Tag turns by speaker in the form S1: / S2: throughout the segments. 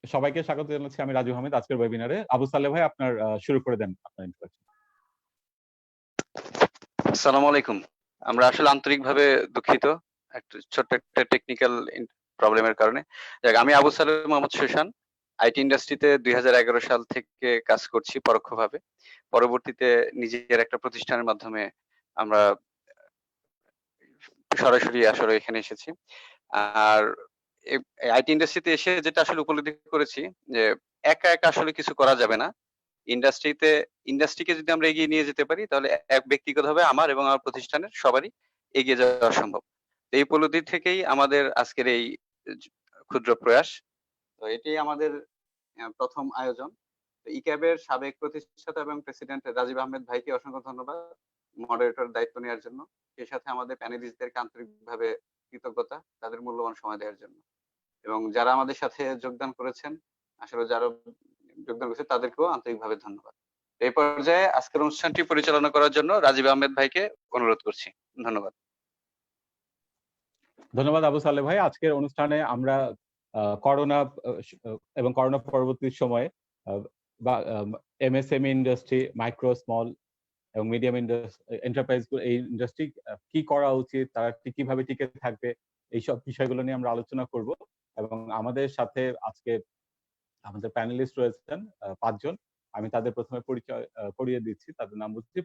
S1: সবাইকে স্বাগত জানাচ্ছি। আমি রাজু আহমেদ আজকের ওয়েবিনারে। আবু সালেহ ভাই আপনার শুরু করে দেন আপনার ইন্ট্রোডাকশন।
S2: আসসালামু আলাইকুম। আমরা আসলে আন্তরিকভাবে দুঃখিত ছোট্ট একটা টেকনিক্যাল প্রবলেমের কারণে। আমি আবু সালেহ মোহাম্মদ সুশান। আইটি ইন্ডাস্ট্রিতে ২০১১ সাল থেকে কাজ করছি পরোক্ষভাবে। পরবর্তীতে নিজের একটা প্রতিষ্ঠানের মাধ্যমে আমরা সরাসরি আসলে এখানে এসেছি। আর আইটি ইন্ডাস্ট্রিতে এসে যেটা আসলে উপলব্ধি করেছি যে একা আসলে কিছু করা যাবে না। ইন্ডাস্ট্রিকে যদি আমরা এগিয়ে নিয়ে যেতে পারি তাহলে ব্যক্তিগতভাবে আমার এবং আমার প্রতিষ্ঠানের সবারই এগিয়ে যাওয়া সম্ভব। এই উপলব্ধি থেকেই আমাদের আজকের এই ক্ষুদ্র প্রয়াস। তো এটি আমাদের প্রথম আয়োজন। ইক্যাবের সাবেক প্রতিষ্ঠাতা এবং প্রেসিডেন্ট রাজীব আহমেদ ভাইকে অসংখ্য ধন্যবাদ মডারেটর দায়িত্ব নেওয়ার জন্য। সেই সাথে আমাদের প্যানেলিস্টদেরকে আন্তরিকভাবে কৃতজ্ঞতা তাদের মূল্যবান সময় দেওয়ার জন্য। এবং যারা আমাদের সাথে যোগদান করেছেন, আসলে যারা যোগদান করেছে তাদেরকেও আন্তরিকভাবে ধন্যবাদ। এই পর্যায়ে আজকের অনুষ্ঠানটি পরিচালনা করার জন্য রাজীব আহমেদ ভাইকে অনুরোধ করছি। ধন্যবাদ।
S1: ধন্যবাদ আবু সালেহ ভাই। আজকের অনুষ্ঠানে আমরা করোনা এবং করোনা পরবর্তী সময়ে এমএসএমই ইন্ডাস্ট্রি, মাইক্রো, স্মল এবং মিডিয়াম এন্টারপ্রাইজ এই ইন্ডাস্ট্রি কি করা উচিত, তারা কিভাবে টিকে থাকবে, এইসব বিষয়গুলো নিয়ে আমরা আলোচনা করব। এবং আমাদের সাথে আজকে আমাদের প্যানেলিস্ট রয়েছেন ৫ জন। আমি তাদের প্রথমে পরিচয় করিয়ে দিচ্ছি, তাদের নাম বলছি।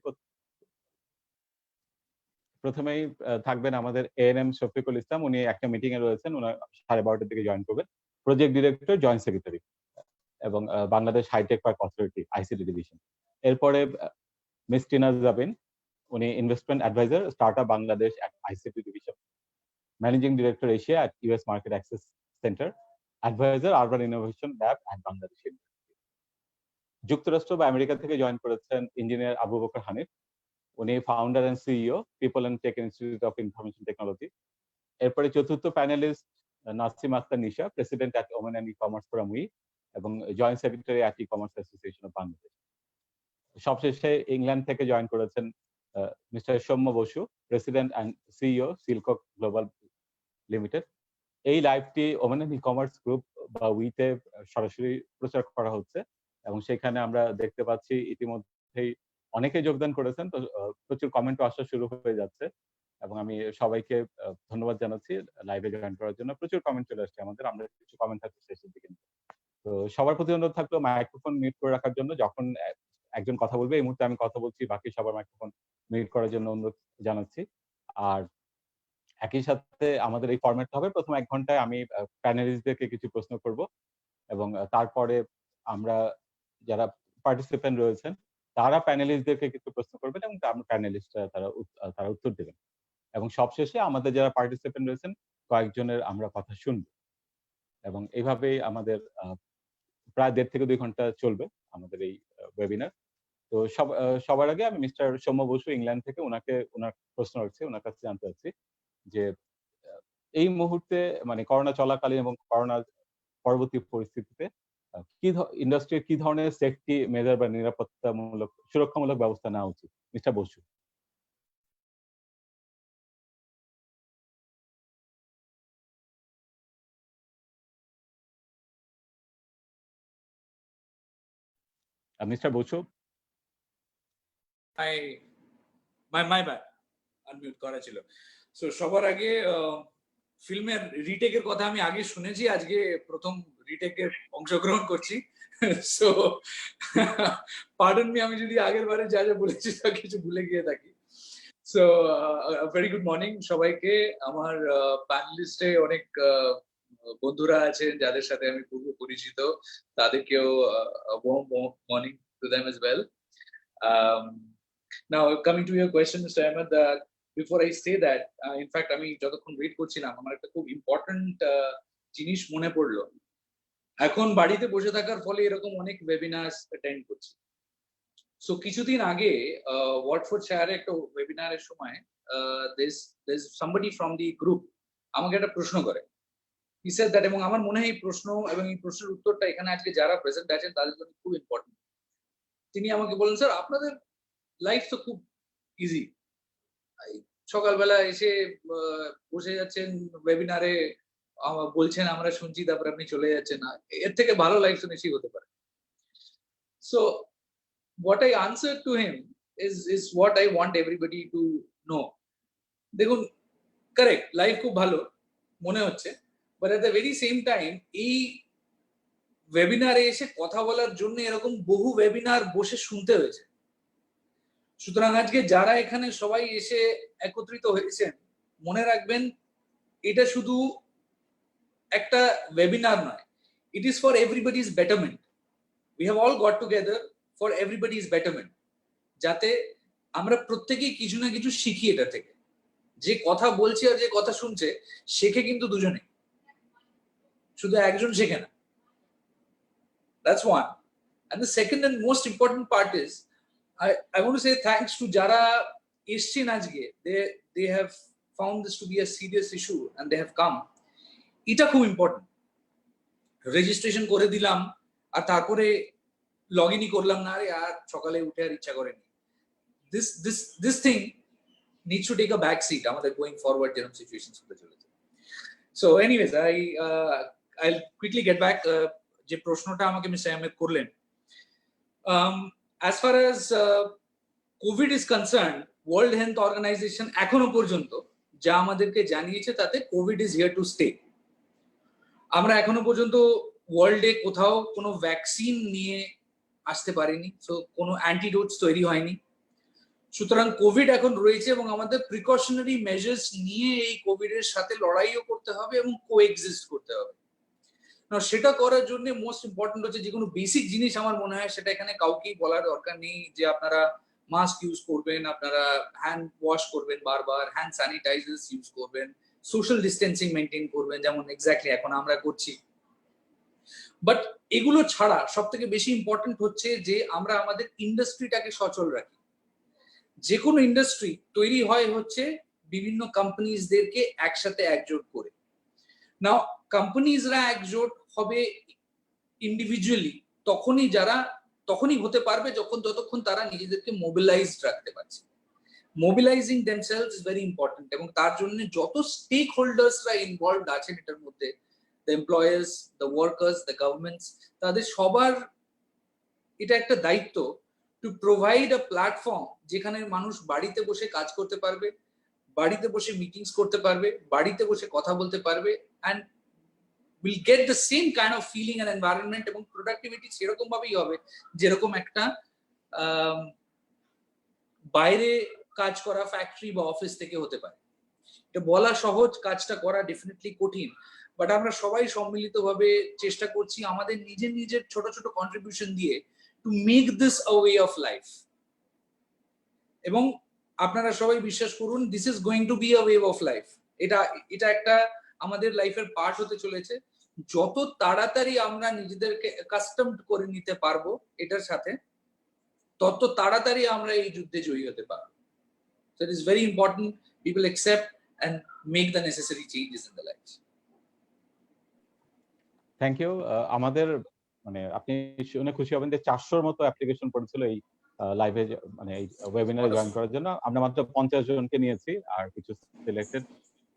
S1: প্রথমেই থাকবেন আমাদের এএনএম শফিকুল ইসলাম। উনি একটা মিটিং এ রয়েছেন, উনি 12:30টার দিকে জয়েন করবেন। প্রজেক্ট ডিরেক্টর, জয়েন্ট সেক্রেটারি এবং Bangladesh hi tech park authority ICT division. এরপরে মিস টিনা জাবিন, উনি investment adviser, startup Bangladesh ICT division, managing director Asia at US market access centre, adviser urban innovation lab at Bangladesh. যুক্তরাষ্ট্র বা আমেরিকা থেকে জয়েন করেছেন engineer Abu Bakar Hanif. উনি founder and CEO, people and tech institute of information technology. এরপরে চতুর্থ panelist Nasim Akhtar Nisha, president at women and e commerce forum উই এবং joint secretary at e commerce association of Bangladesh. সবশেষে ইংল্যান্ড থেকে জয়েন করেছেন mister Soumya Basu, president and CEO Silco global limited. এই লাইভটি women and e commerce group বা উইতে সরাসরি প্রচার করা হচ্ছে এবং সেখানে আমরা দেখতে পাচ্ছি ইতিমধ্যেই অনেকে যোগদান করেছেন। তো প্রচুর কমেন্টও আসা শুরু হয়ে যাচ্ছে এবং আমি সবাইকে ধন্যবাদ জানাচ্ছি লাইভে জয়েন করার জন্য। প্রচুর কমেন্ট চলে আসছে আমাদের, আমরা কিছু কমেন্ট থাকছে শেষের দিকে। তো সবার প্রতি অনুরোধ থাকলো মাইক্রোফোন মিউট করে রাখার জন্য। যখন একজন কথা বলবে, এই মুহূর্তে আমি কথা বলছি, বাকি সবার মাইক্রোফোন মিউট করার জন্য অনুরোধ জানাচ্ছি। আর একই সাথে আমাদের এই ফরম্যাটটা হবে, প্রথম ১ ঘন্টায় আমি প্যানেলিস্টদেরকে কিছু প্রশ্ন করব এবং তারপরে আমরা যারা পার্টিসিপেন্ট রয়েছেন তারা প্যানেলিস্টদেরকে কিছু প্রশ্ন করবেন এবং প্যানেলিস্টরা তারা উত্তর দেবেন এবং সবশেষে আমাদের যারা পার্টিসিপেন্ট রয়েছেন কয়েকজনের আমরা কথা শুনব এবং এইভাবেই আমাদের প্রায় ১.৫ থেকে ২ ঘন্টা চলবে আমাদের এই ওয়েবিনার। তো সবার আগে আমি মিস্টার সৌম্য বসু ইংল্যান্ড থেকে ওনার প্রশ্ন রাখছি, ওনার কাছে জানতে চাচ্ছি যে এই মুহূর্তে মানে করোনা চলাকালীন এবং করোনা পরবর্তী পরিস্থিতিতে ইন্ডাস্ট্রির কি ধরনের সেফটি মেজার বা নিরাপত্তামূলক সুরক্ষামূলক ব্যবস্থা নেওয়া উচিত? Mister Basu. Mister Basu.
S3: My bad, unmute করা ছিল। সো সবার আগে ফিল্মের রিটেকের কথা আমি আগে শুনেছি, আজকে প্রথম রিটেকের অংশগ্রহণ করছি। সো পার্ডন মি আমি যদি আগের বারে যা যা বলেছি তা কিছু ভুলে গিয়ে থাকি। সো ভেরি গুড মর্নিং সবাইকে। আমার প্যানেলিস্টে অনেক বন্ধুরা আছেন যাদের সাথে আমি পূর্ব পরিচিত, তাদেরকেও morning to them as well. Now coming to your question, Mr. Ahmed, before I say that, in fact আমি যতক্ষণ ওয়েট করছিলাম আমার একটা খুব ইম্পর্টেন্ট জিনিস মনে পড়লো। এখন বাড়িতে বসে থাকার ফলে এরকম অনেক ওয়েবিনার অ্যাটেন্ড করছি। সো কিছুদিন আগে ওয়াটফোর্ডশায়ারে একটা ওয়েবিনারের সময় there's somebody from the group আমাকে একটা প্রশ্ন করে। He said that, এবং আমার মনে হয় এই প্রশ্ন এবং এই প্রশ্নের উত্তরটা এখানে আজকে যারা প্রেজেন্ট আছেন তাদের জন্য খুব ইম্পর্টেন্ট। তিনি আমাকে বলেন, স্যার আপনাদের লাইফ তো খুব ইজি, সকালবেলা এসে বসে যাচ্ছেন ওয়েবিনারে, বলছেন, আমরা শুনছি, তারপর আপনি চলে যাচ্ছেন, না এর থেকে ভালো লাইফ শুনেছি হতে পারে। So what I answered to him is what I want everybody to know. দেখুন, কারেক্ট, লাইফ খুব ভালো মনে হচ্ছে, but at the very same time এই ওয়েবিনারে এসে কথা বলার জন্য এরকম বহু ওয়েবিনার বসে শুনতে হয়েছে। সুতরাং আজকে যারা এখানে সবাই এসে একত্রিত হয়েছেন, মনে রাখবেন এটা শুধু একটা ওয়েবিনার নয়, it is for everybody's betterment. We have all goat together for everybody's betterment, যাতে আমরা প্রত্যেকেই কিছু না কিছু শিখি এটা থেকে। যে কথা বলছে আর যে কথা শুনছে, শেখে কিন্তু দুজনে, শুধু একজন শেখে না। That's one. And the second and most important part is, I want to say thanks to jara এসছেন আজকে, they have found this to be a serious issue and they have come. এটা খুব ইম্পর্টেন্ট। রেজিস্ট্রেশন করে দিলাম আর তারপরে log ইনই করলাম না, আরে আর সকালে উঠে আর ইচ্ছা করেনি। This thing needs to take a back seat আমাদের going forward যেরকম সিচুয়েশনস হতে চলেছে। So anyways, I'll quickly get back যে প্রশ্নটা আমাকে মিস্টার আহমেদ করলেন। As far as COVID is concerned, World Health Organization এখনো পর্যন্ত যা আমাদেরকে জানিয়েছে তাতে Covid is here to stay. আমরা এখনো পর্যন্ত ওয়ার্ল্ডে কোথাও কোনো ভ্যাকসিন নিয়ে আসতে পারিনি, সো কোনো অ্যান্টিডোটস তৈরি হয়নি। সুতরাং কোভিড এখন রয়েছে এবং আমাদের প্রিকশনারি মেজার্স নিয়ে এই কোভিডের সাথে লড়াইও করতে হবে এবং কোএক্সিস্ট করতে হবে। না, সেটা করার জন্য মোস্ট ইম্পর্টেন্ট হচ্ছে যে কোনো বেসিক জিনিস আমার মনে হয় সেটা এখানে কাউকেই বলার দরকার নেই, যে আপনারা মাস্ক ইউজ করবেন, আপনারা হ্যান্ড ওয়াশ করবেন বারবার, হ্যান্ড স্যানিটাইজার্স ইউজ করবেন, সোশ্যাল ডিস্টেন্সিং মেনটেন করবেন, যেমন এক্স্যাক্টলি এখন আমরা করছি। বাট এগুলো ছাড়া সব থেকে বেশি ইম্পর্টেন্ট হচ্ছে যে আমরা আমাদের ইন্ডাস্ট্রিটাকে সচল রাখি। যে কোনো ইন্ডাস্ট্রি তৈরি হয় হচ্ছে বিভিন্ন কোম্পানিজদেরকে একসাথে একজোট করে। নাও কোম্পানিজরা একজোট হবে ইন্ডিভিজুয়ালি তখনই হতে পারবে যতক্ষণ তারা নিজেদেরকে মোবিলাইজড রাখতে পারছে। Mobilising themselves is very important, এবং তার জন্য যত স্টেক হোল্ডার্সরা ইনভলভড আছেন এটার মধ্যে, the employers, the workers, the governments, তাদের সবার এটা একটা দায়িত্ব টু প্রোভাইড আ প্ল্যাটফর্ম যেখানে মানুষ বাড়িতে বসে কাজ করতে পারবে, বাড়িতে বসে মিটিংস করতে পারবে, বাড়িতে বসে কথা বলতে পারবে, and will get the same kind of feeling and environment, এবং প্রোডাক্টিভিটি সেরকম ভাবেই হবে যেরকম একটা বাইরে কাজ করা ফ্যাক্টরি বা অফিস থেকে হতে পারে। এটা বলা সহজ, কাজটা করা ডেফিনেটলি কঠিন, বাট আমরা সবাই সম্মিলিতভাবে চেষ্টা করছি আমাদের নিজের ছোট ছোট কন্ট্রিবিউশন দিয়ে to make this a way of life. এবং আপনারা সবাই বিশ্বাস করুন, this is going to be a way of life. এটা একটা আমাদের লাইফের পার্ট হতে চলেছে। যত তাড়াতাড়ি আমরা নিজেদেরকে কাস্টমড করে নিতে পারবো এটার সাথে, তত তাড়াতাড়ি আমরা এই যুদ্ধে জয়ী হতে পারবো। So it is very important people accept and make the necessary changes in their lives.
S1: Thank you. আমাদের মানে আপনি শুনে খুশি হবেন যে 400-র মতো অ্যাপ্লিকেশন পড়েছিল এই লাইভে, মানে এই ওয়েবিনারে জয়েন করার জন্য। আমরা মাত্র 50 জনকে নিয়েছি আর কিছু সিলেক্টেড।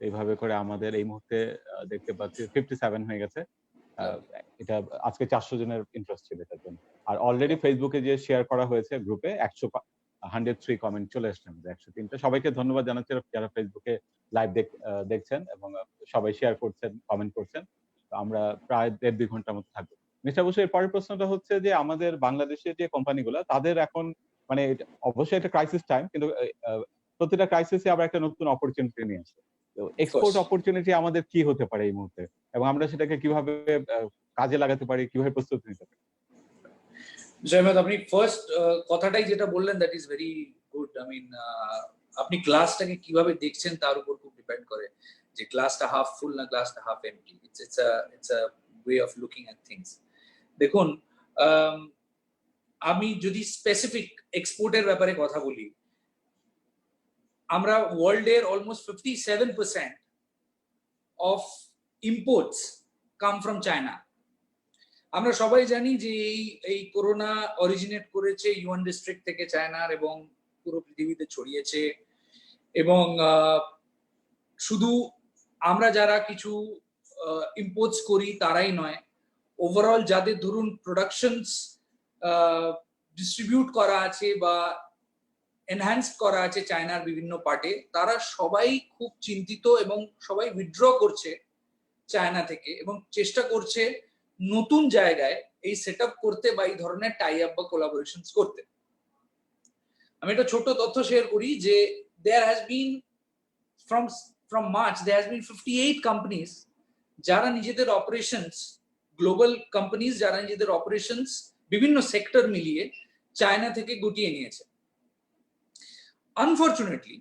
S1: এইভাবে করে আমাদের এই মুহূর্তে দেখতে পাচ্ছি 57 হয়ে গেছে। এটা আজকে 400 জনের ইন্টারেস্ট ছিল এটার জন্য। আর অলরেডি ফেসবুকে যে শেয়ার করা হয়েছে গ্রুপে 103 কমেন্ট চলে আসছেন, 103টা। সবাইকে ধন্যবাদ জানাচ্ছি যারা ফেসবুকে লাইভ দেখছেন এবং সবাই শেয়ার করছেন, কমেন্ট করছেন। আমরা প্রায় 1.5-2 ঘন্টার মতো থাকবো। মিস্টার বসু, এর পরের প্রশ্নটা হচ্ছে যে আমাদের বাংলাদেশের যে কোম্পানিগুলো তাদের এখন মানে অবশ্যই একটা ক্রাইসিস টাইম, কিন্তু প্রতিটা ক্রাইসিসে আবার একটা নতুন অপরচুনিটি নিয়ে আসে। তো এক্সপোর্ট অপরচুনিটি আমাদের কি হতে পারে এই মুহূর্তে, এবং আমরা সেটাকে কিভাবে কাজে লাগাতে পারি, কিভাবে প্রস্তুতি নিতে পারি?
S3: জয়মেদ, আপনি ফার্স্ট কথাটাই যেটা বললেন that is very good. I mean, আপনি গ্লাসটাকে কিভাবে দেখছেন তার উপর খুব ডিপেন্ড করে যে গ্লাসটা হাফ ফুল না গ্লাসটা half empty. It's a way of looking at things. দেখুন, আমি যদি স্পেসিফিক এক্সপোর্টের ব্যাপারে কথা বলি, আমরা ওয়ার্ল্ডের almost 57% of imports come from China. আমরা সবাই জানি যে এই করোনা অরিজিনেট করেছে ইউয়ান ডিস্ট্রিক্ট থেকে চায়নার, এবং পুরো পৃথিবীতে ছড়িয়েছে। এবং শুধু আমরা যারা কিছু ইম্পোর্টস করি তারাই নয়, ওভারঅল যাদের ধরুন প্রোডাকশনস ডিস্ট্রিবিউট করা আছে বা এনহ্যান্স করা আছে চায়নার বিভিন্ন পার্টে, তারা সবাই খুব চিন্তিত এবং সবাই উইথড্র করছে চায়না থেকে এবং চেষ্টা করছে নতুন জায়গায় এই সেট করতে বা এই ধরনের টাই আপ বা কোলাবোরেশন করতে। আমি একটা ছোট তথ্য শেয়ার করি যে there has been from March there has been 58 companies যারা নিজেদের অপারেশনস, গ্লোবাল কোম্পানিজ যারা নিজেদের অপারেশনস বিভিন্ন সেক্টর মিলিয়ে চায়না থেকে গুটিয়ে নিয়েছে। আনফরচুনেটলি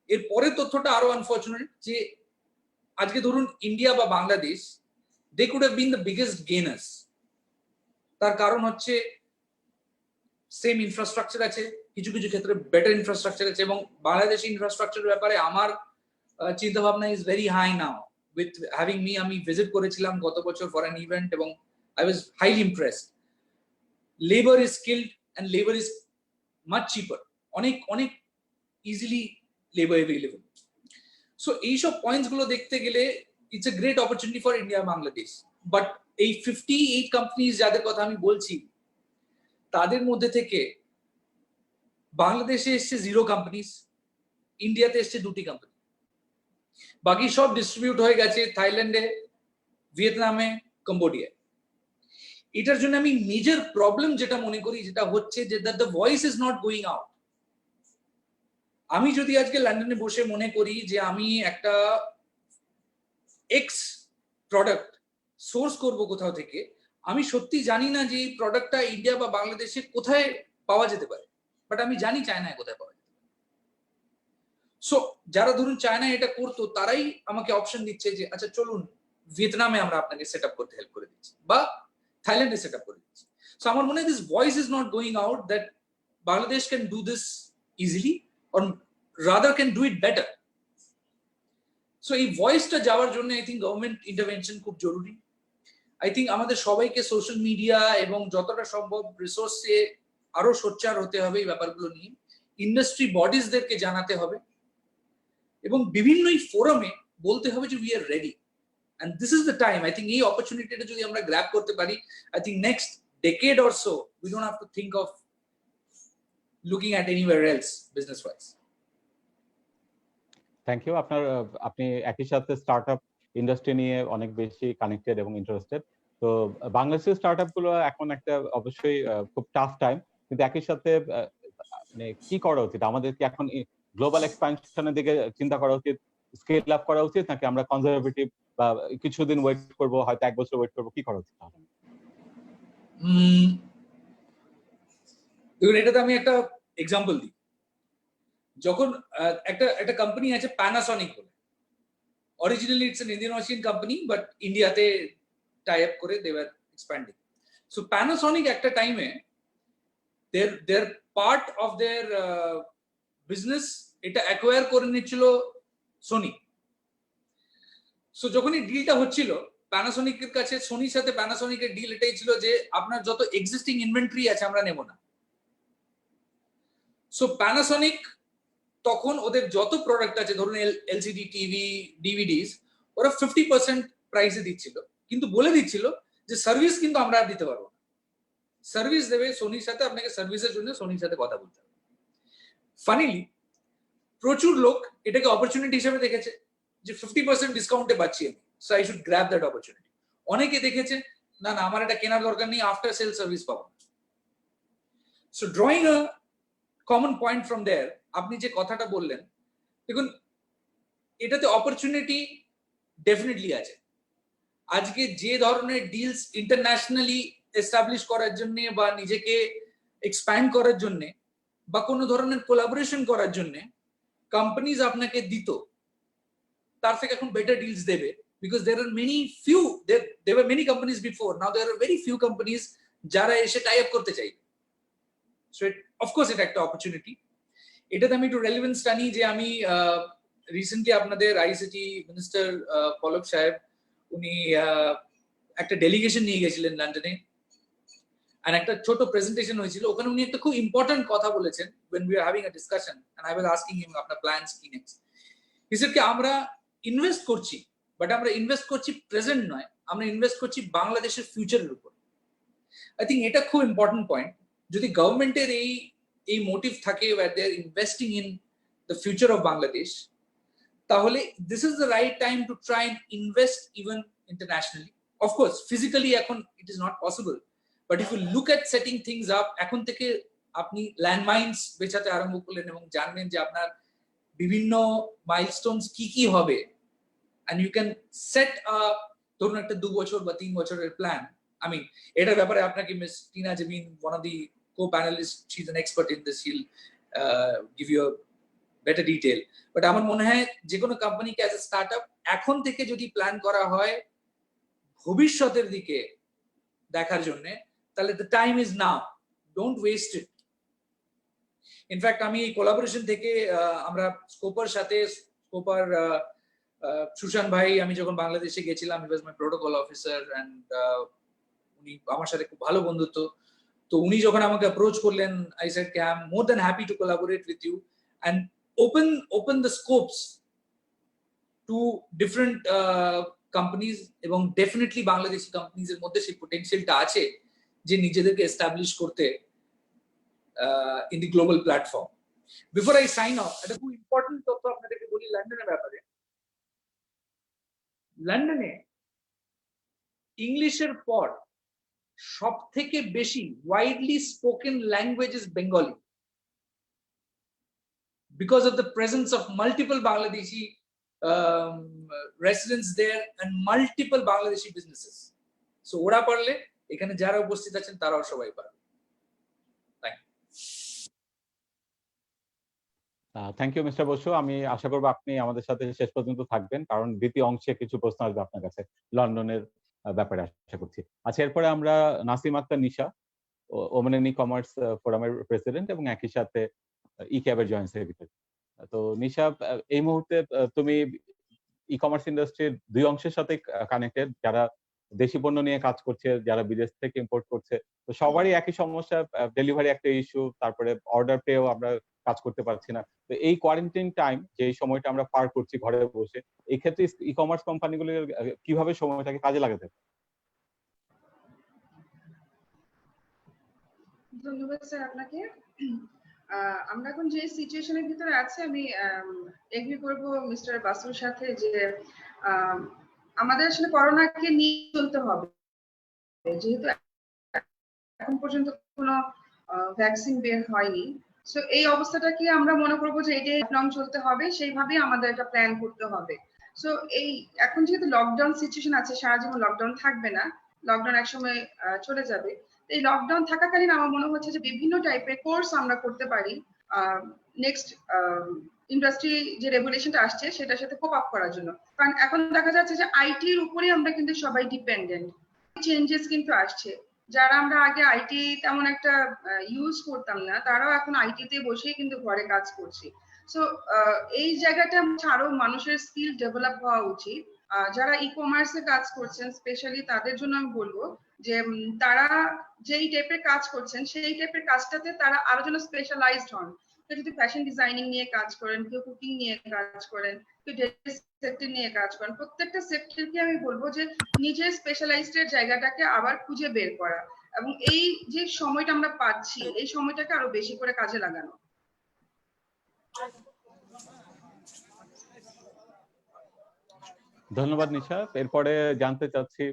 S3: এর পরের তথ্যটা আরো আনফরচুনেট যে আজকে ধরুন ইন্ডিয়া বা Bangladesh they could have been the biggest gainers. তার কারণ হচ্ছে সেম ইনফ্রাস্ট্রাকচার আছে, কিছু কিছু ক্ষেত্রে বেটার ইনফ্রাস্ট্রাকচার আছে, এবং বাংলাদেশি ইনফ্রাস্ট্রাকচারের ব্যাপারে আমার চিন্তা ভাবনা is very high now. With having me, আমি ভিজিট করেছিলাম গত বছর ফর অ্যান ইভেন্ট এবং I was highly impressed. Labour is skilled and labour is much cheaper, অনেক অনেক ইজিলি লেবার অ্যাভেলেবল। সো এইসব পয়েন্টস গুলো দেখতে গেলে it's a great opportunity for India Bangladesh. But এই 58 কোম্পানিজ যাদের কথা আমি বলছি তাদের মধ্যে থেকে বাংলাদেশে এসছে 0 কোম্পানিজ, ইন্ডিয়াতে এসছে 2টি কোম্পানি, বাকি সব ডিস্ট্রিবিউট হয়ে গেছে থাইল্যান্ডে, ভিয়েতনামে, কম্বোডিয়ায়। এটার জন্য আমি নিজের প্রবলেম যেটা মনে করি যেটা হচ্ছে যে the voice is not going out. আমি যদি আজকে লন্ডনে বসে মনে করি যে আমি একটা এক্স প্রোডাক্ট সোর্স করব কোথাও থেকে, আমি সত্যি জানি না যে এই প্রোডাক্টটা ইন্ডিয়া বা বাংলাদেশে কোথায় পাওয়া যেতে পারে, বাট আমি জানি চায়নায় কোথায় পাওয়া যেতে পারে। সো যারা ধরুন চায়নায় এটা করতো তারাই আমাকে অপশন দিচ্ছে যে আচ্ছা চলুন ভিয়েতনামে আমরা আপনাকে সেট আপ করতে হেল্প করে দিচ্ছি বা থাইল্যান্ডে সেট আপ করে দিচ্ছি। সো আমার মনে হয় this voice is not going out that Bangladesh can do this easily or rather can do it better. So এই ভয়েসটা যাওয়ার জন্য আই থিঙ্ক গভর্নমেন্ট ইন্টারভেনশন খুব জরুরি। আই থিঙ্ক আমাদের সবাইকে সোশ্যাল মিডিয়া এবং যতটা সম্ভব রিসোর্সে আরো সোচ্চার হতে হবে এই ব্যাপারগুলো নিয়ে, ইন্ডাস্ট্রি বডিজদেরকে জানাতে হবে এবং বিভিন্ন ফোরামে বলতে হবে যে we are ready and this is the time. I think এই অপরচুনিটিটা যদি আমরা গ্র্যাব করতে পারি, I think next decade or so we don't have to think of looking at anywhere else business wise.
S1: Thank you. আপনি একই সাথে startup industry নিয়ে অনেক বেশি কানেক্টেড এবং ইন্টারেস্টেড। তো বাংলাদেশের স্টার্টআপ গুলো এখন একটা অবশ্যই খুব টাফ টাইম, কিন্তু একই সাথে মানে কি করা উচিত? আমাদের কি এখন গ্লোবাল এক্সপ্যানশনের দিকে চিন্তা করা উচিত, স্কেল আপ করা উচিত, নাকি আমরা কনজারভেটিভ বা কিছুদিন ওয়েট করব, হয়তো 1 বছর ওয়েট করব, কি করা উচিত?
S3: দেখুন, এটাতে আমি একটা এক্সাম্পল দিই। যখন একটা কোম্পানি আছে প্যানাসনিক বলে, originally it's an Indian Ocean company, but ইন্ডিয়াতে টাই আপ করে they were expanding. So Panasonic একটা টাইমে their part of their business এটা অ্যাকোয়ার করে নিচ্ছিল সোনি। সো যখন এই ডিলটা হচ্ছিল প্যানাসনিকের কাছে, সোনির সাথে প্যানাসনিকের ডিল এটাই ছিল যে আপনার যত এক্সিস্টিং ইনভেন্টরি আছে আমরা নেব না। সো প্যানাসনিক তখন ওদের যত প্রোডাক্ট আছে, ধরুন এলসিডি টিভি, ডিভিডিস, ওরা 50% প্রাইসে দিচ্ছিল, কিন্তু বলে দিচ্ছিল যে সার্ভিস কিন্তু আমরা আর দিতে পারবো না। সার্ভিস দেবে সোনির সাথে, আপনাকে সার্ভিসের জন্য সোনির সাথে কথা বলতে হবে। ফানিলি প্রচুর লোক এটাকে অপরচুনিটি হিসেবে দেখেছে যে 50% ডিসকাউন্টে পাচ্ছি আমি, so I should grab that opportunity. অনেকে দেখেছে না না আমার এটা কেনার দরকার নেই, আফটার সেল সার্ভিস পাবো। So drawing a common point from there, আপনি যে কথাটা বললেন, দেখুন এটাতে অপরচুনিটি ডেফিনেটলি আছে। আজকে যে ধরনের ডিলস ইন্টারন্যাশনালি এস্টাবলিশ করার জন্য বা নিজেকে এক্সপ্যান্ড করার জন্য বা কোনো ধরনের কোলাবোরেশন করার জন্য কোম্পানিজ আপনাকে দিত, তার থেকে এখন বেটার ডিলস দেবে, because there are many few, there were many companies before, now there are very few companies যারা এসে টাই আপ করতে চাই। সো অফকোর্স এটা একটা অপরচুনিটি। এটাতে আমি একটু রেলিভেন্স টানি যে আমি রিসেন্টলি আপনাদের আইসিটি মিনিস্টার পলক সাহেব, উনি একটা ডেলিগেশন নিয়ে গেছিলেন লন্ডনে, আর একটা ছোট প্রেজেন্টেশন হয়েছিল। ওখানে উনি একটা খুব ইম্পর্টেন্ট কথা বলেছেন when we are having a discussion and I was asking him আপনার প্ল্যানস কি নেক্সট। he said কি আমরা ইনভেস্ট করছি বাট আমরা ইনভেস্ট করছি প্রেজেন্ট নয়, আমরা ইনভেস্ট করছি বাংলাদেশের ফিউচারের উপর। আই থিঙ্ক এটা খুব ইম্পর্টেন্ট পয়েন্ট। যদি গভর্নমেন্টের এই মোটিভ থাকে where they are investing in the future of Bangladesh, তাহলে this is the right time to try and invest even internationally. Of course, physically এখন it is not possible, but if you look at setting things up, এখন থেকে আপনি ল্যান্ডমাইন্স বেচাতে আরম্ভ করলেন এবং জানবেন যে আপনার বিভিন্ন মাইলস্টোনস কি কি হবে, and you can set a ধরুন একটা 2 বছর বা 3 বছরের প্ল্যান। I mean, এটার ব্যাপারে আপনাকে miss Tina Jebin, one of the co-panelists, she's an expert in this, she'll give you a better detail. But আমার মনে হয় যে কোনো কোম্পানিকে অ্যাজ এ স্টার্টআপ এখন থেকে যদি প্ল্যান করা হয় ভবিষ্যতের দিকে দেখার জন্য, তাহলে the time is now, don't waste it. In fact আমি এই কোলাবোরেশন থেকে আমরা স্কোপার সাথে স্কোপার সুশান ভাই, আমি যখন বাংলাদেশে গেছিলাম, হি ওয়াজ মাই প্রোটোকল অফিসার এন্ড উনি আমার সাথে খুব ভালো বন্ধুত্ব। তো উনি যখন আমাকে অ্যাপ্রোচ করলেন, I said I am more than happy to collaborate with you and open the scopes to different companies, এবং ডেফিনেটলি বাংলাদেশি কোম্পানিজ এর মধ্যে সেই পোটেনশিয়ালটা আছে যে নিজেদেরকে এস্টাবলিশ করতে in the global platform. Before I sign off, একটা খুব ইম্পর্টেন্ট তথ্য আপনাদেরকে বলি লন্ডনের ব্যাপারে। লন্ডনে ইংলিশের পর সব থেকে বেশি widely spoken language is Bengali, because of the presence of multiple Bangladeshi residents there and multiple Bangladeshi businesses. So ওরা পারলে এখানে যারা উপস্থিত আছেন তারাও সবাই পারবে।
S1: Thank you mister Basu. আমি আশা করবো আপনি আমাদের সাথে শেষ পর্যন্ত থাকবেন, কারণ দ্বিতীয় অংশে কিছু প্রশ্ন আসবে আপনার কাছে লন্ডনের ব্যাপারে, আশা করছি। আচ্ছা, এরপরে আমরা নাসিম আক্তার নিশা, ওমেন ই কমার্স ফোরামের প্রেসিডেন্ট এবং একই সাথে ই ক্যাবের জয়েন্ট সেক্রেটারি। তো নিশা, এই মুহূর্তে তুমি ই কমার্স ইন্ডাস্ট্রির দুই অংশের সাথে কানেক্টেড, যারা দেশি পণ্য নিয়ে কাজ করছে, যারা বিদেশ থেকে ইম্পোর্ট করছে। তো সবারই একই সমস্যা, ডেলিভারি একটা ইস্যু, তারপরে অর্ডার পেয়েও আমরা কাজ করতে পারছি না। তো এই কোয়ারেন্টাইন টাইম, যে সময়টা আমরা পার করছি ঘরে বসে, এই ক্ষেত্রে ই কমার্স কোম্পানিগুলো কিভাবে সময়টাকে কাজে লাগাতে পারে?
S4: ধন্যবাদ স্যার আপনাকে। আমরা এখন যে সিচুয়েশনের ভিতরে আছি, আমি এগ্রি করব মিস্টার বাসুর সাথে যে আমাদের আসলে করোনাকে নিয়ে চলতে হবে, যেহেতু এখন পর্যন্ত কোনো ভ্যাকসিন বের হয়নি। সো এই অবস্থাটাকে আমরা মনে করবো যে এটাই লং চলতে হবে, সেইভাবেই আমাদের একটা প্ল্যান করতে হবে। সো এই এখন যেহেতু লকডাউন সিচুয়েশন আছে, সারা জীবন লকডাউন থাকবে না, লকডাউন একসময় চলে যাবে। এই লকডাউন থাকাকালীন আমার মনে হচ্ছে যে বিভিন্ন টাইপের কোর্স আমরা করতে পারি নেক্সট ইন্ডাস্ট্রি যে রেগুলেশনটা আসছে সেটার সাথে কোপ আপ করার জন্য। কারণ এখন দেখা যাচ্ছে যে আইটির উপরে আমরা কিন্তু সবাই ডিপেন্ডেন্ট, চেঞ্জেস কিন্তু আসছে। যারা আমরা আগে আইটি তেমন একটা ইউজ করতাম না, তারাও এখন আইটিতে বসেই কিন্তু ঘরে কাজ করছে। সো এই জায়গাটা আরো মানুষের স্কিল ডেভেলপ হওয়া উচিত। যারা ই কমার্সে কাজ করছেন স্পেশালি তাদের জন্য আমি বলবো যে তারা যেই টাইপের কাজ করছেন সেই টাইপের কাজটাতে তারা আরো যেন স্পেশালাইজড হন। কেউ যদি ফ্যাশন ডিজাইনিং নিয়ে কাজ করেন, কেউ কুকিং নিয়ে কাজ করেন, কেউ ডেটা সেক্টর নিয়ে কাজ করেন, প্রত্যেকটা সেক্টরকে আমি বলবো যে নিজের স্পেশালাইজড এর জায়গাটাকে আবার খুঁজে বের করা, এবং এই যে সময়টা আমরা পাচ্ছি এই সময়টাকে আরো বেশি করে কাজে লাগানো।
S1: ধন্যবাদ নিশা। এরপরে জানতে চাচ্ছি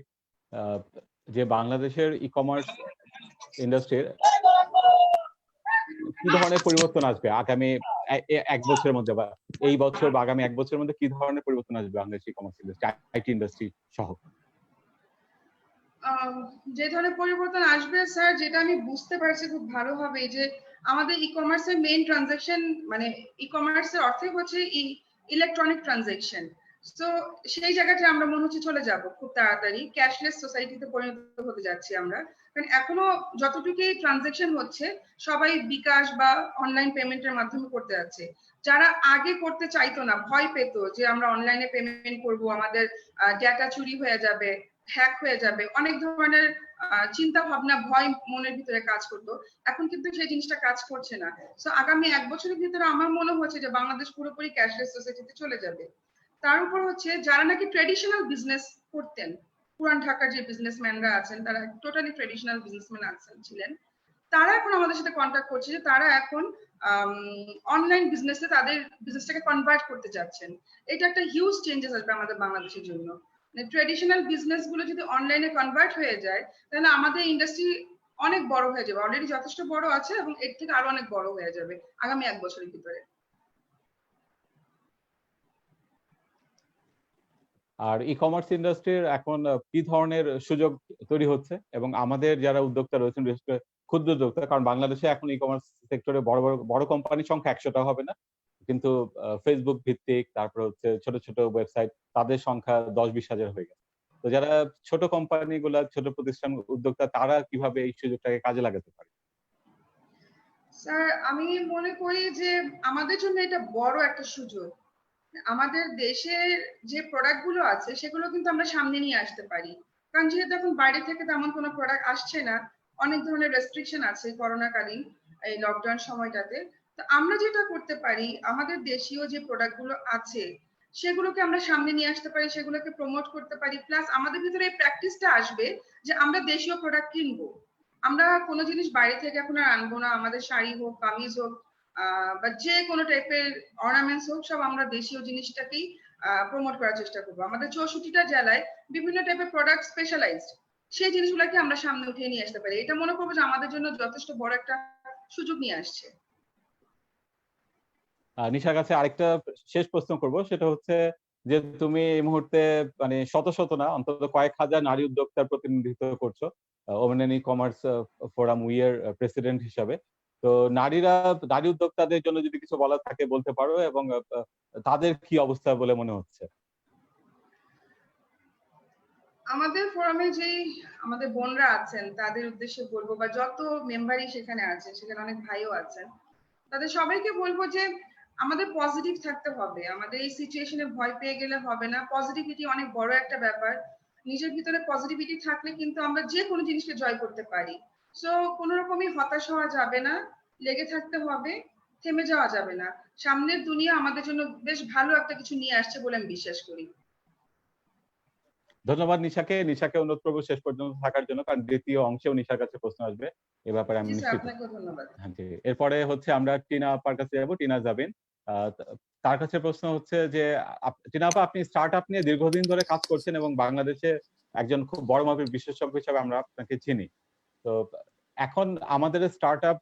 S1: যে বাংলাদেশের ই কমার্স ইন্ডাস্ট্রির কি ধরনের পরিবর্তন আসবে আগামী এক বছরের মধ্যে, বা এই বছর বা আগামী এক বছরের মধ্যে কি ধরনের পরিবর্তন আসবে Bangladesh e commerce industry, IT industry সহ?
S4: যে ধরনের পরিবর্তন আসবে স্যার, যেটা আমি বুঝতে পারছি খুব ভালোভাবে, যে আমাদের ই কমার্সের মেইন ট্রানজাকশন, মানে ই কমার্সের অর্থই হচ্ছে ইলেকট্রনিক ট্রানজাকশন। তো সেই জায়গাটা আমরা মনে হচ্ছে চলে যাব খুব তাড়াতাড়ি, ক্যাশলেস সোসাইটিতে পরিণত হতে যাচ্ছি আমরা। কারণ এখনো যতটুকুই ট্রানজাকশন হচ্ছে সবাই বিকাশ বা অনলাইন পেমেন্টের মাধ্যমে করতে যাচ্ছে। যারা আগে করতে চাইতো না, ভয় পেত যে আমরা অনলাইনে পেমেন্ট করব, আমাদের ডেটা চুরি হয়ে যাবে, হ্যাক হয়ে যাবে, অনেক ধরনের চিন্তা ভাবনা, ভয় মনের ভিতরে কাজ করতো, এখন কিন্তু সেই জিনিসটা কাজ করছে না। সো আগামী এক বছরের ভিতরে আমার মনে হচ্ছে যে বাংলাদেশ পুরোপুরি ক্যাশলেস সোসাইটিতে চলে যাবে। তার উপর হচ্ছে যারা নাকি ট্রেডিশনাল বিজনেস করতেন, পুরান ঢাকার যে বিজনেসম্যানরা আছেন তারা টোটালি ট্রেডিশনাল বিজনেসম্যান ছিলেন, তারা এখন আমাদের সাথে কন্ট্যাক্ট করছে যে তারা এখন অনলাইন বিজনেসে তাদের বিজনেসটাকে কনভার্ট করতে যাচ্ছেন। এটা একটা হিউজ চেঞ্জেস আসবে আমাদের বাংলাদেশের জন্য। ট্রেডিশনাল বিজনেস গুলো যদি অনলাইনে কনভার্ট হয়ে যায় তাহলে আমাদের ইন্ডাস্ট্রি অনেক বড় হয়ে যাবে, অলরেডি যথেষ্ট বড় আছে এবং এর থেকে আরো অনেক বড় হয়ে যাবে আগামী 1 বছরের ভিতরে।
S1: আর ই কমার্স ইন্ডাস্ট্রির এখন কি ধরনের সুযোগ তৈরি হচ্ছে এবং আমাদের যারা উদ্যোক্তা রয়েছেন, বিশেষ করে ক্ষুদ্র উদ্যোক্তা, কারণ বাংলাদেশে এখন ই কমার্স সেক্টরে বড় কোম্পানির সংখ্যা 100টা হবে না, কিন্তু ফেসবুক ভিত্তিক, তারপর হচ্ছে ছোট ছোট ওয়েবসাইট, তাদের সংখ্যা 10-20 হাজার হয়ে গেছে। তো যারা ছোট কোম্পানিগুলা, ছোট প্রতিষ্ঠান উদ্যোক্তা, তারা কিভাবে এই সুযোগটাকে কাজে লাগাতে পারে?
S4: স্যার আমি মনে করি যে আমাদের জন্য এটা বড় একটা সুযোগ। আমাদের দেশের যে প্রোডাক্ট গুলো আছে সেগুলো কিন্তু আমরা সামনে নিয়ে আসতে পারি, কারণ যেহেতু এখন বাইরে থেকে তেমন কোনো প্রোডাক্ট আসছে না, অনেক ধরনের রেস্ট্রিকশন আছে করোনাকালীন এই লকডাউন সময়টাতে। তো আমরা যেটা করতে পারি, আমাদের দেশীয় যে প্রোডাক্ট গুলো আছে সেগুলোকে আমরা সামনে নিয়ে আসতে পারি, সেগুলোকে প্রমোট করতে পারি, প্লাস আমাদের ভিতরে এই প্র্যাকটিসটা আসবে যে আমরা দেশীয় প্রোডাক্ট কিনবো। আমরা কোনো জিনিস বাইরে থেকে এখন আর আনবো না, আমাদের শাড়ি হোক, কামিজ হোক, বা যে কোনো টাইপের অর্নামেন্টস হোক, সব আমরা দেশীয় জিনিসটাকেই প্রমোট করার চেষ্টা করবো। আমাদের 64টা জেলায় বিভিন্ন টাইপের প্রোডাক্ট স্পেশালাইজড, সেই জিনিসগুলোকে আমরা সামনে উঠিয়ে নিয়ে আসতে পারি। এটা মনে করবো যে আমাদের জন্য যথেষ্ট বড় একটা সুযোগ নিয়ে আসছে।
S1: নিশার কাছে আরেকটা শেষ প্রশ্ন করব, সেটা হচ্ছে যে তুমি এই মুহূর্তে মানে শত শত না, অন্তত কয়েক হাজার নারী উদ্যোক্তার প্রতিনিধিত্ব করছো ওমেন ই কমার্স ফোরাম উইয়ের প্রেসিডেন্ট হিসাবে। তো নারী উদ্যোক্তাদের জন্য যদি কিছু বলার থাকে বলতে পারো, এবং তাদের কি অবস্থা বলে মনে হচ্ছে?
S4: আমাদের ফোরামে যে আমাদের বোনরা আছেন তাদের উদ্দেশ্যে বলবো, বা যত মেম্বারই সেখানে আছেন, সেখানে অনেক ভাইও আছেন, তাদের সবাইকে বলবো যে আমাদের পজিটিভ থাকতে হবে। আমাদের এই সিচুয়েশনে ভয় পেয়ে গেলে হবে না। পজিটিভিটি অনেক বড় একটা ব্যাপার। নিজের ভিতরে পজিটিভিটি থাকলে কিন্তু আমরা যে কোনো জিনিসকে জয় করতে পারি। সো কোনো রকমই হতাশ হওয়া যাবে না, লেগে থাকতে হবে, থেমে যাওয়া যাবে না। সামনের দুনিয়া আমাদের জন্য বেশ ভালো একটা কিছু নিয়ে আসছে বলে আমি বিশ্বাস করি।
S1: ধন্যবাদ নিশাকে অনুরোধ করবো শেষ পর্যন্ত থাকার জন্য, কারণ দ্বিতীয় অংশেও নিশার কাছে প্রশ্ন আসবে, এ ব্যাপারে আমি
S4: জি স্যার,
S1: নিশ্চিত।
S4: আপনাকেও ধন্যবাদ।
S1: হ্যাঁ জি, এরপরে হচ্ছে আমরা টিনা আপার কাছে যাবো, টিনা যাবেন। তার কাছে প্রশ্ন হচ্ছে যে টিনা আপা, আপনি স্টার্ট আপ নিয়ে দীর্ঘদিন ধরে কাজ করছেন এবং বাংলাদেশে একজন খুব বড় মাপের বিশেষজ্ঞ হিসেবে আমরা আপনাকে চিনি। তো এখন আমাদের স্টার্ট আপ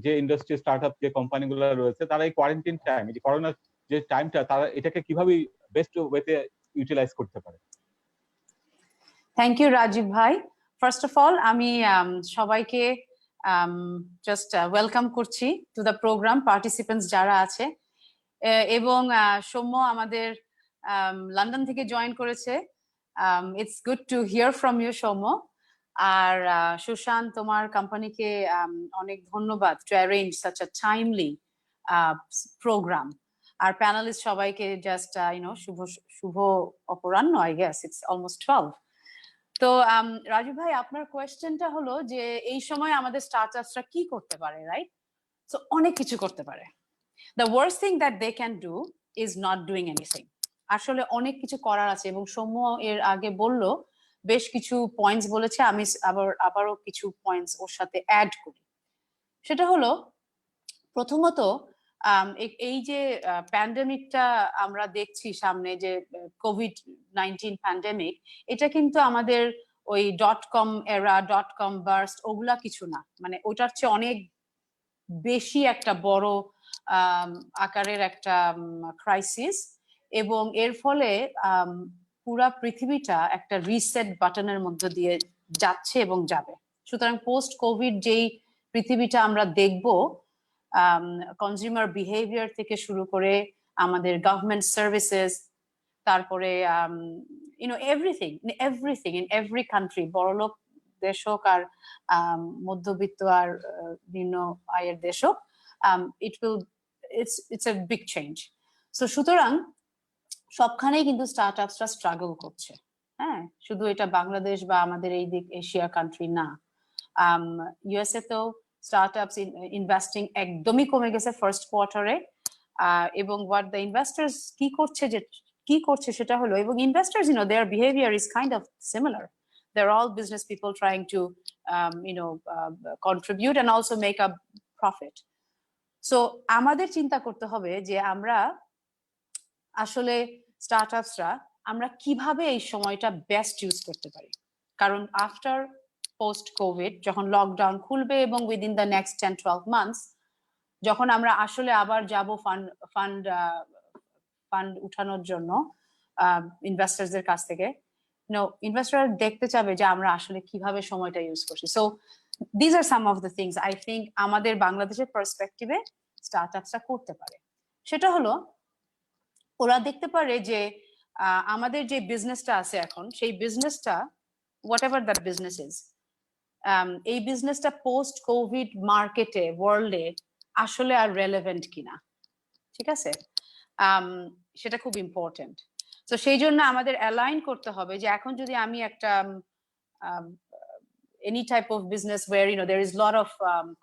S1: যে ইন্ডাস্ট্রি, স্টার্ট আপ যে কোম্পানিগুলো রয়েছে, তারা এই কোয়ারেন্টাইন টাইম, এই করোনার যে টাইমটা, তারা এটাকে কিভাবে বেস্ট ওয়েতে ইউটিলাইজ করতে পারে?
S5: থ্যাংক ইউ রাজীব ভাই। ফার্স্ট অফ অল আমি সবাইকে জাস্ট ওয়েলকাম করছি টু দ্য প্রোগ্রাম, পার্টিসিপেন্টস যারা আছে, এবং সৌম্য আমাদের লন্ডন থেকে জয়েন করেছে। It's good to hear from you Soumya. আর সুশান্ত, তোমার কোম্পানিকে অনেক ধন্যবাদ to arrange such a timely program. আর প্যানেলিস্ট সবাইকে জাস্ট শুভ অপরাহ্ন, আই গেস ইটস অলমোস্ট 12। তো রাজু ভাই, আপনার কোয়েশ্চেনটা হলো যে এই সময় আমাদের স্টার্টআপসরা কি করতে পারে, রাইট? সো অনেক কিছু করতে পারে। The worst thing that they can do is not doing anything. আসলে অনেক কিছু করার আছে, এবং সৌম্য এর আগে বলল, বেশ কিছু পয়েন্টস বলেছে, আমি আবারও কিছু পয়েন্টস ওর সাথে অ্যাড করি। সেটা হলো, প্রথমত এই যে প্যান্ডেমিকটা আমরা দেখছি সামনে, যে কোভিড-19 প্যান্ডেমিক, এটা কিন্তু আমাদের ওই .com এরা, .com বার্স্ট, ওগুলা কিছু না, মানে ওটার চেয়ে অনেক বেশি একটা বড় আকারের একটা ক্রাইসিস, এবং এর ফলে পুরা পৃথিবীটা একটা রিসেট বাটনের মধ্যে দিয়ে যাচ্ছে এবং যাবে। সুতরাং পোস্ট কোভিড যেই পৃথিবীটা আমরা দেখব, কনজিউমার বিহেভিয়ার থেকে শুরু করে আমাদের গভর্নমেন্ট সার্ভিসেস, তারপরে এভরিথিং ইন এভরি কান্ট্রি, বড়লোক দেশ হোক আর মধ্যবিত্ত আর নিম্ন আয়ের দেশ হোক, it's a big change. So সুতরাং সবখানেই কিন্তু স্টার্টআপসরা স্ট্রাগল করছে। হ্যাঁ, শুধু এটা বাংলাদেশ বা আমাদের এই দিক এশিয়া কান্ট্রি না, ইউএসএ তেও স্টার্টআপস ইনভেস্টিং একদমই কমে গেছে ফার্স্ট কোয়ার্টারে। এবং হোয়াট দ্য ইনভেস্টার্স কি করছে, যে কি করছে সেটা হলো, এবং investors their behavior is kind of similar. They're all business people trying to contribute and also make a profit. So আমাদের চিন্তা করতে হবে যে আমরা আসলে স্টার্টআপসরা আমরা কিভাবে এই সময়টা বেস্ট ইউজ করতে পারি, কারণ আফটার পোস্ট কোভিড যখন লকডাউন খুলবে এবং উইদিন দ্য নেক্সট 10-12 মান্থস যখন আমরা আসলে আবার যাব ফান্ড উঠানোর জন্য ইনভেস্টারদের কাছ থেকে, ইনভেস্টর দেখতে চাবে যে আমরা আসলে কিভাবে সময়টা ইউজ করছি। So this are some of the things I think আমাদের বাংলাদেশের পার্সপেক্টিভে স্টার্টআপসরা করতে পারে। সেটা হলো ওরা দেখতে পারে যে আমাদের যে বিজনেসটা আছে এখন, সেই বিজনেসটা what ever that business is, এই বিজনেসটা পোস্ট কোভিড মার্কেটে ওয়ার্ল্ডে আসলে আর রেলেভেন্ট কিনা, ঠিক আছে, সেটা খুব ইম্পর্টেন্ট। তো সেই জন্য আমাদের অ্যালাইন করতে হবে যে এখন যদি আমি একটা any type of business where there is a lot of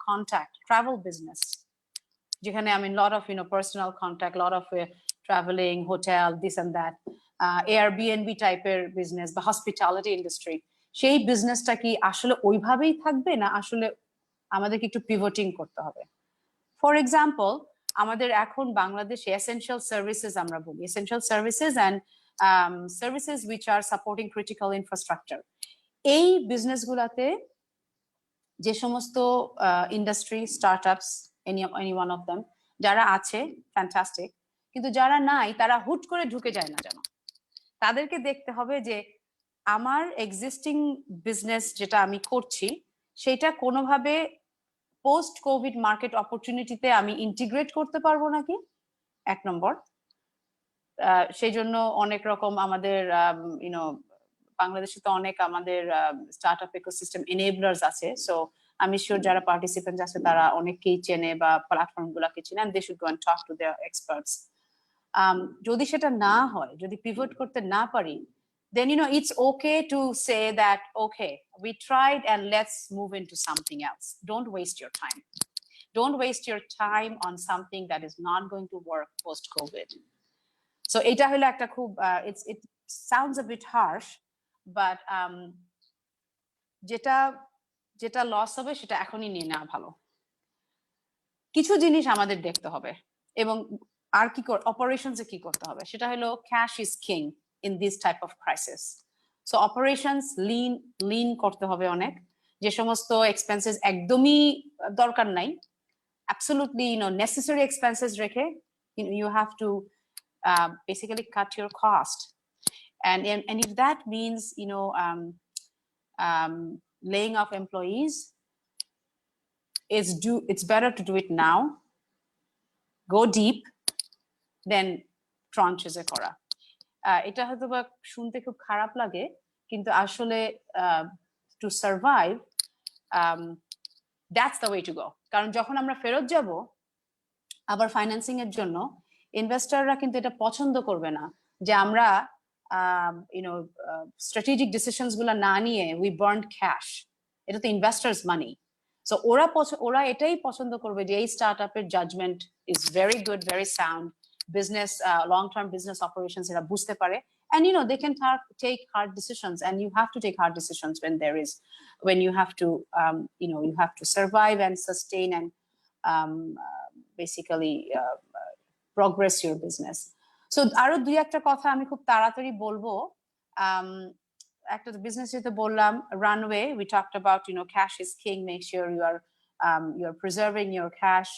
S5: contact, travel business, যেখানে lot of personal contact, lot of traveling, hotel, this and that, Airbnb টাইপের বিজনেস বা হসপিটালিটি ইন্ডাস্ট্রি, সেই বিজনেসটা কি আসলে ওইভাবেই থাকবে না আসলে আমাদেরকে একটু পিভটিং করতে হবে? ফর এক্সাম্পল, আমাদের এখন বাংলাদেশে এসেনশিয়াল সার্ভিসেস আমরা বলি, essential services and services which are supporting critical infrastructure, এই বিজনেসগুলোতে যে সমস্ত industry startups any one of them যারা আছে ফ্যান্টাস্টিক, কিন্তু যারা নাই তারা হুট করে ঢুকে যায় না যেন। তাদেরকে দেখতে হবে যে আমার এক্সিস্টিং বিজনেস যেটা আমি করছি সেটা কোনোভাবে পোস্ট কোভিড মার্কেট অপরচুনিটিতে আমি ইন্টিগ্রেট করতে পারবো নাকি, এক নম্বর। সেই জন্য অনেক রকম আমাদের বাংলাদেশে তো অনেক আমাদের স্টার্টআপ ইকোসিস্টেম এনেবলার্স আছে। সো আমি শিওর যারা পার্টিসিপেন্ট আছে তারা অনেককেই চেনে বা প্ল্যাটফর্ম গুলাকে চেনে, they should go and talk to their experts. যদি সেটা না হয়, যদি পিভট করতে না পারি, then it's okay to say that okay, we tried and let's move into something else. Don't waste your time. Don't waste your time on something that is not going to work post COVID. So এটা হলো একটা খুব it sounds a bit harsh, but যেটা loss হবে সেটা এখনই নিয়ে নেওয়া ভালো। কিছু জিনিস আমাদের দেখতে হবে এবং আর কি অপারেশনসে কি করতে হবে সেটা হলো cash is king in this type of crisis. So operations lean করতে হবে অনেক, যে সমস্ত এক্সপেন্সেস একদমই দরকার নাই absolutely necessary expenses রেখে you have to basically cut your cost, and if that means laying off employees, it's better to do it now, go deep, then tranches এ করা। এটা হয়তো বা শুনতে খুব খারাপ লাগে, কিন্তু আসলে to survive that's the way to go. কারণ যখন আমরা ফেরত যাব আবার ফাইন্যান্সিং এর জন্য, ইনভেস্টররা কিন্তু এটা পছন্দ করবে না যে আমরা স্ট্র্যাটেজিক ডিসিশনস গুলো না নিয়ে উই বার্ন ক্যাশ। এটা তো ইনভেস্টার্স মানি। সো ওরা এটাই পছন্দ করবে যে এই স্টার্টআপের judgement is very good, very sound, business long-term business operations এরা বুঝতে পারে, and they can take hard decisions, and you have to take hard decisions when you have to you have to survive and sustain and basically progress your business. So আরো দুই একটা কথা আমি খুব তাড়াতাড়ি বলবো। একটা বিজনেস যেটা বললাম runway, we talked about cash is king, make sure you are preserving your cash.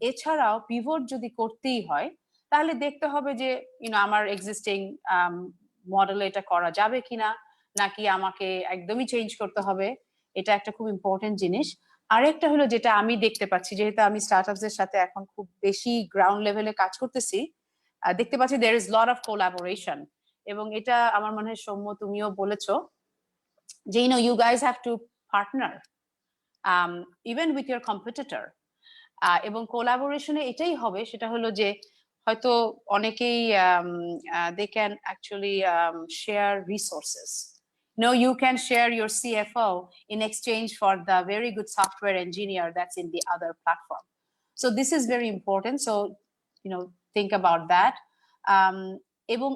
S5: এছাড়াও পিভট যদি করতেই হয় তাহলে দেখতে হবে যে আমার এক্সিস্টিং মডেলে এটা করা যাবে কিনা, নাকি আমাকে একদমই চেঞ্জ করতে হবে। এটা একটা খুব ইম্পর্টেন্ট জিনিস। আরেকটা হলো যেটা আমি দেখতে পাচ্ছি, যেহেতু আমি স্টার্টআপস এর সাথে এখন খুব বেশি গ্রাউন্ড লেভেলে কাজ করতেছি, দেখতে পাচ্ছি there is lot of collaboration, এবং এটা আমার মনে হয় সৌম্য তুমিও বলেছো যে you guys have to partner even with your competitor. এবং কোলাবোরেশনে এটাই হবে, সেটা হলো যে হয়তো অনেকেই they can actually share resources. You can share your CFO in exchange for the very good software engineer that's in the other platform. So this is very important. So think about that. এবং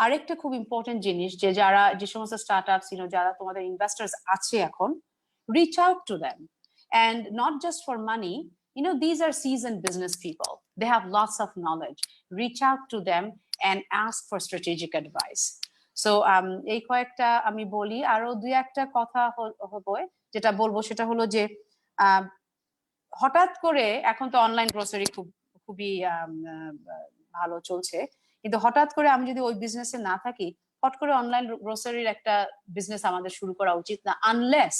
S5: আরেকটা খুব important জিনিস যে যারা যে সমস্ত startups যারা তোমাদের ইনভেস্টার্স আছে এখন, reach out to them, and not just for money. These are seasoned business people. They have lots of knowledge. Reach out to them and ask for strategic advice. So এই কয়েকটা আমি বলি, আরো দুই একটা কথা হবে যেটা বলবো সেটা হলো যে হঠাৎ করে এখন তো অনলাইন গ্রোসারি খুবই ভালো চলছে, কিন্তু হঠাৎ করে আমি যদি ওই বিজনেসে না থাকি, হট করে অনলাইন গ্রোসারির একটা বিজনেস আমাদের শুরু করা উচিত না, আনলেস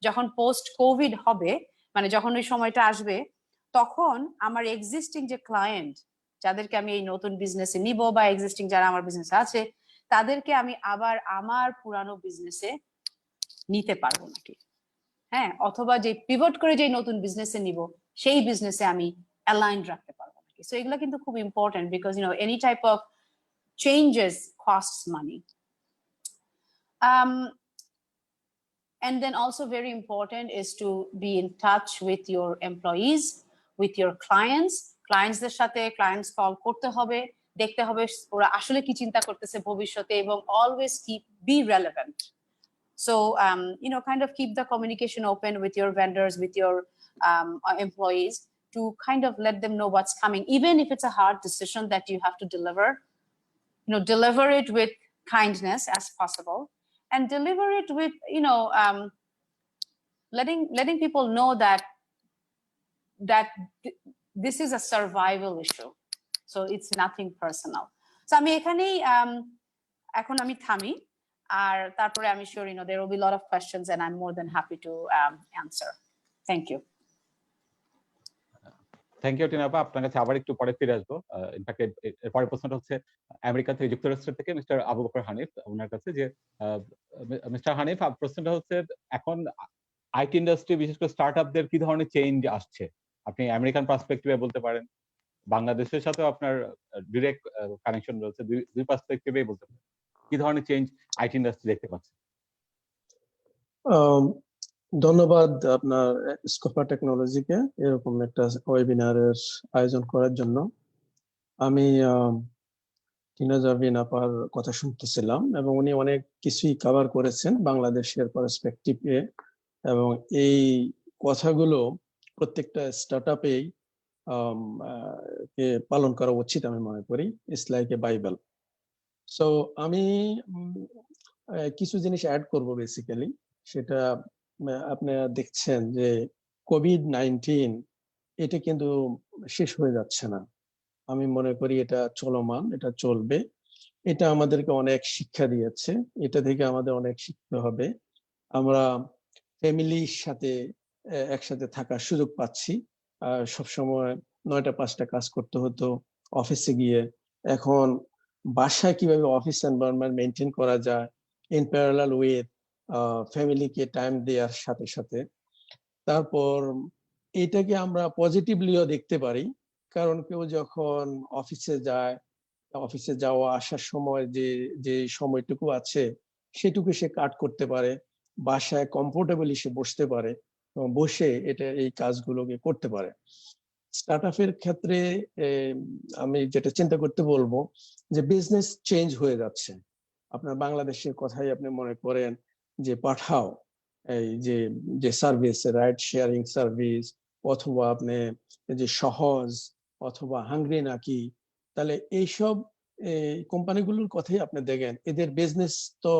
S5: যখন পোস্ট কোভিড হবে, মানে যখন ওই সময়টা আসবে, তখন আমার এক্সিস্টিং যে ক্লায়েন্ট যাদেরকে আমি এই নতুন বিজনেসে নিব বা এক্সিস্টিং যারা আমার বিজনেস আছে তাদেরকে আমি আবার আমার পুরানো বিজনেসে নিতে পারবো নাকি, হ্যাঁ, অথবা যে পিভট করে যে নতুন বিজনেসে নিব সেই বিজনেসে আমি অ্যালাইন রাখতে পারবো নাকি। সো এগুলো কিন্তু খুব important, because any type of changes costs money. And then also very important is to be in touch with your employees, with your clients দের সাথে clients call করতে হবে, দেখতে হবে ওরা আসলে কি চিন্তা করতেছে ভবিষ্যতে, এবং always be relevant. So kind of keep the communication open with your vendors, with your employees, to kind of let them know what's coming, even if it's a hard decision that you have to deliver it with kindness as possible, and deliver it with letting people know that this is a survival issue, so it's nothing personal. So আমি এখানেই এখন আমি থামি, আর তারপরে আমি sure there will be a lot of questions and I'm more than happy to answer. Thank you.
S1: Thank you টিনাপা, আপনার কাছে আবার একটু পরে ফিরে আসবো। ইনফ্যাক্ট এর পরের প্রশ্নটা হচ্ছে আমেরিকা থেকে, যুক্তরাষ্ট্র থেকে মিস্টার আবু বকর হানিফ, ওনার কাছে যে মিস্টার হানিফ, প্রশ্নটা হচ্ছে এখন আইটি ইন্ডাস্ট্রি বিশেষ করে স্টার্টআপদের কি ধরনের চেঞ্জ আসছে, আপনি আমেরিকান পার্সপেক্টিভে বলতে পারেন, বাংলাদেশের সাথেও আপনার ডিরেক্ট কানেকশন রয়েছে, দুই পার্সপেক্টিভেই বলতে পারেন কি ধরনের চেঞ্জ আইটি ইন্ডাস্ট্রি দেখতে পাচ্ছে।
S6: ধন্যবাদ আপনার স্কোপা টেকনোলজিকে এরকম একটা ওয়েবিনারের আয়োজন করার জন্য। আমি টিনা জারভিন আপার কথা শুনতেছিলাম এবং উনি অনেক কিছুই কভার করেছেন বাংলাদেশের পার্সপেক্টিভে, এবং এই কথাগুলো প্রত্যেকটা স্টার্টআপেই পালন করা উচিত আমি মনে করি। It's like a Bible. So আমি কিছু জিনিস অ্যাড করব বেসিক্যালি। সেটা আপনারা দেখছেন যে কোভিড-19 এটা কিন্তু শেষ হয়ে যাচ্ছে না, আমি মনে করি এটা চলমান, এটা চলবে। এটা আমাদেরকে অনেক শিক্ষা দিয়েছে, এটা থেকে আমাদের অনেক শিখতে হবে। আমরা ফ্যামিলির সাথে একসাথে থাকার সুযোগ পাচ্ছি। সবসময় 9টা 5টা কাজ করতে হতো অফিসে গিয়ে, এখন বাসায় কিভাবে অফিস এনভায়রনমেন্ট মেনটেন করা যায় ইন প্যারালাল উইথ ফ্যামিলিকে টাইম দেওয়ার সাথে সাথে। তারপর এটাকে আমরা পজিটিভলিও দেখতে পারি, কারণ কেউ যখন অফিসে যায়, অফিসে যাওয়া আসার সময় যে সময়টুকু আছে সেটুকু সে কাট করতে পারে, বাসায় কমফোর্টেবলি সে বসতে পারে, বসে এই কাজগুলোকে করতে পারে। স্টার্টআপের ক্ষেত্রে আমি যেটা চিন্তা করতে বলবো যে বিজনেস চেঞ্জ হয়ে যাচ্ছে। আপনার বাংলাদেশের কথাই আপনি মনে করেন যে পাঠাও, এই যে সার্ভিস, রাইড শেয়ারিং সার্ভিস, অথবা আপনি যে সহজ, অথবা হাংরি নাকি, তাহলে এইসব কোম্পানিগুলোর কথাই আপনি দেখেন, এদের বিজনেস তো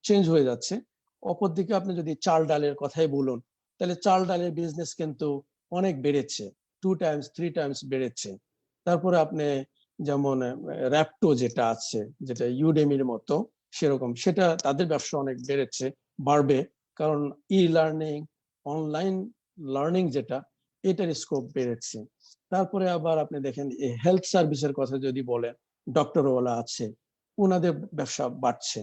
S6: চেঞ্জ হয়ে যাচ্ছে। অপরদিকে আপনি যদি চাল ডালের কথাই বলুন, তাহলে চাল ডালের বিজনেস কিন্তু অনেক বেড়েছে, 2 times 3 times বেড়েছে। তারপরে আপনি যেমন র্যাপটো যেটা আছে, যেটা ইউডেমির মতো সেরকম, সেটা তাদের ব্যবসা অনেক বেড়েছে, বাড়বে, কারণ ই লার্নিং, অনলাইন লার্নিং যেটা, এটার স্কোপ বেড়েছে। তারপরে আবার আপনি দেখেন হেলথ সার্ভিসের কথা যদি বলেন, ডক্টরওয়ালা আছে, ওনাদের ব্যবসা বাড়ছে।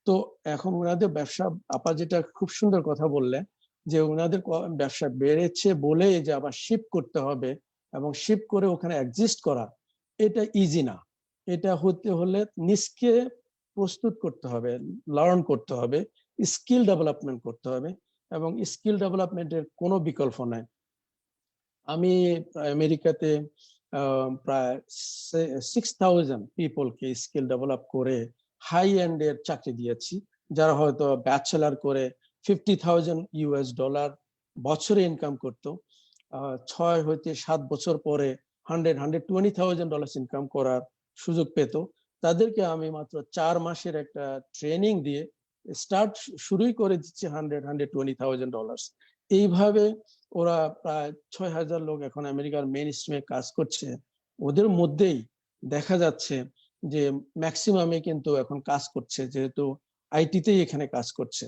S6: তো এখন ওনাদের ব্যবসা, আপা যেটা খুব সুন্দর কথা বললেন যে ওনাদের ব্যবসা বেড়েছে বলে যে আবার শিফট করতে হবে এবং শিফট করে ওখানে এক্সিস্ট করা, এটা ইজি না। এটা হতে হলে নিজকে প্রস্তুত করতে হবে, লার্ন করতে হবে, স্কিল ডেভেলপমেন্ট করতে হবে, এবং স্কিল ডেভেলপমেন্টের কোনো বিকল্প নাই। আমি আমেরিকাতে প্রায় 6,000 পিপলকে স্কিল ডেভেলপ করে হাই এন্ডের চাকরি দিয়েছি, যারা হয়তো ব্যাচেলার করে $50,000 বছরে ইনকাম করতো, 6 হইতে 7 বছর পরে $120,000 ইনকাম করার সুযোগ পেত। তাদেরকে আমি মাত্র 4 মাসের একটা ট্রেনিং দিয়ে শুরুই করে দিচ্ছি $120,000। এইভাবে ওরা প্রায় 6,000 লোক এখন আমেরিকার মেইন স্ট্রিমে কাজ করছে। ওদের মধ্যেই দেখা যাচ্ছে যে ম্যাক্সিমামে কিন্তু এখন কাজ করছে, যেহেতু আইটিতেই এখানে কাজ করছে।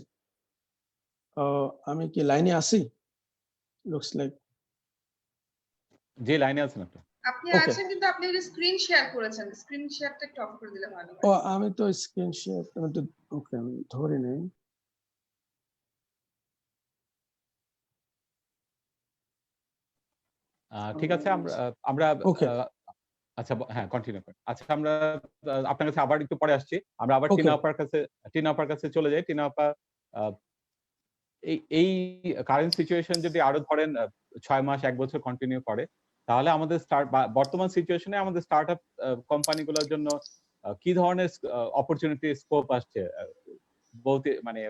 S6: আমি কি লাইনে আছি? লুকস লাইক
S1: যে লাইনে আছেন আপনি।
S4: আপনি
S6: Okay.
S4: আছেন, কিন্তু আপনি স্ক্রিন শেয়ার করেছেন, স্ক্রিন শেয়ারটা একটু অফ করে দিলে ভালো হয়।
S6: ও আমি তো স্ক্রিন শেয়ার ওকে আমি ধরে নেই।
S1: ঠিক আছে, আমরা
S6: Okay.
S1: আচ্ছা হ্যাঁ কন্টিনিউ করেন। আচ্ছা আমরা আপনার কাছে আবার একটু পরে আসছি, আমরা আবার
S6: Okay.
S1: টিনা আপার কাছে চলে যাই। টিনা আপা, এই কারেন্ট সিচুয়েশন যদি আরো ধরেন 6 মাস 1 বছর কন্টিনিউ করে, তাহলে আমাদের বর্তমান সিচুয়েশনে আমাদের স্টার্টআপ কোম্পানিগুলোর জন্য কি ধরনের অপরচুনিটি স্কোপ আসছে, মানে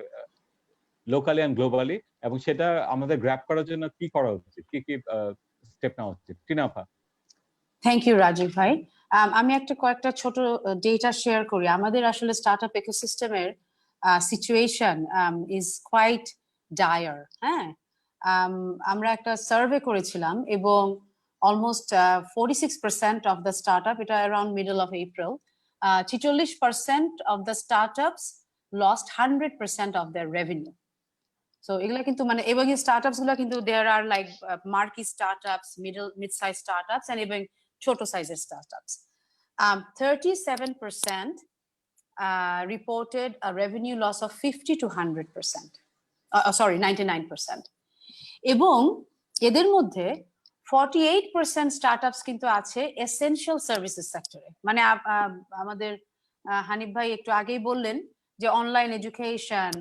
S1: লোকালি এন্ড গ্লোবালি, এবং সেটা আমাদের গ্র্যাব করার জন্য কি করা উচিত, কি কি স্টেপ নেওয়া উচিত? টিনা আপা।
S5: থ্যাংক ইউ রাজীব ভাই। আমি কয়েকটা ছোট ডেটা শেয়ার করি। আমাদের আসলে স্টার্টআপ ইকোসিস্টেমের সিচুয়েশন ইজ কোয়াইট ডায়ার। হ্যাঁ, আমরা একটা সার্ভে করেছিলাম এবং অলমোস্ট 46% অফ দ্য স্টার্টআপ, এটা around middle of April, 46% of the startups lost 100% of their revenue. So এগুলা কিন্তু মানে, এবং এই স্টার্টআপস গুলা কিন্তু there are like marquee startups, mid size startups and এবং ছোট সাইজের startups. 37% reported a revenue loss of 50 to 100%. Sorry, 99%. এবং এদের মধ্যে 48% স্টার্টআপস কিন্তু আছে এসেনশিয়াল সার্ভিসেস সেক্টরে। মানে আমাদের হানিফ ভাই একটু আগেই বললেন যে অনলাইন এডুকেশন,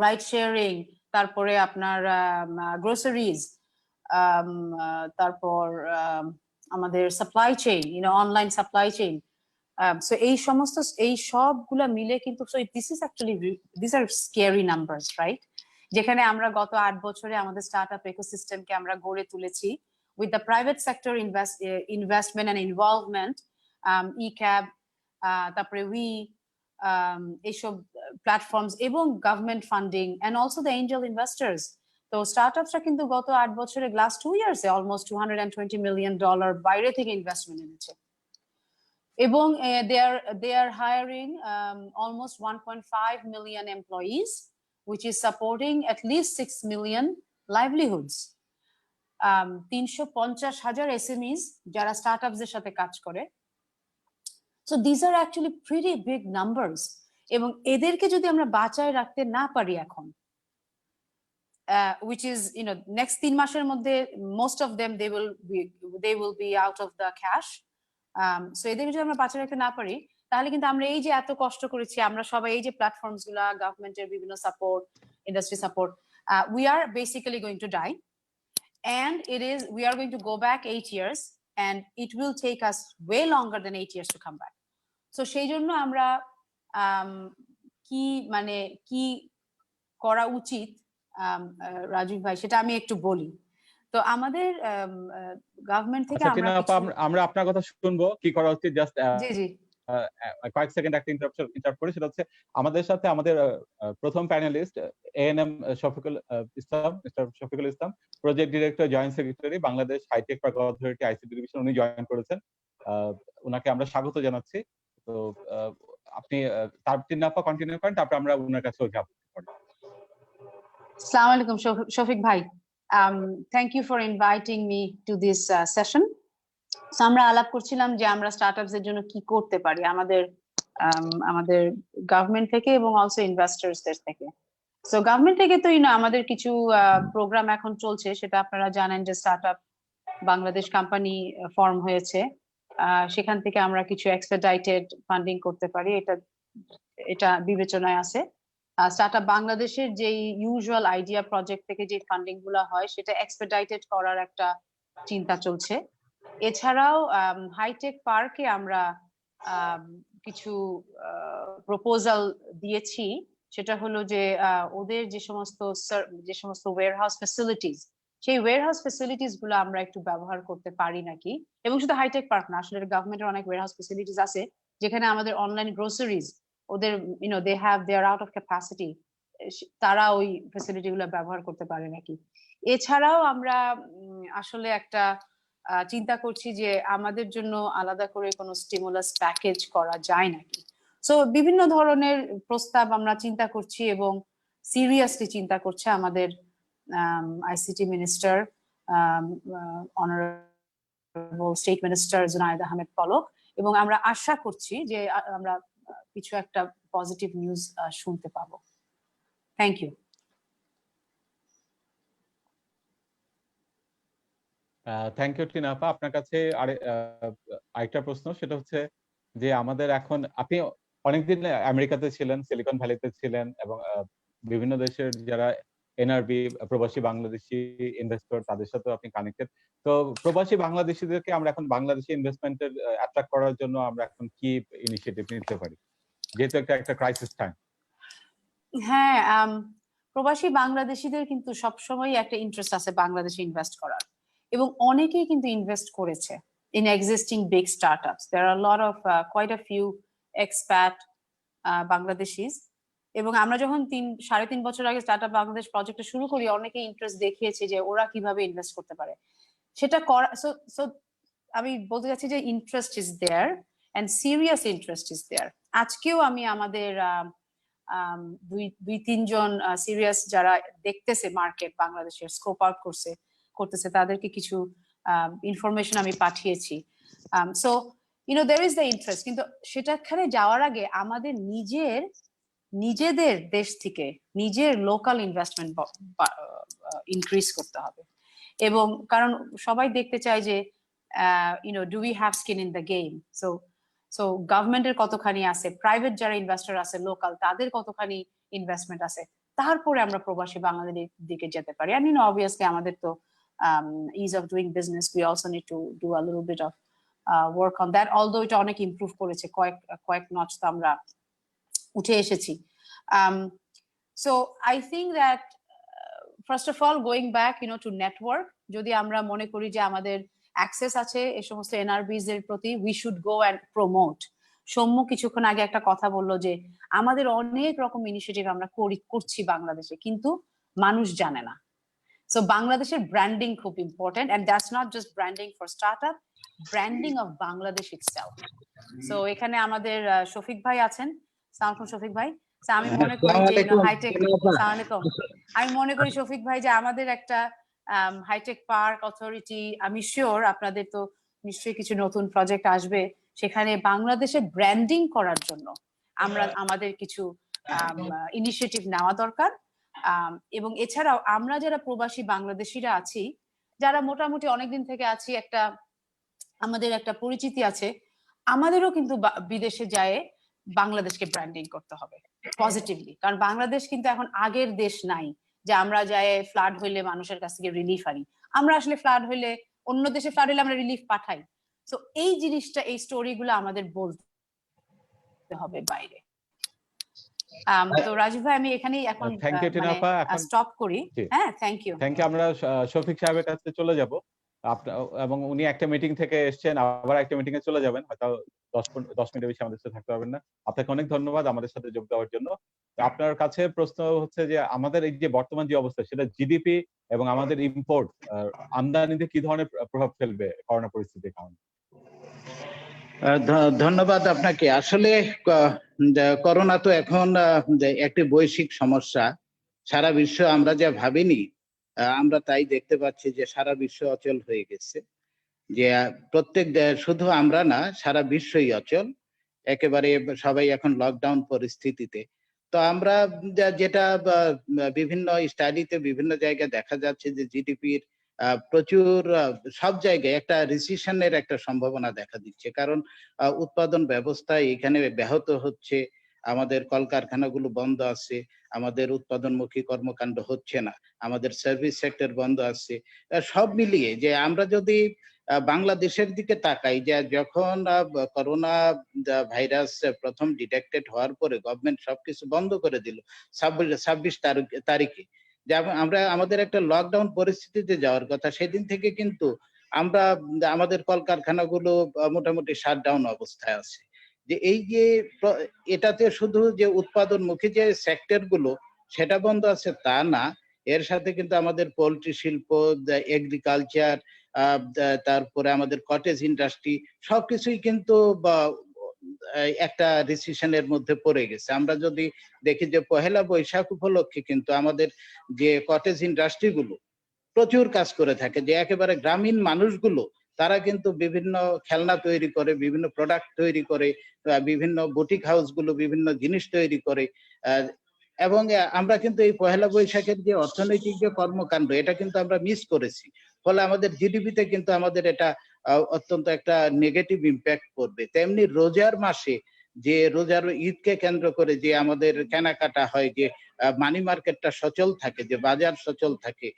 S5: রাইড শেয়ারিং, তারপরে আপনার গ্রোসারিজ, তারপর আমাদের supply chain, online supply chain. So এই সবগুলা মিলে কিন্তু this are scary numbers, right? যেখানে আমরা গত 8 বছরে আমাদের স্টার্টআপ ইকোসিস্টেমকে আমরা গড়ে তুলেছি with the private sector investment and involvement, e-CAB, তারপরে এইসব প্ল্যাটফর্মস এবং government funding and also the angel investors. তো স্টার্টআপসরা কিন্তু গত 8 বছরে, লাস্ট 2 ইয়ার্সে অলমোস্ট $220 মিলিয়ন বাইরে থেকে ইনভেস্টমেন্ট এনেছে। এবং they are hiring almost 1.5 million employees, which is supporting at least 6 million livelihoods. 350,000 SMEs যারা স্টার্টআপস এর সাথে কাজ করে। So these are actually pretty big numbers. এবং এদেরকে যদি আমরা বাঁচায় রাখতে না পারি এখন, which is next 3 মাসের মধ্যে most of them they will be out of the cash. So এদেরকে যদি আমরা বাঁচিয়ে রাখতে না পারি, তাহলে কিন্তু আমরা এই যে এত কষ্ট করেছি, আমরা সবাই এই যে প্ল্যাটফর্মস গুলা, গভর্নমেন্টের বিভিন্ন support, industry support, we are basically going to die, and we are going to go back 8 years, and it will take us way longer than 8 years to come back. So সেই জন্য আমরা কি করা উচিত রাজীব ভাই, সেটা আমি একটু বলি। তো আমাদের গভর্নমেন্ট থেকে
S1: আমরা আপনার কথা শুনবো কি করা উচিত। জাস্ট
S5: জি
S1: কয়েক সেকেন্ড একটা ইন্টারাপ্ট করি। সেটা হচ্ছে আমাদের সাথে আমাদের প্রথম panelist ANM Shafiqul Islam, project director, joint secretary, Bangladesh hi tech park authority ICT division, উনি জয়েন করেছেন। ওনাকে আমরা স্বাগত জানাচ্ছি। তো আপনি তার তিননাপা কন্টিনিউ করেন, তারপর আমরা ওনার কাছে যাব।
S5: আসসালামু আলাইকুম শফিক ভাই, thank you for inviting me to this session. So আমরা আলাপ করছিলাম যে আমরা স্টার্টআপস এর জন্য কি করতে পারি আমাদের গভর্নমেন্ট থেকে এবং অলসো ইনভেস্টরসদের থেকে। সো গভর্নমেন্ট থেকে তো আমাদের কিছু প্রোগ্রাম এখন চলছে, সেটা আপনারা জানেন যে স্টার্টআপ বাংলাদেশ কোম্পানি ফর্ম হয়েছে। সেখান থেকে আমরা কিছু এক্সপেডিটেড ফান্ডিং করতে পারি, এটা বিবেচনায় আছে। স্টার্টআপ বাংলাদেশের যে ইউজুয়াল আইডিয়া প্রজেক্ট থেকে যে ফান্ডিং গুলো হয়, সেটা এক্সপেডিটেড করার একটা চিন্তা চলছে। এছাড়াও হাইটেক পার্কে আমরা কিছু প্রপোজাল দিয়েছি, সেটা হলো যে ওদের যে সমস্ত ওয়্যারহাউস ফ্যাসিলিটিস, সেই ওয়্যারহাউস ফ্যাসিলিটিস গুলো আমরা একটু ব্যবহার করতে পারি নাকি। এবং শুধু হাইটেক পার্ক না, আসলে গভর্নমেন্টের অনেক ওয়্যারহাউস ফ্যাসিলিটিস আছে যেখানে আমাদের অনলাইন গ্রোসারিজ ওদের দে আর আউট অফ ক্যাপাসিটি, তারা ওই ফ্যাসিলিটি গুলো ব্যবহার করতে পারে নাকি। এছাড়াও আমরা আসলে একটা চিন্তা করছি যে আমাদের জন্য আলাদা করে কোনো স্টিমুলাস প্যাকেজ করা যায় নাকি। সো বিভিন্ন ধরনের প্রস্তাব আমরা চিন্তা করছি এবং সিরিয়াসলি চিন্তা করছে আমাদের ICT minister, honourable state minister Junaid Ahmed Palak, এবং আমরা আশা করছি যে আমরা কিছু একটা পজিটিভ নিউজ শুনতে পাবো। Thank you.
S1: Thank you Tina আপা। আপনার কাছে আরেকটা প্রশ্ন, সেটা হচ্ছে যে আমাদের এখন, আপনি অনেকদিন আমেরিকাতে ছিলেন, সিলিকন ভ্যালিতে ছিলেন, এবং বিভিন্ন দেশের যারা এনআরবি প্রবাসী বাংলাদেশি ইনভেস্টর তাদের সাথে আপনি কানেক্টেড। তো প্রবাসী বাংলাদেশিদেরকে আমরা এখন বাংলাদেশি ইনভেস্টমেন্টের অ্যাট্রাক্ট করার জন্য আমরা এখন কি ইনিশিয়েটিভ নিতে পারি, যেহেতু একটা ক্রাইসিস টাইম?
S5: হ্যাঁ, প্রবাসী বাংলাদেশিদের কিন্তু সবসময় একটা ইন্টারেস্ট আছে বাংলাদেশে ইনভেস্ট করার, এবং অনেকেই কিন্তু ইনভেস্ট করেছে in existing big startups. There are a lot of quite a few expat Bangladeshis, এবং আমরা যখন 3.5 বছর আগে স্টার্টআপ বাংলাদেশ প্রজেক্টটা শুরু করি, অনেকে ইন্টারেস্ট দেখিয়েছে যে ওরা কিভাবে ইনভেস্ট করতে পারে সেটা করা। সো আমি বলতে চাচ্ছি যে interest is there, and serious interest is there. আজকেও আমি আমাদের 2-3 জন সিরিয়াস যারা দেখতেছে মার্কেট বাংলাদেশের স্কোপ আউট করতেছে তাদেরকে কিছু ইনফরমেশন আমি পাঠিয়েছি। So there is the interest, কিন্তু সেটাখানে যাওয়ার আগে আমাদের নিজেদের দেশ থেকে নিজের লোকাল ইনভেস্টমেন্ট ইনক্রিজ করতে হবে। এবং কারণ সবাই দেখতে চায় যে do we have skin in the game. So গভর্নমেন্টের কতখানি আছে, প্রাইভেট যারা ইনভেস্টর আছে লোকাল তাদের কতখানি ইনভেস্টমেন্ট আছে, তারপরে আমরা প্রবাসী বাংলাদেশের দিকে যেতে পারি। I mean obviously আমাদের তো ease of doing business, we also need to do a little bit of work on that, although এটা অনেক ইমপ্রুভ করেছে, কয়েক নচ তো আমরা উঠে এসেছি। So I think that first of all going back to network, যদি আমরা মনে করি যে আমাদের অ্যাক্সেস আছে এই সমস্ত এনআরবিস এর প্রতি, we should go and promote. Soumya কিছুক্ষণ আগে একটা কথা বললো যে আমাদের অনেক রকম ইনিশিয়েটিভ আমরা করছি বাংলাদেশে, কিন্তু মানুষ জানে না। সো বাংলাদেশের ব্র্যান্ডিং খুব important, and that's not just branding for startup, branding of Bangladesh itself. So এখানে আমাদের শফিক ভাই আছেন, সালাম শফিক ভাই। আমি মনে করি যে হাইটেক, আসসালামু আলাইকুম, আমি মনে করি শফিক ভাই যে আমাদের একটা হাইটেক পার্ক অথরিটি, আমি শিওর আপনাদের তো নিশ্চয়ই কিছু নতুন প্রজেক্ট আসবে, সেখানে বাংলাদেশে ব্র্যান্ডিং করার জন্য আমাদের কিছু ইনিশিয়েটিভ নেওয়া দরকার। এবং এছাড়াও আমরা যারা প্রবাসী বাংলাদেশিরা আছি, যারা মোটামুটি অনেকদিন থেকে আছি, আমাদের একটা পরিচিতি আছে, আমাদেরও কিন্তু বিদেশে যায় বাংলাদেশকে ব্র্যান্ডিং করতে হবে পজিটিভলি। কারণ বাংলাদেশ কিন্তু এখন আগের দেশ নাই যে আমরা যাই ফ্লাড হইলে মানুষের কাছ থেকে রিলিফ আনি। আমরা আসলে ফ্লাড হইলে, অন্য দেশে ফ্লাড হইলে আমরা রিলিফ পাঠাই। তো এই জিনিসটা, এই স্টোরিগুলো আমাদের বলতে হবে বাইরে। তো রাজীব ভাই আমি এখানেই এখন স্টপ করি। হ্যাঁ, থ্যাংক ইউ।
S1: আমরা শফিক সাহেবের কাছে চলে যাব, এবং উনি একটা মিটিং থেকে এসেছেন, আবার একটা মিটিং এ চলে যাবেন, হয়তো 10 মিনিটের বেশি আমাদের সাথে থাকতে পারবেন না। আপনাকে অনেক ধন্যবাদ আমাদের সাথে যোগ দেওয়ার জন্য। আপনার কাছে প্রশ্ন হচ্ছে যে আমাদের এই যে বর্তমান যে অবস্থা, সেটা জিডিপি এবং আমাদের ইম্পোর্ট আমদানিতে কি ধরনের প্রভাব ফেলবে করোনা পরিস্থিতির কারণে?
S7: ধন্যবাদ আপনাকে। আসলে করোনা তো এখন একটি বৈশ্বিক সমস্যা, সারা বিশ্ব আমরা যা ভাবিনি আমরা তাই দেখতে পাচ্ছি যে সারা বিশ্ব অচল হয়ে গেছে। যে প্রত্যেক শুধু আমরা না, সারা বিশ্বই অচল, একেবারে সবাই এখন লকডাউন পরিস্থিতিতে। তো আমরা যেটা বিভিন্ন স্টাডিতে বিভিন্ন জায়গায় দেখা যাচ্ছে যে জিডিপির প্রচুর সব জায়গায় একটা রিসেশনের একটা সম্ভাবনা দেখা দিচ্ছে, কারণ উৎপাদন ব্যবস্থা এখানে ব্যাহত হচ্ছে, আমাদের কলকারখানাগুলো বন্ধ আছে, আমাদের উৎপাদনমুখী কর্মকাণ্ড হচ্ছে না, আমাদের সার্ভিস সেক্টর বন্ধ আছে। সব মিলিয়ে যে আমরা যদি বাংলাদেশের দিকে তাকাই, যে যখন করোনা ভাইরাস প্রথম ডিটেক্টেড হওয়ার পরে গভর্নমেন্ট সবকিছু বন্ধ করে দিল 26 তারিখে, যে আমরা আমাদের একটা লকডাউন পরিস্থিতিতে যাওয়ার কথা, সেদিন থেকে কিন্তু আমরা আমাদের কলকারখানাগুলো মোটামুটি শাটডাউন অবস্থায় আছে। যে এই যে এটাতে শুধু যে উৎপাদনমুখী যে সেক্টর গুলো সেটা বন্ধ আছে তা না, এর সাথে কিন্তু আমাদের পোল্ট্রি শিল্প, এগ্রিকালচার, তারপরে আমাদের কটেজ ইন্ডাস্ট্রি সবকিছুই কিন্তু একটা রিসেশনের মধ্যে পড়ে গেছে। আমরা যদি দেখি যে পহেলা বৈশাখ উপলক্ষে কিন্তু আমাদের যে কটেজ ইন্ডাস্ট্রি গুলো প্রচুর কাজ করে থাকে, যে একেবারে গ্রামীণ মানুষগুলো তারা কিন্তু বিভিন্ন খেলনা তৈরি করে, বিভিন্ন প্রোডাক্ট তৈরি করে, বিভিন্ন বুটিক হাউস গুলো বিভিন্ন জিনিস তৈরি করে। এবং আমরা কিন্তু এই পহেলা বৈশাখের যে অর্থনৈতিক যে কর্মকাণ্ড এটা কিন্তু আমরা মিস করেছি, ফলে আমাদের জিডিপিতে কিন্তু আমাদের এটা অত্যন্ত একটা নেগেটিভ ইম্প্যাক্ট পড়বে। তেমনি রোজার মাসে যে রোজার ঈদকে কেন্দ্র করে যে আমাদের কেনাকাটা হয়, যে মানি মার্কেটটা সচল থাকে, যে বাজার সচল থাকে,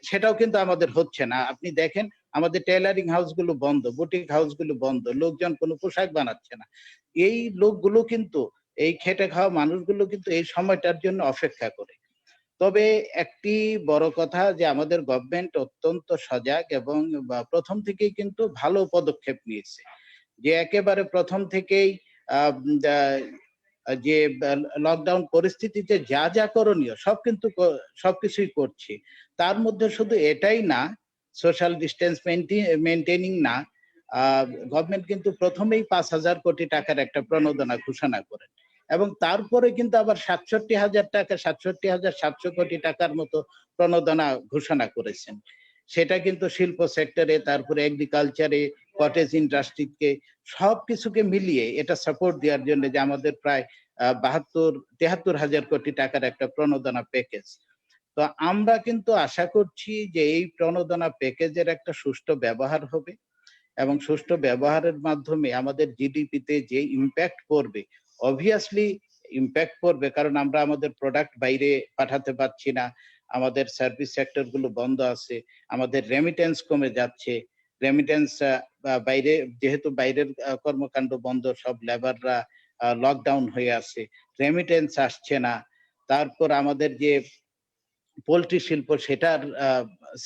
S7: সেটাও কিন্তু আমাদের হচ্ছে না। আপনি দেখেন আমাদের টেইলারিং হাউস গুলো বন্ধ, বুটিক হাউস গুলো বন্ধ, লোকজন কোনো পোশাক বানাচ্ছে না। এই লোকগুলো কিন্তু, এই খেটে খাওয়া মানুষগুলো কিন্তু এই সময়টার জন্য অপেক্ষা করে। তবে একটি বড় কথা, যে আমাদের গভর্নমেন্ট অত্যন্ত সজাগ এবং প্রথম থেকেই কিন্তু ভালো পদক্ষেপ নিয়েছে, যে একেবারে প্রথম থেকেই যে লকডাউন পরিস্থিতিতে যা যা করণীয় সবকিছুই করছে। তার মধ্যে শুধু এটাই না, সোশ্যাল ডিস্টেন্স মেনটেনিং না, গভর্নমেন্ট কিন্তু প্রথমেই 5,000 কোটি টাকার একটা প্রণোদনা ঘোষণা করেন, এবং তারপরে কিন্তু আবার 67,700 কোটি টাকার মতো প্রণোদনা ঘোষণা করেছেন। সেটা কিন্তু শিল্প সেক্টরে, তারপরে এগ্রিকালচারে, কটেজ ইন্ডাস্ট্রিকে সবকিছুকে মিলিয়ে এটা সাপোর্ট দেওয়ার জন্য, যে আমাদের প্রায় 73,000 কোটি টাকার একটা প্রণোদনা প্যাকেজ। তো আমরা কিন্তু আশা করছি যে এই প্রণোদনা প্যাকেজের একটা সুষ্ঠু ব্যবহার হবে, এবং সুষ্ঠু ব্যবহারের মাধ্যমে আমাদের জিডিপিতে যে ইম্প্যাক্ট পড়বে, অবভিয়াসলি ইম্প্যাক্ট পড়বে, কারণ আমরা আমাদের প্রোডাক্ট বাইরে পাঠাতে পারছি না, আমাদের সার্ভিস সেক্টর গুলো বন্ধ আছে, আমাদের রেমিটেন্স কমে যাচ্ছে। রেমিটেন্স বাইরে, যেহেতু বাইরের কর্মকাণ্ড বন্ধ, সব লেবাররা লকডাউন হয়ে আছে, রেমিটেন্স আসছে না। তারপর আমাদের যে পোল্ট্রি শিল্প, সেটার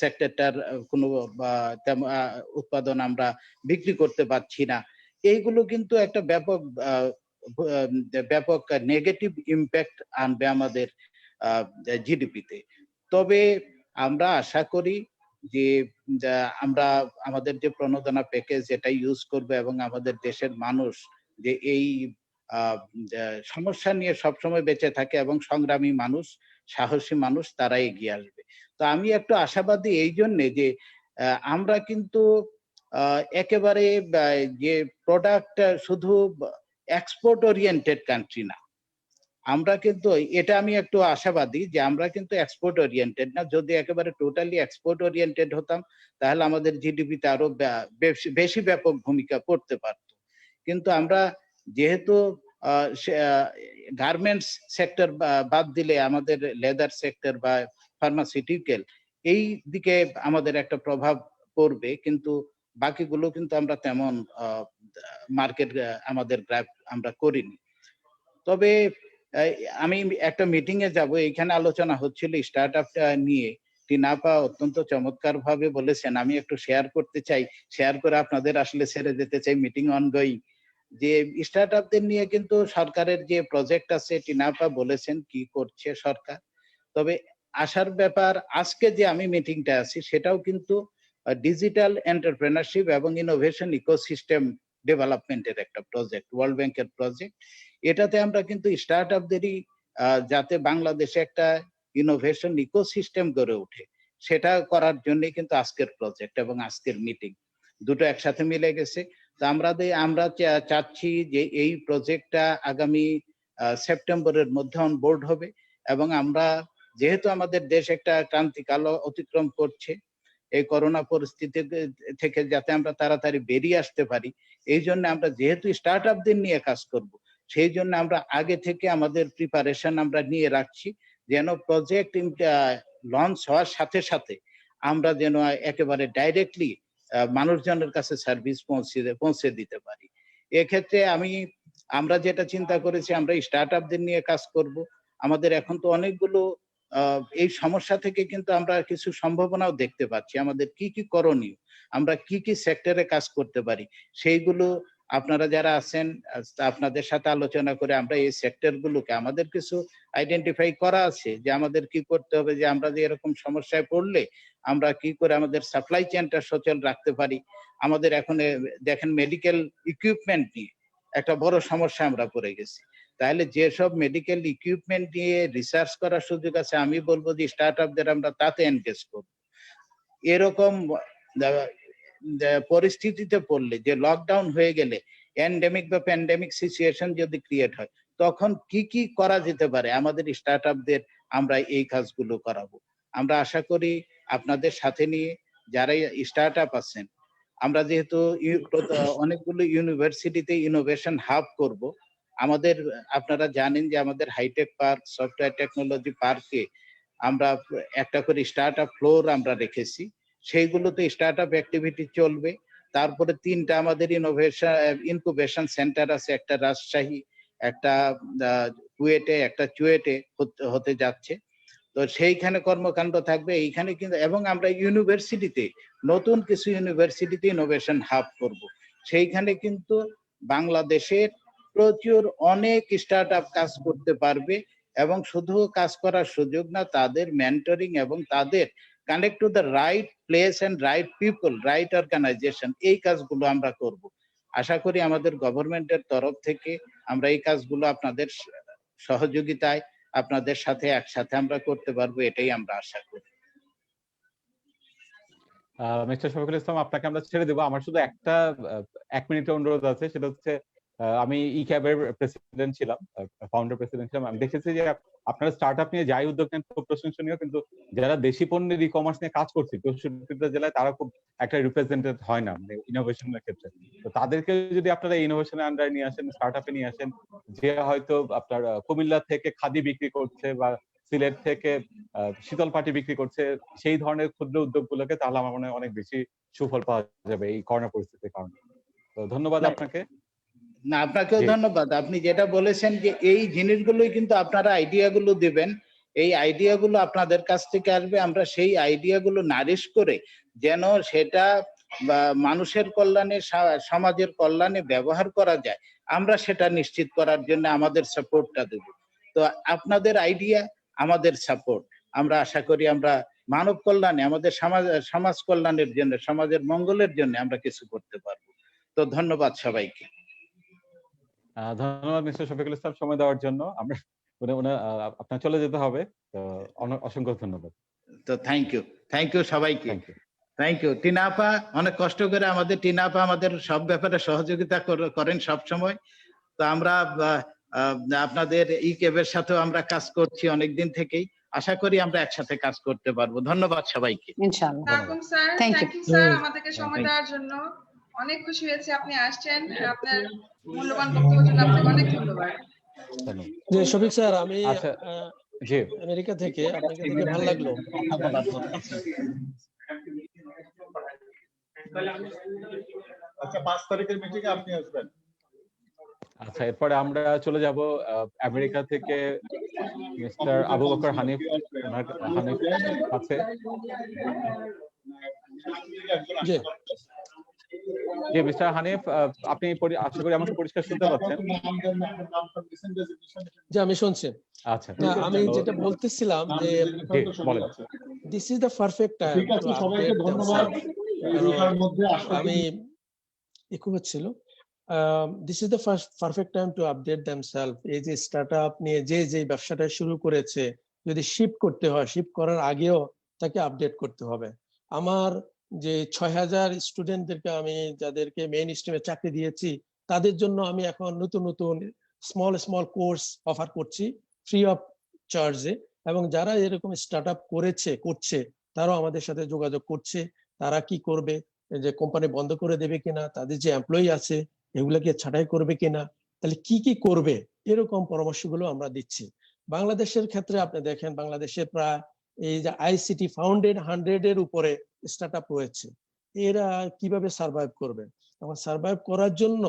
S7: সেক্টরটার কোনো উৎপাদন আমরা বিক্রি করতে পারছি না। এইগুলো কিন্তু একটা ব্যাপক নেগেটিভ ইম্প্যাক্ট আনবে আমাদের জিডিপিতে। তবে আমরা আশা করি যে আমরা আমাদের যে প্রণোদনা প্যাকেজ এটা ইউজ করবো, এবং আমাদের দেশের মানুষ যে এই সমস্যা নিয়ে সবসময় বেঁচে থাকে, এবং সংগ্রামী মানুষ, সাহসী মানুষ, তারা এগিয়ে আসবে। তো আমি একটু আশাবাদী এই জন্যে যে আমরা কিন্তু একেবারে যে প্রোডাক্ট শুধু এক্সপোর্ট ওরিয়েন্টেড কান্ট্রি না, আমরা কিন্তু, এটা আমি একটু আশাবাদী যে আমরা কিন্তু এক্সপোর্ট ওরিয়েন্টেড না। যদি একেবারে টোটালি এক্সপোর্ট ওরিয়েন্টেড হতাম, তাহলে আমাদের জিডিপিতে আরো বেশি ব্যাপক ভূমিকা পড়তে পারত। কিন্তু আমরা যেহেতু গার্মেন্টস সেক্টর বাদ দিলে আমাদের লেদার সেক্টর বা ফার্মাসিউটিক্যাল, এই দিকে আমাদের একটা প্রভাব পড়বে, কিন্তু বাকিগুলো কিন্তু আমরা তেমন মার্কেট আমাদের গ্র্যাব আমরা করিনি। তবে আমি একটা মিটিং এ যাব, এখানে আলোচনা হচ্ছিল স্টার্ট আপ নিয়ে। টিনাপা অত্যন্ত চমৎকার ভাবে বলেছেন, আমি একটু শেয়ার করতে চাই, শেয়ার করে আপনাদের আসলে ছেড়ে যেতে চাই, মিটিং অনগোয়িং। যে স্টার্ট আপদের নিয়ে কিন্তু সরকারের যে প্রজেক্ট আছে, টিনাপা বলেছেন কি করছে সরকার। তবে আসার ব্যাপার, আজকে যে আমি মিটিংটা আছি সেটাও কিন্তু ডিজিটাল এন্টারপ্রেনারশিপ এবং ইনোভেশন ইকোসিস্টেম ডেভেলপমেন্টের একটা প্রজেক্ট, ওয়ার্ল্ড ব্যাংকের প্রজেক্ট। এটাতে আমরা কিন্তু স্টার্ট আপদেরই যাতে বাংলাদেশে একটা ইনোভেশন ইকোসিস্টেম গড়ে ওঠে, সেটা করার জন্য কিন্তু আজকের প্রজেক্ট এবং আজকের মিটিং দুটো একসাথে মিলে গেছে। তো আমরা চাচ্ছি যে এই প্রজেক্টটা আগামী সেপ্টেম্বরের মধ্যে অন বোর্ড হবে, এবং আমরা যেহেতু আমাদের দেশ একটা ক্রান্তিকাল অতিক্রম করছে, এই করোনা পরিস্থিতি থেকে যাতে আমরা তাড়াতাড়ি বেরিয়ে আসতে পারি, এই জন্য আমরা যেহেতু স্টার্ট আপদের নিয়ে কাজ করব, সেই জন্য আমরা আগে থেকে আমাদের প্রিপারেশন আমরা নিয়ে রাখছি, যেন প্রজেক্ট লঞ্চ হওয়ার সাথে সাথে আমরা যেন একেবারে ডাইরেক্টলি মানুষজনের কাছে সার্ভিস পৌঁছে দিতে পারি। এক্ষেত্রে আমরা যেটা চিন্তা করেছি, আমরা স্টার্টআপদের নিয়ে কাজ করব। আমাদের এখন তো অনেকগুলো এই সমস্যা থেকে কিন্তু আমরা কিছু সম্ভাবনাও দেখতে পাচ্ছি। আমাদের কি কি করণীয়, আমরা কি কি সেক্টরে কাজ করতে পারি, সেইগুলো আপনারা যারা আছেন আপনাদের সাথে আলোচনা করে আমরা এই সেক্টরগুলোকে, আমাদের কিছু আইডেন্টিফাই করা আছে যে আমাদের কি করতে হবে, যে আমরা যে এরকম সমস্যায় পড়লে আমরা কি করে আমাদের সাপ্লাই চেইনটা সচল রাখতে পারি। আমাদের এখন দেখেন মেডিকেল ইকুইপমেন্ট নিয়ে একটা বড় সমস্যা আমরা পড়ে গেছি। তাহলে যেসব মেডিকেল ইকুইপমেন্ট নিয়ে রিসার্চ করার সুযোগ আছে, আমি বলবো যে স্টার্টআপদের আমরা তাতে এনগেজ করব। এরকম পরিস্থিতিতে পড়লে, যে লকডাউন হয়ে গেলে এন্ডেমিক বা প্যান্ডেমিক সিচুয়েশন যদি ক্রিয়েট হয়, তখন কি কি করা যেতে পারে, আমাদের স্টার্টআপদের আমরা এই কাজগুলো করাবো। আমরা আশা করি আপনাদের সাথে নিয়ে যারা স্টার্টআপ আছেন, আমরা যেহেতু অনেকগুলো ইউনিভার্সিটিতে ইনোভেশন হাব করব, আমাদের আপনারা জানেন যে আমাদের হাইটেক পার্ক, সফটওয়্যার টেকনোলজি পার্কে আমরা একটা করে স্টার্টআপ ফ্লোর আমরা রেখেছি, সেইগুলোতে স্টার্টআপ অ্যাক্টিভিটি চলবে। তারপরে 3টা আমাদের ইনকুবেশন সেন্টার আছে, একটা রাজশাহী, একটা কুয়েটে, একটা চুয়েটে হতে যাচ্ছে। তো সেইখানে কর্মকাণ্ড থাকবে এইখানে কিন্তু, এবং আমরা ইউনিভার্সিটিতে নতুন কিছু ইউনিভার্সিটিতে ইনোভেশন হাব করব। সেইখানে কিন্তু বাংলাদেশের প্রচুর অনেক স্টার্টআপ কাজ করতে পারবে, এবং শুধু কাজ করার সুযোগ না, তাদের মেন্টরিং এবং তাদের connect to the right place and right people, right organisation, এই কাজগুলো আমরা করব। আশা করি আমাদের গভর্নমেন্টের তরফ থেকে আমরা এই কাজগুলো আপনাদের সহযোগিতায় আপনাদের সাথে একসাথে আমরা করতে পারবো, এটাই আমরা আশা করি।
S1: মিস্টার শফিকুল ইসলাম, আপনাকে আমরা ছেড়ে দেবো। আমার শুধু একটা 1 মিনিটের অনুরোধ আছে, সেটা হচ্ছে আমি ইক্যাবের প্রেসিডেন্ট ছিলাম, ফাউন্ডার প্রেসিডেন্ট ছিলাম। আমি দেখেছি যে আপনারা স্টার্টআপ নিয়ে যাই উদ্যোগ নেন খুব প্রশংসনীয়, কিন্তু যারা দেশি পণ্যের ই কমার্স নিয়ে কাজ করছে 64টা জেলায়, তারা খুব একটা রিপ্রেজেন্টেড হয় না মানে ইনোভেশনের ক্ষেত্রে। তো তাদেরকে যদি আপনারা ইনোভেশনের আন্ডারে নিয়ে আসেন, স্টার্টআপে নিয়ে আসেন, যে হয়তো আপনার কুমিল্লা থেকে খাদি বিক্রি করছে বা সিলেট থেকে শীতল পাটি বিক্রি করছে, সেই ধরনের ক্ষুদ্র উদ্যোগগুলোকে, তাহলে আমার মনে হয় অনেক বেশি সুফল পাওয়া যাবে এই করোনা পরিস্থিতির কারণে। তো ধন্যবাদ আপনাকে।
S7: না, আপনাকেও ধন্যবাদ। আপনি যেটা বলেছেন যে এই জিনিসগুলোই কিন্তু আপনারা আইডিয়াগুলো দিবেন, এই আইডিয়াগুলো আপনাদের কাছ থেকে আসবে। আমরা সেই আইডিয়াগুলো নারিশ করে যেন সেটা মানুষের কল্যাণে, সমাজের কল্যাণে ব্যবহার করা যায়, আমরা সেটা নিশ্চিত করার জন্য আমাদের সাপোর্টটা দেব। তো আপনাদের আইডিয়া, আমাদের সাপোর্ট, আমরা আশা করি আমরা মানব কল্যাণে, আমাদের সমাজ কল্যাণের জন্য, সমাজের মঙ্গলের জন্য আমরা কিছু করতে পারবো। তো ধন্যবাদ সবাইকে।
S1: ধন্যবাদ মিস্টার শফিকুল ইসলাম সময় দেওয়ার জন্য। আমরা আপনার চলে যেতে হবে, তো অসংখ্য ধন্যবাদ।
S7: তো থ্যাংক ইউ সবাইকে। Thank you. টিনা আপা অনেক কষ্ট করে, টিনা আপা আমাদের সব ব্যাপারে সহযোগিতা করেন সব সময়। তো আমরা আপনাদের ইকেবের সাথেও আমরা কাজ করছি অনেকদিন থেকেই, আশা করি আমরা একসাথে কাজ করতে পারবো। ধন্যবাদ সবাইকে।
S5: ইনশাআল্লাহ।
S4: Sir,
S5: thank
S4: thank you sir আমাদেরকে সময় দেওয়ার জন্য। অনেক খুশি হয়েছে আপনি আসছেন, আপনার মূল্যবান বক্তব্যের জন্য আপনাকে অনেক ধন্যবাদ।
S6: জি শফিক স্যার, আমি
S1: জি
S6: আমেরিকা থেকে, আপনাকে দেখে ভালো লাগলো।
S8: আচ্ছা, 5 তারিখের মিটিং এ আপনি আসবেন।
S1: আচ্ছা, এরপরে আমরা চলে যাব আমেরিকা থেকে মিস্টার আবু বকর হানিফ। হানিফ আছে?
S6: জি
S1: জি মিস্টার হানিফ, আপনি আশা করি আমাকে পরিষ্কার শুনতে পাচ্ছেন?
S6: জি আমি শুনছি।
S1: আচ্ছা,
S6: আমি যেটা বলতেছিলাম যে this is the perfect time to update themselves. আমি একটু হচ্ছিল, this is the perfect time to update themselves. এই যে স্টার্টআপ নিয়ে যে ব্যবসাটা শুরু করেছে, যদি শিফট করতে হয়, শিফট করার আগেও তাকে আপডেট করতে হবে। আমার যে 6000 স্টুডেন্টদেরকে আমি যাদেরকে মেইন স্ট্রিমে চাকরি দিয়েছি, তাদের জন্য আমি এখন নতুন স্মল কোর্স অফার করছি ফ্রি অফ চার্জে, এবং যারা এরকম স্টার্টআপ করছে তারাও আমাদের সাথে যোগাযোগ করছে। তারা কি করবে, যে কোম্পানি বন্ধ করে দেবে কিনা, তাদের যে এমপ্লয়ি আছে এগুলোকে ছাঁটাই করবে কিনা, তাহলে কি করবে, এরকম পরামর্শগুলো আমরা দিচ্ছি। বাংলাদেশের ক্ষেত্রে আপনি দেখেন, বাংলাদেশে প্রায় এই যে আইসিটি ফাউন্ডেড 100 এর উপরে স্টার্টআপ রয়েছে। এরা কিভাবে সার্ভাইভ করবে। এখন সার্ভাইভ করার জন্য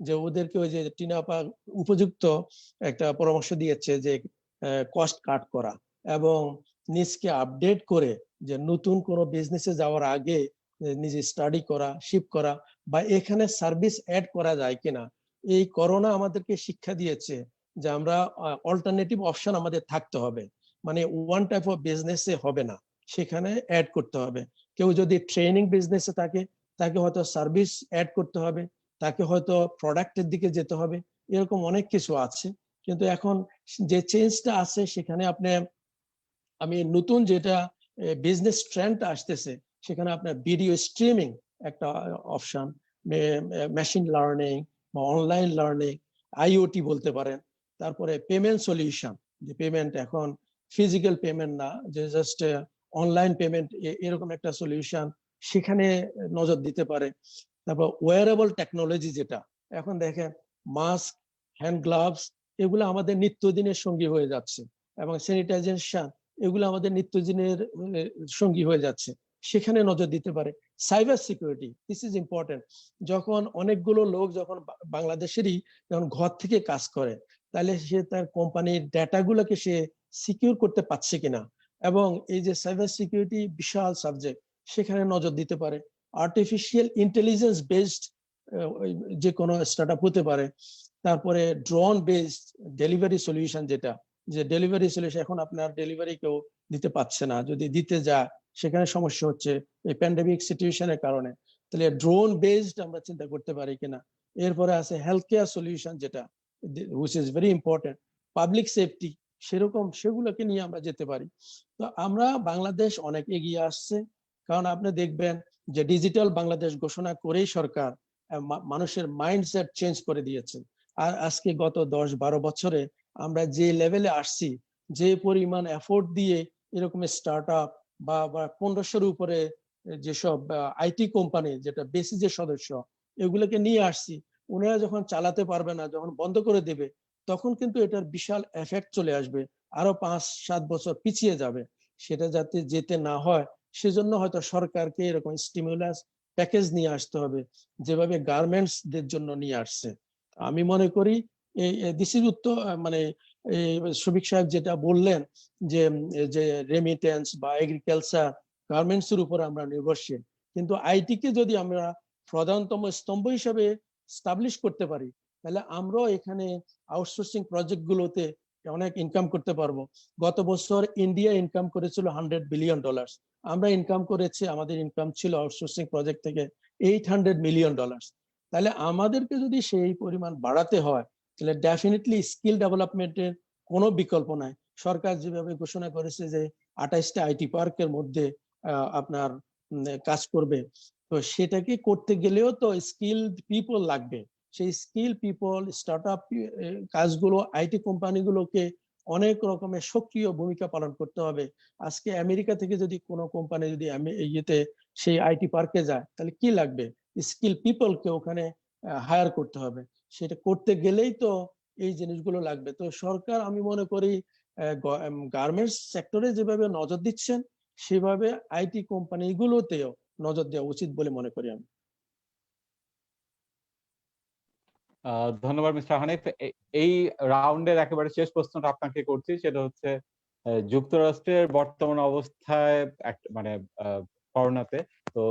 S6: যে ওদেরকে ওই যে টিনাপা উপযুক্ত একটা পরামর্শ দিয়েছে যে কস্ট কাট করা এবং নিজকে আপডেট করে যে নতুন কোনো বিজনেসে যাওয়ার আগে নিজে স্টাডি করা, শিফট করা বা এখানে সার্ভিস অ্যাড করা যায় কিনা। এই করোনা আমাদেরকে শিক্ষা দিয়েছে যে আমরা অল্টারনেটিভ অপশন আমাদের থাকতে হবে, মানে ওয়ান টাইপ অফ বিজনেসে হবে না, সেখানে অ্যাড করতে হবে। কেউ যদি ট্রেনিং বিজনেসে থাকে তাকে হয়তো সার্ভিস অ্যাড করতে হবে, তাকে হয়তো প্রোডাক্টের দিকে যেতে হবে, এরকম অনেক কিছু আছে। কিন্তু এখন যে চেঞ্জটা আছে সেখানে আমি নতুন যেটা বিজনেস ট্রেন্ড আসতেছে সেখানে আপনার ভিডিও স্ট্রিমিং একটা অপশন, মেশিন লার্নিং বা অনলাইন লার্নিং, আইওটি বলতে পারেন, তারপরে পেমেন্ট সলিউশন, যে পেমেন্ট এখন ফিজিক্যাল পেমেন্ট না, যে জাস্ট অনলাইন পেমেন্ট, এরকম একটা সলিউশন সেখানে নজর দিতে পারে। তারপর ওয়ারেবল টেকনোলজি, যেটা এখন দেখেন মাস্ক, হ্যান্ড গ্লাভস এগুলো আমাদের নিত্যদিনের সঙ্গী হয়ে যাচ্ছে এবং স্যানিটাইজেশন এগুলো আমাদের নিত্যদিনের সঙ্গী হয়ে যাচ্ছে, সেখানে নজর দিতে পারে। Cyber security, this is important. যখন অনেকগুলো লোক যখন বাংলাদেশেরই যখন ঘর থেকে কাজ করে, তাহলে সে তার কোম্পানির ডেটাগুলোকে সে সিকিউর করতে পারছে কিনা, এবং এই যে সাইবার সিকিউরিটি বিশাল সাবজেক্ট, সেখানে নজর দিতে পারে। আর্টিফিশিয়াল ইন্টেলিজেন্স বেসড যে কোনো স্টার্টআপ হতে পারে। তারপরে ড্রোন বেসড ডেলিভারি সলিউশন, যেটা যে ডেলিভারি সলিউশন এখন আপনার ডেলিভারি কেউ দিতে পারছে না, যদি দিতে যায় সেখানে সমস্যা হচ্ছে এই প্যান্ডেমিক সিচুয়েশনের কারণে, তাহলে ড্রোন বেসড আমরা চিন্তা করতে পারি কিনা। এরপরে আছে হেলথ কেয়ার সলিউশন, যেটা which is very important, public safety, সেরকম সেগুলোকে নিয়ে আমরা যেতে পারি। তো আমরা বাংলাদেশ অনেক এগিয়ে আসছে, কারণ আপনি দেখবেন যে ডিজিটাল বাংলাদেশ ঘোষণা করেই সরকার মানুষের মাইন্ডসেট চেঞ্জ করে দিয়েছে। আর আজকে গত 10-12 বছরে আমরা যে লেভেলে আসছি, যে পরিমাণ এফোর্ট দিয়ে এরকম স্টার্টআপ বা 1500-এর উপরে যেসব আইটি কোম্পানি, যেটা বেসিসের সদস্য, এগুলোকে নিয়ে আসছি, ওনারা যখন চালাতে পারবে না, যখন বন্ধ করে দেবে, তখন কিন্তু এটার বিশাল এফেক্ট চলে আসবে, আরো 5-7 বছর পিছিয়ে যাবে। সেটা যাতে যেতে না হয় সেজন্য হয়তো সরকারকে এরকম স্টিমুলাস প্যাকেজ নিয়ে আসতে হবে, যেভাবে গার্মেন্টস দের জন্য নিয়ে আসছে। আমি মনে করি দিস ইজ উত্তর, মানে শফিক সাহেব যেটা বললেন যে রেমিটেন্স বা এগ্রিকালচার, গার্মেন্টস এর উপর আমরা নির্ভরশীল, কিন্তু আইটি কে যদি আমরা প্রধানতম স্তম্ভ হিসেবে স্টাবলিশ করতে পারি, তাহলে আমরাও এখানে আউটসোর্সিং প্রজেক্ট গুলোতে অনেক ইনকাম করতে পারবো। গত বছর ইন্ডিয়া ইনকাম করেছিল $100 বিলিয়ন, আমরা ইনকাম করেছি, আমাদের ইনকাম ছিল আউটসোর্সিং প্রজেক্ট থেকে $800 মিলিয়ন। তাহলে আমাদেরকে যদি সেই পরিমাণ বাড়াতে হয়, তাহলে ডেফিনেটলি স্কিল ডেভেলপমেন্টের কোনো বিকল্প নাই। সরকার যেভাবে ঘোষণা করেছে যে 28টা আইটি পার্কের মধ্যে আপনার কাজ করবে, তো সেটাকে করতে গেলেও তো স্কিল পিপল লাগবে। সেই স্কিল পিপল, স্টার্টআপ কাজগুলো, আইটি কোম্পানিগুলোকে অনেক রকমের সক্রিয় ভূমিকা পালন করতে হবে। আজকে আমেরিকা থেকে যদি কোনো কোম্পানি যদি ইয়েতে সেই আইটি পার্কে যায়, তাহলে কি লাগবে? স্কিল পিপলকে ওখানে হায়ার করতে হবে। সেটা করতে গেলেই তো এই জিনিসগুলো লাগবে। তো সরকার, আমি মনে করি গার্মেন্টস সেক্টরে যেভাবে নজর দিচ্ছেন, সেভাবে আইটি কোম্পানিগুলোতেও নজর দেওয়া উচিত বলে মনে করি আমি।
S1: ধন্যবাদ মিস্টার হানিফ। এই রাউন্ডের একেবারে শেষ প্রশ্নটা আপনাকে করছি, সেটা হচ্ছে যুক্তরাষ্ট্রের বর্তমান অবস্থায় মানে করোনাতে, তো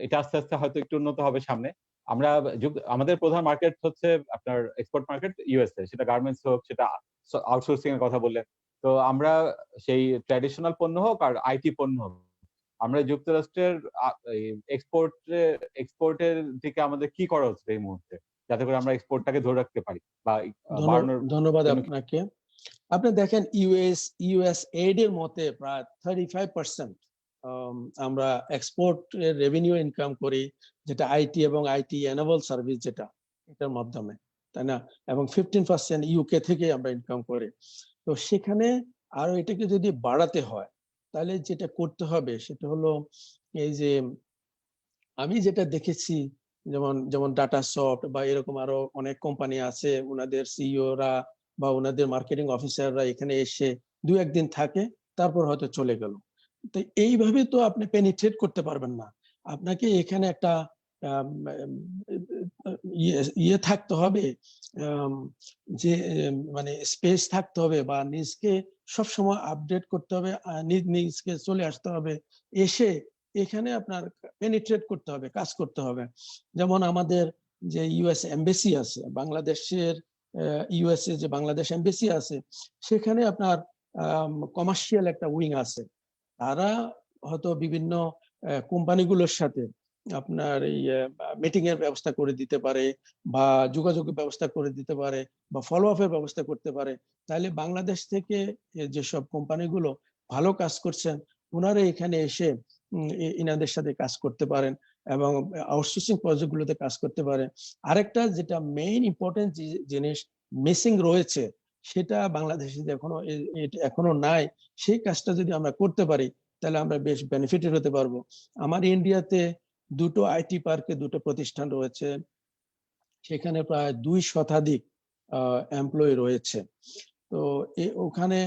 S1: এটা আস্তে আস্তে হয়তো একটু উন্নত হবে সামনে। আমরা আমাদের প্রধান মার্কেট হচ্ছে আপনার এক্সপোর্ট মার্কেট ইউএসএ, সেটা গার্মেন্টস হোক, সেটা আউটসোর্সিং এর কথা বললেন। তো আমরা সেই ট্র্যাডিশনাল পণ্য হোক আর আইটি পণ্য হোক, আমরা যুক্তরাষ্ট্রের এক্সপোর্টের দিকে আমাদের কি করা হচ্ছে এই মুহূর্তে, যাতে করে আমরা এক্সপোর্টটাকে ধরে রাখতে পারি বা বাড়ানোর।
S6: ধন্যবাদ আপনাকে। আপনি দেখেন ইউএসএইড এর মতে প্রায় 35% আমরা এক্সপোর্ট রেভিনিউ ইনকাম করি, যেটা আইটি এবং আইটি এনেবল সার্ভিস, যেটা এটার মাধ্যমে, তাই না? এবং 15% ইউকে থেকে আমরা ইনকাম করি। তো সেখানে আরো এটাকে যদি বাড়াতে হয়, তাহলে যেটা করতে হবে সেটা হলো এই যে আমি যেটা দেখেছি, যেমন ডাটা সফট বা এরকম আরো অনেক কোম্পানি আছে, ওনাদের সিইওরা বা ওনাদের মার্কেটিং অফিসাররা এখানে এসে 2-1 দিন থাকে, তারপর হয়তো চলে গেল। তো এইভাবে তো আপনি পেনিট্রেট করতে পারবেন না। আপনাকে এখানে একটা ইয়ে থাকতে হবে, যে মানে স্পেস থাকতে হবে বা নিজকে সবসময় আপডেট করতে হবে, নিজকে চলে আসতে হবে, এসে এখানে আপনার পেনিট্রেট করতে হবে, কাজ করতে হবে। যেমন আমাদের যে ইউএস এমবেসি আছে, বাংলাদেশের ইউএসএ যে বাংলাদেশ এমবেসি আছে, সেখানে আপনার কমার্শিয়াল একটা উইং আছে। তারা হয়তো বিভিন্ন কোম্পানিগুলোর সাথে আপনার এই মিটিং এর ব্যবস্থা করে দিতে পারে, বা যোগাযোগের ব্যবস্থা করে দিতে পারে, বা ফলো আপের ব্যবস্থা করতে পারে। তাহলে বাংলাদেশ থেকে যেসব কোম্পানিগুলো ভালো কাজ করছেন, ওনারা এখানে এসে ইনাদের সাথে কাজ করতে পারেন এবং আউটসোর্সিং প্রজেক্ট গুলোতে কাজ করতে পারেন। আরেকটা যেটা মেইন ইম্পর্টেন্ট জিনিস মিসিং রয়েছে, সেটা বাংলাদেশে এখনো নাই, সেই কাজটা যদি আমরা করতে পারি তাহলে আমরা বেশ বেনিফিটেড হতে পারবো। আমার ইন্ডিয়াতে দুটো আইটি পার্কে দুটো প্রতিষ্ঠান রয়েছে, সেখানে প্রায় 2 শতাধিক এমপ্লয়ি রয়েছে। তো ওখানে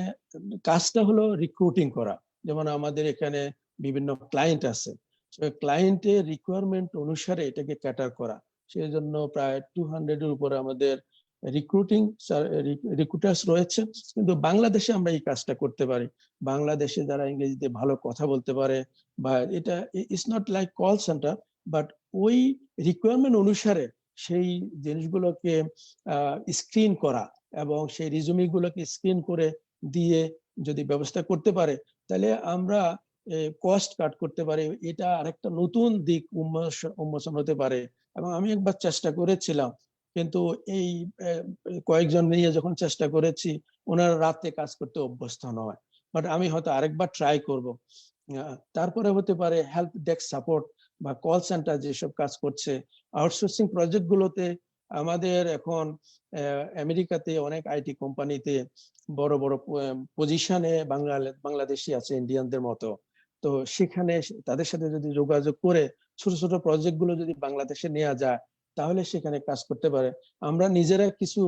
S6: কাজটা হলো রিক্রুটিং করা। যেমন আমাদের এখানে বিভিন্ন ক্লায়েন্ট আছে, ক্লায়েন্টের রিকোয়ারমেন্ট অনুসারে এটাকে ক্যাটার করা। সেই জন্য প্রায় 200 এর উপরে আমাদের রিক্রুটার্স রয়েছে। কিন্তু বাংলাদেশে আমরা এই কাজটা করতে পারি। বাংলাদেশে যারা ইংরেজিতে ভালো কথা বলতে পারে, বা এটা it's not like call centre, but ওই রিকোয়ারমেন্ট অনুসারে সেই জিনিসগুলোকে স্ক্রিন করা এবং সেই রিজুমি গুলোকে স্ক্রিন করে দিয়ে যদি ব্যবস্থা করতে পারে, তাহলে আমরা কস্ট কাট করতে পারি। এটা আরেকটা নতুন দিক উন্মোচন হতে পারে। এবং আমি একবার চেষ্টা করেছিলাম, কিন্তু এই কয়েকজন নিয়ে যখন চেষ্টা করেছি, ওনারা রাতে কাজ করতে অভ্যস্ত নয়। বাট আমি হয়তো আরেকবার ট্রাই করব। তারপরে হতে পারে হেল্প ডেস্ক সাপোর্ট বা কল সেন্টার যেসব কাজ করছে, আউটসোর্সিং প্রজেক্ট গুলোতে। আমাদের এখন আমেরিকাতে অনেক আইটি কোম্পানিতে বড় বড় পজিশনে বাংলাদেশি আছে, ইন্ডিয়ানদের মতো। তো সেখানে তাদের সাথে যদি যোগাযোগ করে ছোট ছোট প্রজেক্ট গুলো যদি বাংলাদেশে নেওয়া যায়, তাহলে সেখানে কাজ করতে পারে। আমরা নিজেরা কিছু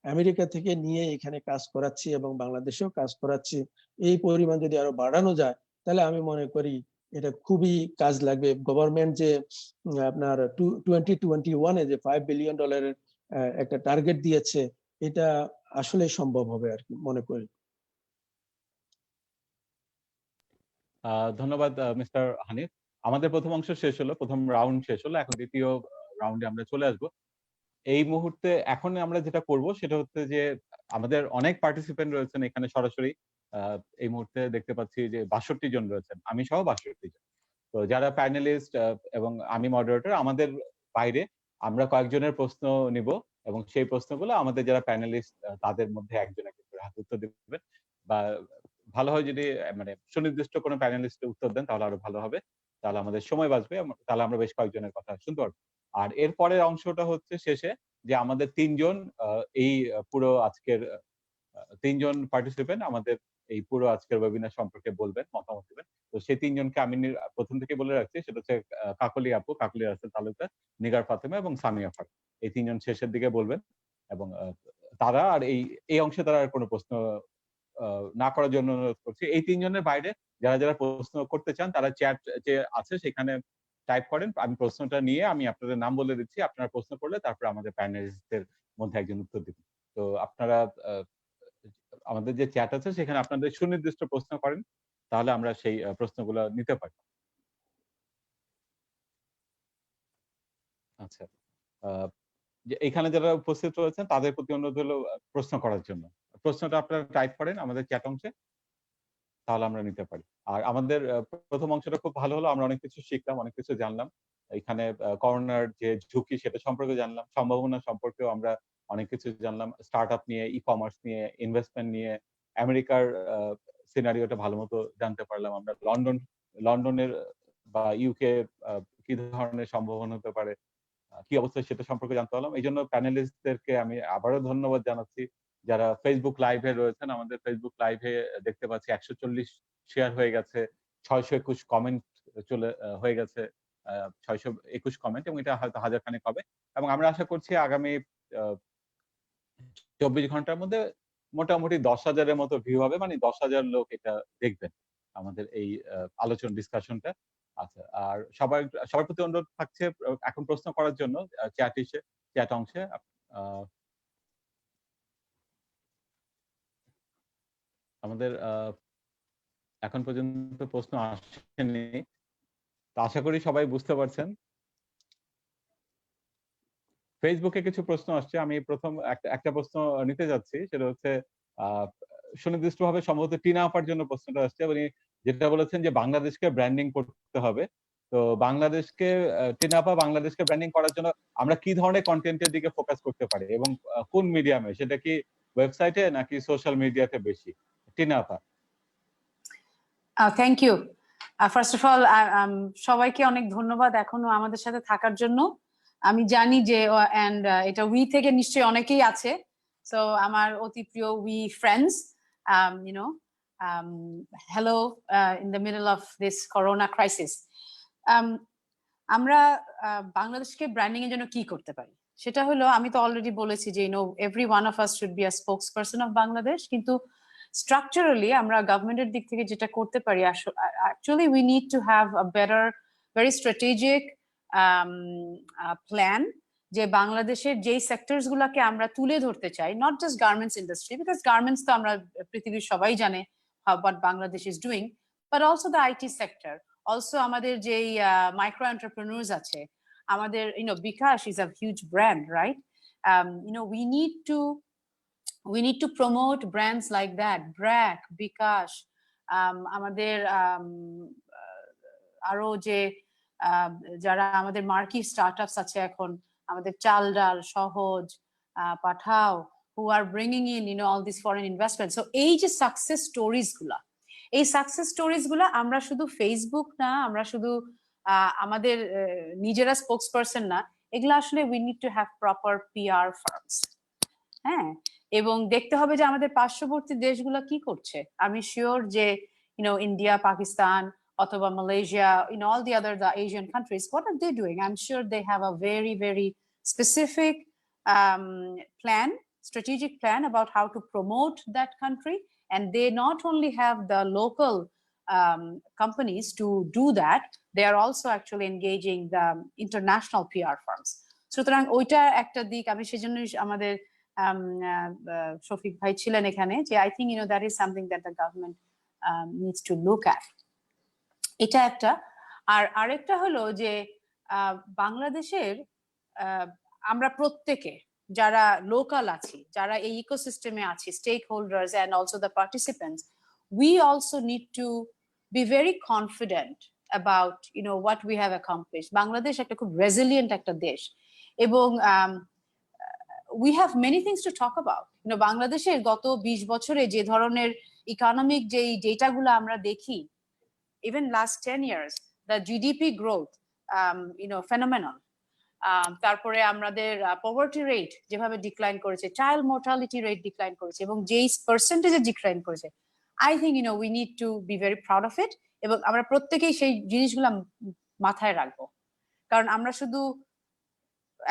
S6: আমেরিকা থেকে নিয়ে এখানে কাজ করাচ্ছি এবং বাংলাদেশেও কাজ করাচ্ছি। এই পরিমাণ যদি আরো বাড়ানো যায়, তাহলে আমি মনে করি এটা খুবই কাজ লাগবে। গভর্নমেন্ট যে আপনার 2021-এ যে $5 বিলিয়ন একটা টার্গেট দিয়েছে, এটা আসলে সম্ভব হবে আর কি মনে করি।
S1: ধন্যবাদ মিস্টার হানিফ। আমাদের প্রথম অংশ শেষ হলো, প্রথম রাউন্ড শেষ হলো। এখন দ্বিতীয় রাউন্ডে আমরা চলে আসবো। এই মুহূর্তে এখন আমরা যেটা করব সেটা হচ্ছে যে আমাদের অনেক পার্টিসিপেন্ট রয়েছেন এখানে সরাসরি। এই মুহূর্তে দেখতে পাচ্ছি যে 62 জন রয়েছেন, আমি সহ 62 জন। তো যারা প্যানেলিস্ট এবং আমি মডারেটর, আমাদের বাইরে আমরা কয়েকজনের প্রশ্ন নিব এবং সেই প্রশ্নগুলো আমাদের যারা প্যানেলিস্ট তাদের মধ্যে একজন করে হাতে উত্তর দিবেন। বা ভালো হয় যদি মানে সুনির্দিষ্ট কোনো প্যানেলিস্ট উত্তর দেন, তাহলে আরো ভালো হবে। তাহলে আমাদের সময় বাঁচবে, তাহলে আমরা বেশ কয়েকজনের কথা শুনতে পারবো। আর এর পরের অংশটা হচ্ছে শেষে যে আমাদের 3 জন এই পুরো আজকের 3 জন পার্টিসিপেন্ট আমাদের এই পুরো আজকের ওয়েবিনার সম্পর্কে বলবেন, মতামত দিবেন। তো সেই 3 জনকে আমি প্রথম থেকে বলে রাখছি, সেটা হচ্ছে কাকলি আপু, কাকলি রাসেল তালুকদার, নিগার ফাতেমা এবং সামিয়া ফারুক। এই 3 জন শেষের দিকে বলবেন এবং তারা আর এই অংশে তারা আর কোনো প্রশ্ন না করার জন্য অনুরোধ করছি। এই 3 জনের বাইরে যারা যারা প্রশ্ন করতে চান, তারা চ্যাট যে আছে সেখানে টাইপ করেন। আমি প্রশ্নটা নিয়ে আমি আপনাদের নাম বলে দিচ্ছি, আপনারা প্রশ্ন করলে তারপরে আমাদের প্যানেলিস্টদের মধ্যে একজন উত্তর দিবেন। তো আপনারা আমাদের যে চ্যাট আছে সেখানে আপনাদের সুনির্দিষ্ট প্রশ্ন করেন, তাহলে আমরা সেই প্রশ্নগুলো নিতে পারি। আচ্ছা, যে এখানে যারা উপস্থিত রয়েছেন তাদের প্রতি অনুরোধ হলো প্রশ্ন করার জন্য। প্রশ্নটা আপনারা টাইপ করেন আমাদের চ্যাট অংশে, তাহলে আমরা নিতে পারি। আর আমাদের প্রথম অংশটা খুব ভালো হলো, আমরা অনেক কিছু শিখলাম, অনেক কিছু জানলাম। এখানে করোনার যে ঝুঁকি সেটা সম্পর্কে জানলাম, সম্ভাবনা সম্পর্কেও আমরা অনেক কিছু জানলাম, স্টার্টআপ নিয়ে, ই-কমার্স নিয়ে, ইনভেস্টমেন্ট নিয়ে, আমেরিকার সিনারিওটা ভালো মতো জানতে পারলাম আমরা। লন্ডনের বা ইউকে কি ধরনের সম্ভাবনা হতে পারে, কি অবস্থা সেটা সম্পর্কে জানতে পারলাম। এই জন্য প্যানেলিস্টদেরকে আমি আবারও ধন্যবাদ জানাচ্ছি। যারা ফেসবুক লাইভে রয়েছেন, আমাদের ফেসবুক লাইভে দেখতে পাচ্ছি 140 শেয়ার হয়ে গেছে, 621 কমেন্ট হয়ে গেছে, 621 কমেন্ট, এবং এটা হয়তো হাজার খানেক হবে। এবং আমরা আশা করছি আগামী 24 ঘন্টার মধ্যে মোটামুটি 10,000 এর মতো ভিউ হবে, মানে 10,000 লোক এটা দেখবেন আমাদের এই আলোচনা ডিসকাশনটা। আচ্ছা, আর সবার প্রতি অনুরোধ থাকছে এখন প্রশ্ন করার জন্য চ্যাট অংশে আমাদের এখন পর্যন্ত প্রশ্ন আসেনি, তো আশা করি সবাই বুঝতে পারছেন। ফেসবুকে কিছু প্রশ্ন আসছে, আমি প্রথম একটা প্রশ্ন নিতে যাচ্ছি, সেটা হচ্ছে সুনির্দিষ্টভাবে সম্ভবত টিনা আপার জন্য প্রশ্নটা আসছে। উনি যেটা বলেছেন যে বাংলাদেশকে ব্র্যান্ডিং করতে হবে, তো টিনা আপা বাংলাদেশকে ব্র্যান্ডিং করার জন্য আমরা কি ধরনের কন্টেন্টের দিকে ফোকাস করতে পারি এবং কোন মিডিয়ামে, সেটা কি ওয়েবসাইটে নাকি সোশ্যাল মিডিয়াতে বেশি? টিনা আপা।
S5: Thank you. First of all সবাইকে অনেক ধন্যবাদ এখনো আমাদের সাথে থাকার জন্য। আমি জানি যে এটা উই থেকে নিশ্চয়ই অনেকেই আছে, সো আমার অতি প্রিয় we friends, hello in the middle of this corona crisis. আমরা বাংলাদেশকে ব্র্যান্ডিং এর জন্য কি করতে পারি সেটা হলো, আমি তো অলরেডি বলেছি যে every one of us should be a spokesperson of Bangladesh, কিন্তু স্ট্রাকচারালি আমরা গভর্নমেন্টের দিক থেকে যেটা করতে পারি, actually we need to have a better very strategic plan, যে বাংলাদেশের যেই সেক্টরস গুলাকে আমরা তুলে ধরতে চাই, not just garments industry, because garments তো আমরা পৃথিবীর সবাই জানে what Bangladesh is doing, but also the IT sector, also আমাদের যেই মাইক্রো এন্টারপ্রেনার্স আছে, আমাদের বিকাশ is a huge brand, right? we need to promote brands like that, BRAC, bKash, আমাদের আরো যে যারা আমাদের মার্কি স্টার্টআপস আছে এখন, আমাদের চাল ডাল, সহজ, পাঠাও, who are bringing in all these foreign investments. So এই যে সাকসেস স্টোরিজ গুলা, এই সাকসেস স্টোরিজ গুলা আমরা শুধু ফেসবুক না, আমরা শুধু আমাদের নিজেরা স্পোকসপারসন না, এগুলা আসলে we need to have proper PR firms, হ্যাঁ, এবং দেখতে হবে যে আমাদের পার্শ্ববর্তী দেশগুলা কি করছে। আমি শিওর যে ইন্ডিয়া, পাকিস্তান অথবা Malaysia, all the Asian countries, what are they doing? I'm sure they have a very, very specific strategic plan about how to promote that country, and they not only have the local companies to do that, they are also actually engaging the international PR firms. সুতরাং ওইটা একটা দিক, আমি সেজন্যই আমাদের শফিক ভাই ছিলেন এখানে, যে I think that is something that the government needs to look at. এটা একটা। আর আরেকটা হলো যে বাংলাদেশের আমরা প্রত্যেকে যারা লোকাল আছি, যারা এই ইকোসিস্টেমে আছি, stakeholders and also the participants, we also need to be very confident about what we have accomplished. Bangladesh একটা খুব রেজিলিয়েন্ট একটা দেশ, এবং we have many things to talk about. বাংলাদেশের গত 20 বছরে যে ধরনের ইকোনমিক যেই ডেটাগুলো আমরা দেখি, even last 10 years, the GDP growth, phenomenal. তারপরে আমাদের পভার্টি রেট যেভাবে ডিক্লাইন করেছে, চাইল্ড মোর্টালিটি রেট ডিক্লাইন করেছে, এবং যেই পার্সেন্টেজে ডিক্লাইন করেছে, I think we need to be very proud of it, এবং আমরা প্রত্যেকেই সেই জিনিসগুলো মাথায় রাখবো। কারণ আমরা শুধু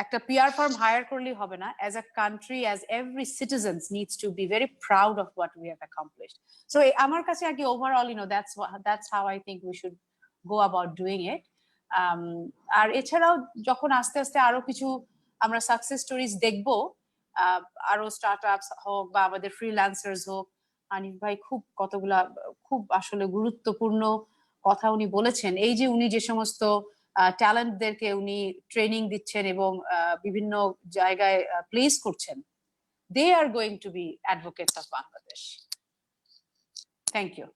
S5: একটা পিআর ফার্ম হায়ার করলেই হবে না, as a country, as every citizens needs to be very proud of what we have accomplished. So আমার কাছে আর কি overall that's how I think we should go about doing it. আর এছাড়াও যখন আস্তে আস্তে আরো কিছু আমরা সাকসেস স্টোরিজ দেখবো, আরো স্টার্টআপস হোক বা আমাদের ফ্রিল্যান্সার্স হোক, আনিফ ভাই কতগুলা খুব আসলে গুরুত্বপূর্ণ কথা উনি বলেছেন। এই যে উনি যে সমস্ত ট্যালেন্টদেরকে উনি ট্রেনিং দিচ্ছেন এবং বিভিন্ন জায়গায় প্লেস করছেন, they are going to be advocates of Bangladesh. Thank you.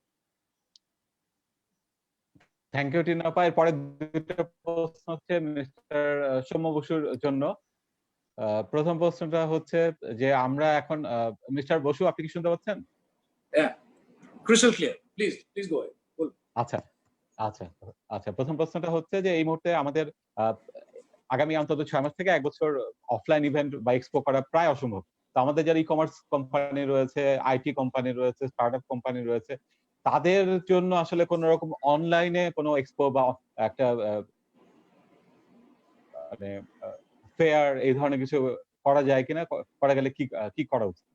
S1: Thank you Tina আপা। এরপরে দুটো প্রশ্ন হচ্ছে মিস্টার সৌম্য বসুর জন্য। প্রথম প্রশ্নটা হচ্ছে যে আমরা এখন মিস্টার বসু, আপনি কি শুনতে পাচ্ছেন?
S3: Crystal clear, please go ahead.
S1: আচ্ছা আচ্ছা আচ্ছা, প্রথম প্রশ্নটা হচ্ছে যে এই মুহূর্তে আমাদের আগামী অন্তত 6 মাস থেকে 1 বছর অফলাইন ইভেন্ট বা এক্সপো করা প্রায় অসম্ভব। তো আমাদের যারা ই-কমার্স কোম্পানি রয়েছে, আইটি কোম্পানি রয়েছে, স্টার্টআপ কোম্পানি রয়েছে, তাদের জন্য আসলে কোন রকম অনলাইনে কোনো এক্সপো বা একটা মানে ফেয়ার এই ধরনের কিছু করা যায় কিনা, করা গেলে কি করা উচিত?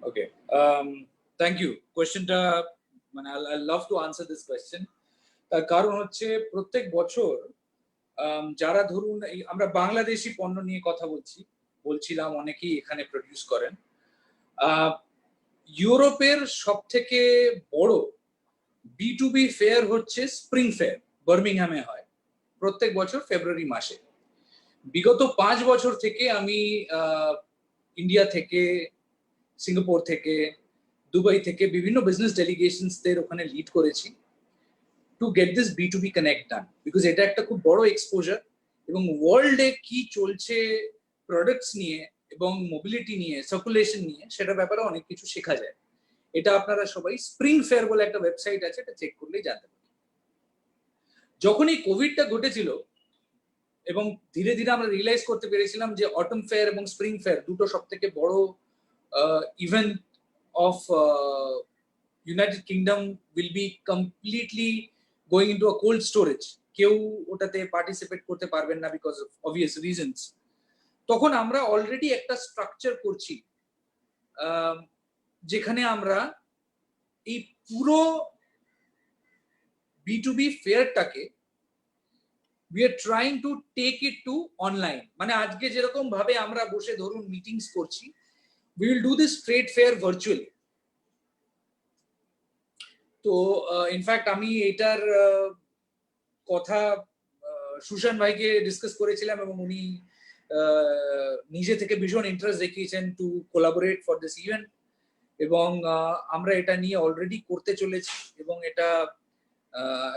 S3: ওকে, থ্যাংক ইউ। কোয়েশ্চেনটা মানে I love to answer this question. তার কারণ হচ্ছে প্রত্যেক বছর যারা ধরুন আমরা বাংলাদেশি পণ্য নিয়ে কথা বলছিলাম, অনেকেই এখানে প্রডিউস করেন। ইউরোপের সব থেকে বড় B2B ফেয়ার হচ্ছে স্প্রিং ফেয়ার, বার্মিংহামে হয় প্রত্যেক বছর ফেব্রুয়ারি মাসে। বিগত 5 বছর থেকে আমি ইন্ডিয়া থেকে, সিঙ্গাপুর থেকে, দুবাই থেকে বিভিন্ন বিজনেস ডেলিগেশনসদের ওখানে লিড করেছি to get this B2B connect done, because এটা একটা খুব বড় এক্সপোজার এবং ওয়ার্ল্ডে কি চলছে প্রোডাক্টস নিয়ে এবং মোবিলিটি নিয়ে, সার্কুলেশন নিয়ে, সেটা ব্যাপারে অনেক কিছু শেখা যায়। এটা আপনারা সবাই স্প্রিং ফেয়ার বলে একটা ওয়েবসাইট আছে, এটা চেক করলেই জানতে পারেন। যখন এই কোভিডটা ঘটেছিল এবং ধীরে ধীরে আমরা রিয়েলাইজ করতে পেরেছিলাম যে অটম ফেয়ার এবং স্প্রিং ফেয়ার দুটো সব থেকে বড় event of United kingdom will be completely going into a cold storage, কেউ ওটাতে পার্টিসিপেট করতে পারবেন না বিকজ অফ অবভিয়াস রিজনস। তখন আমরা অলরেডি একটা স্ট্রাকচার করছি যেখানে আমরা এই পুরো B2B ফেয়ারটাকে we are trying to take it to online, মানে আজকে যেরকম ভাবে আমরা বসে ধরুন মিটিংস করছি, we will do this trade fair virtually. তো ইনফ্যাক্ট আমি এটার কথা সুশান ভাইকে ডিসকাস করেছিলাম এবং উনি নিজে থেকে ভীষণ ইন্টারেস্ট দেখিয়েছেন to collaborate for this event, এবং আমরা এটা নিয়ে অলরেডি করতে চলেছি এবং এটা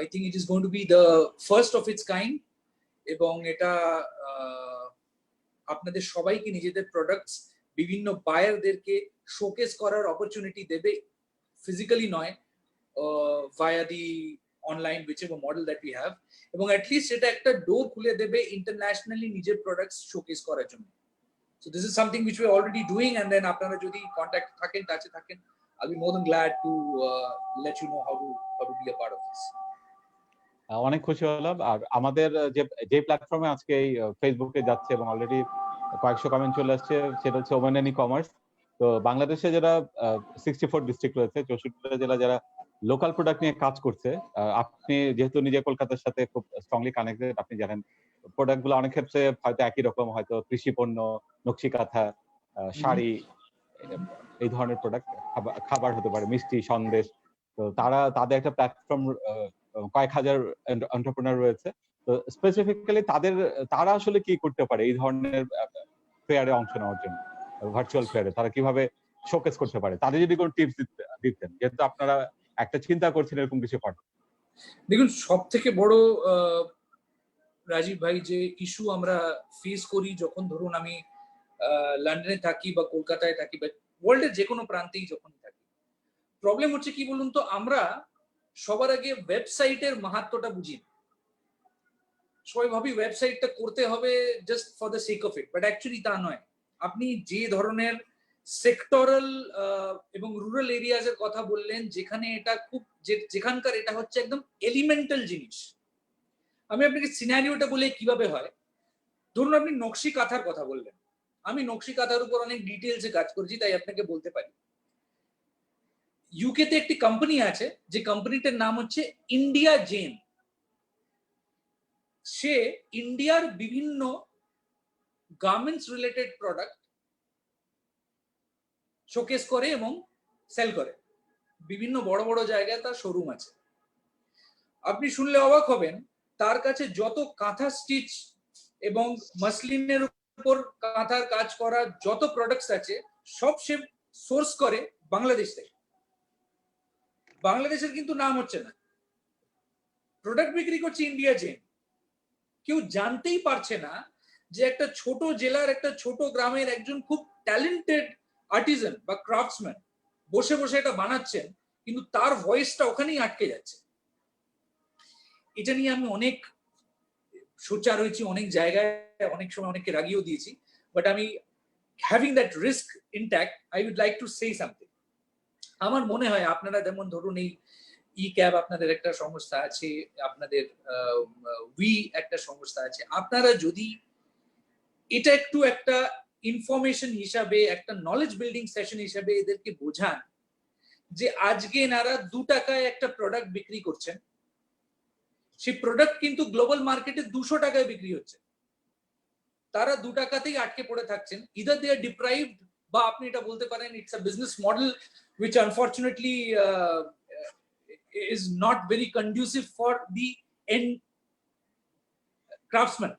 S3: I think it is going to be the first of its kind, এবং এটা আপনাদের সবাইকে নিজেদের প্রোডাক্টস বিভিন্ন বায়ারদেরকে শোকেস করার অপরচুনিটি দেবে, ফিজিক্যালি নয়, via the online whichever model that we have, এবং অ্যাটলিস্ট এটা একটা ডোর খুলে দেবে ইন্টারন্যাশনালি নিজের প্রোডাক্টস শোকেস করার জন্য। So this is something which we are already doing, and then আপনারা যদি কন্ট্যাক্ট থাকেন, টাচে থাকেন, I'll be more than glad to let you know how to be a part of this.
S1: অনেক খুশি হলাম। আর আমাদের যে প্ল্যাটফর্মে আজকে এই ফেসবুকে যাচ্ছে এবং অলরেডি কয়েকশো কমেন্ট চলে আসছে, সেটা হচ্ছে ওমেন ইন ই-কমার্স। তো বাংলাদেশে যারা 64 ডিস্ট্রিক্ট রয়েছে, 64টা জেলা যারা লোকাল প্রোডাক্ট নিয়ে কাজ করছে, আপনি যেহেতু নিজে কলকাতার সাথে খুব স্ট্রংলি কানেক্টেড, আপনি জানেন প্রোডাক্ট গুলো অনেক ক্ষেত্রে হয়তো একই রকম, হয়তো কৃষি পণ্য, নকশি কাঁথা, শাড়ি, এই ধরনের প্রোডাক্ট, খাবার হতে পারে, মিষ্টি, সন্দেশ। তো তাদের একটা প্ল্যাটফর্ম, কয়েক হাজার এন্টারপ্রেনার রয়েছে। তো স্পেসিফিক্যালি তারা আসলে কি করতে পারে এই ধরনের ফেয়ারে অংশ নেওয়ার জন্য, ভার্চুয়াল ফেয়ারে তারা কিভাবে শোকেস করতে পারে, তাদের যদি কোনো টিপস দিতেন, যেহেতু আপনারা একটা চিন্তা করছেন এরকম কিছু করেন।
S3: দেখুন, সব থেকে বড় রাজীব ভাই যে ইস্যু আমরা ফেস করি, যখন ধরুন আমি লন্ডনে থাকি বা কলকাতায় থাকি বা ওয়ার্ল্ডের যে কোনো প্রান্তেই যখন থাকি, প্রবলেম হচ্ছে কি বলুন তো, আমরা সবার আগে ওয়েবসাইটের মাহাত্ম্যটা বুঝি। সবাই ভাবি ওয়েবসাইটটা করতে হবে just for the sake of it, but actually তা নয়। আপনি যে ধরনের সেক্টরাল এবং রুরাল এরিয়াজের কথা বললেন, যেখানে এটা খুব যেখানকার এটা হচ্ছে একদম এলিমেন্টাল জিনিস। আমি আপনাকে সিনারিওটা বলে কিভাবে হয়, ধরুন আপনি নকশি কাঁথার কথা বললেন, আমি নকশি কাঁথার উপর অনেক ডিটেলসে কাজ করেছি, তাই আপনাকে বলতে পারি। ইউকে তে একটি কোম্পানি আছে, যে কোম্পানিটার নাম হচ্ছে ইন্ডিয়া জেন। সে ইন্ডিয়ার বিভিন্ন গার্মেন্টস রিলেটেড প্রোডাক্ট শোকেস করে এবং সেল করে। বিভিন্ন বড় বড় জায়গায় তার শোরুম আছে। আপনি শুনলে অবাক হবেন, তার কাছে যত কাঁথা স্টিচ এবং মাসলিনের উপর কাঁথার কাজ করা যত প্রোডাক্টস আছে, সব সে সোর্স করে বাংলাদেশ থেকে। বাংলাদেশের কিন্তু নাম হচ্ছে না, প্রোডাক্ট বিক্রি করছে ইন্ডিয়া জেন। কেউ জানতেই পারছে না যে একটা ছোট জেলার, একটা ছোট গ্রামের একজন খুব ট্যালেন্টেড আর্টিজান বা ক্রাফটসম্যান বসে বসে এটা বানাচ্ছেন, কিন্তু তার ভয়েসটা ওখানেই আটকে যাচ্ছে। এটা নিয়ে আমি অনেক সোচ্চার হয়েছি, অনেক জায়গায়, অনেক সময় অনেককে রাগিয়েও দিয়েছি, বাট আমি having that risk intact, I would like to say something. আমার মনে হয় আপনারা যেমন ধরুন এই ই-ক্যাব আপনাদের একটা সংস্থা আছে, আপনাদের উই একটা সংস্থা আছে, আপনারা যদি এটা একটু একটা ইনফরমেশন হিসাবে, একটা নলেজ বিল্ডিং সেশন হিসাবে এদেরকে বোঝান যে আজকে এনারা 2 টাকায় একটা প্রোডাক্ট বিক্রি করছেন, সেই প্রোডাক্ট কিন্তু গ্লোবাল মার্কেটে 200 টাকায় বিক্রি হচ্ছে, তারা 2 টাকাতেই আটকে পড়ে থাকছেন। ইদার দে আর ডিপ্রাইভড, বা আপনি এটা বলতে পারেন it's a business model which unfortunately is not very conducive for the end craftsman.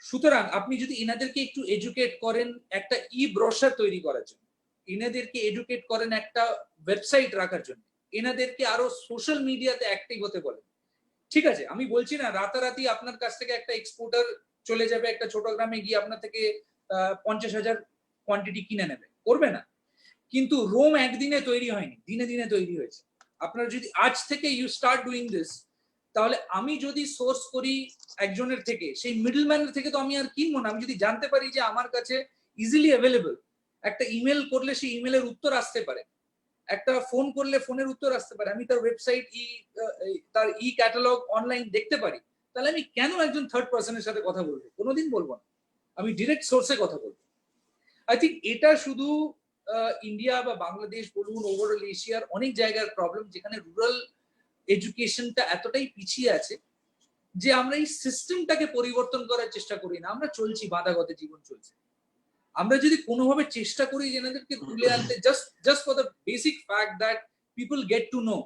S3: সুতরাং আপনি যদি ইনাদেরকে একটু এডুকেট করেন একটা ই ব্রোশার তৈরি করার জন্য, ইনাদেরকে এডুকেট করেন একটা ওয়েবসাইট রাখার জন্য, এনাদেরকে আরো সোশ্যাল মিডিয়াতে অ্যাক্টিভ হতে বলেন। ঠিক আছে, আমি বলছি না রাতারাতি আপনার কাছ থেকে একটা এক্সপোর্টার চলে যাবে একটা ছোট গ্রামে গিয়ে আপনার থেকে 50,000 কোয়ান্টিটি কিনে নেবে, করবে না। কিন্তু রোম একদিনে তৈরি হয়নি, দিনে দিনে তৈরি হয়েছে। আপনারা যদি আজ থেকে ইউ স্টার্ট ডুইং দিস, তাহলে আমি যদি সোর্স করি একজনের থেকে, সেই মিডলম্যানের থেকে তো আমি আর কিনবো না। আমি যদি জানতে পারি যে আমার কাছে ইজিলি অ্যাভেলেবল, একটা ইমেল করলে সেই ইমেলের উত্তর আসতে পারে, একটা ফোন করলে ফোনের উত্তর আসতে পারে, আমি তার ওয়েবসাইট তার ই ক্যাটালগ অনলাইন দেখতে পারি, তাহলে আমি কেন একজন থার্ড পার্সনের সাথে কথা বলবো? কোনোদিন বলবো না, আমি ডিরেক্ট সোর্সে কথা বলবো। আই থিঙ্ক এটা শুধু ইন্ডিয়া বা বাংলাদেশ বলুন, ওভারঅল এশিয়ার অনেক জায়গার প্রবলেম, যেখানে রুরাল এডুকেশনটা এতটাই পিছিয়ে আছে যে আমরা এই সিস্টেমটাকে পরিবর্তন করার চেষ্টা করি না। আমরা চলছি, বাঁধাগত জীবন চলছে। আমরা যদি কোনোভাবে চেষ্টা করি যে এনাদেরকে তুলে আনতে, just for the basic fact that people get to know,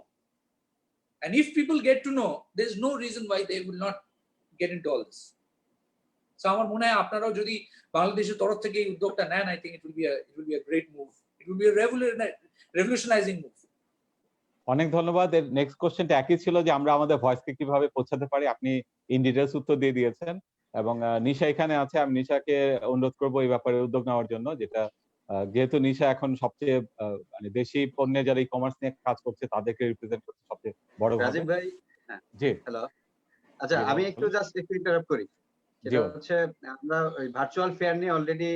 S3: and if people get to know, there's no reason why they will not get into all this. So আমার মনে হয় আপনারাও যদি বাংলাদেশের তরফ থেকে এই উদ্যোগটা নেন, I think it will be a great move. It will be a revolutionizing move.
S1: অনেক ধন্যবাদ। এর নেক্সট কোশ্চেনটা একই ছিল যে আমরা আমাদের ভয়েসকে কিভাবে পৌঁছাতে পারি, আপনি ইন ডিটেলস উত্তর দিয়ে দিয়েছেন। এবং নিশা এখানে আছে, আমি নিশাকে অনুরোধ করবো এই ব্যাপারে উদ্যোগ নেওয়ার জন্য, যেটা যেহেতু নিশা এখন সবচেয়ে মানে দেশি পণ্যে যারা ই কমার্স নিয়ে কাজ করছে তাদেরকে রিপ্রেজেন্ট করতে সবচেয়ে বড়।
S9: রাজীব ভাই,
S1: জি
S9: হ্যালো। আচ্ছা, আমি একটু জাস্ট একটু ইন্টারাপ্ট করি। সেটা হচ্ছে আমরা ওই ভার্চুয়াল ফেয়ার নিয়ে অলরেডি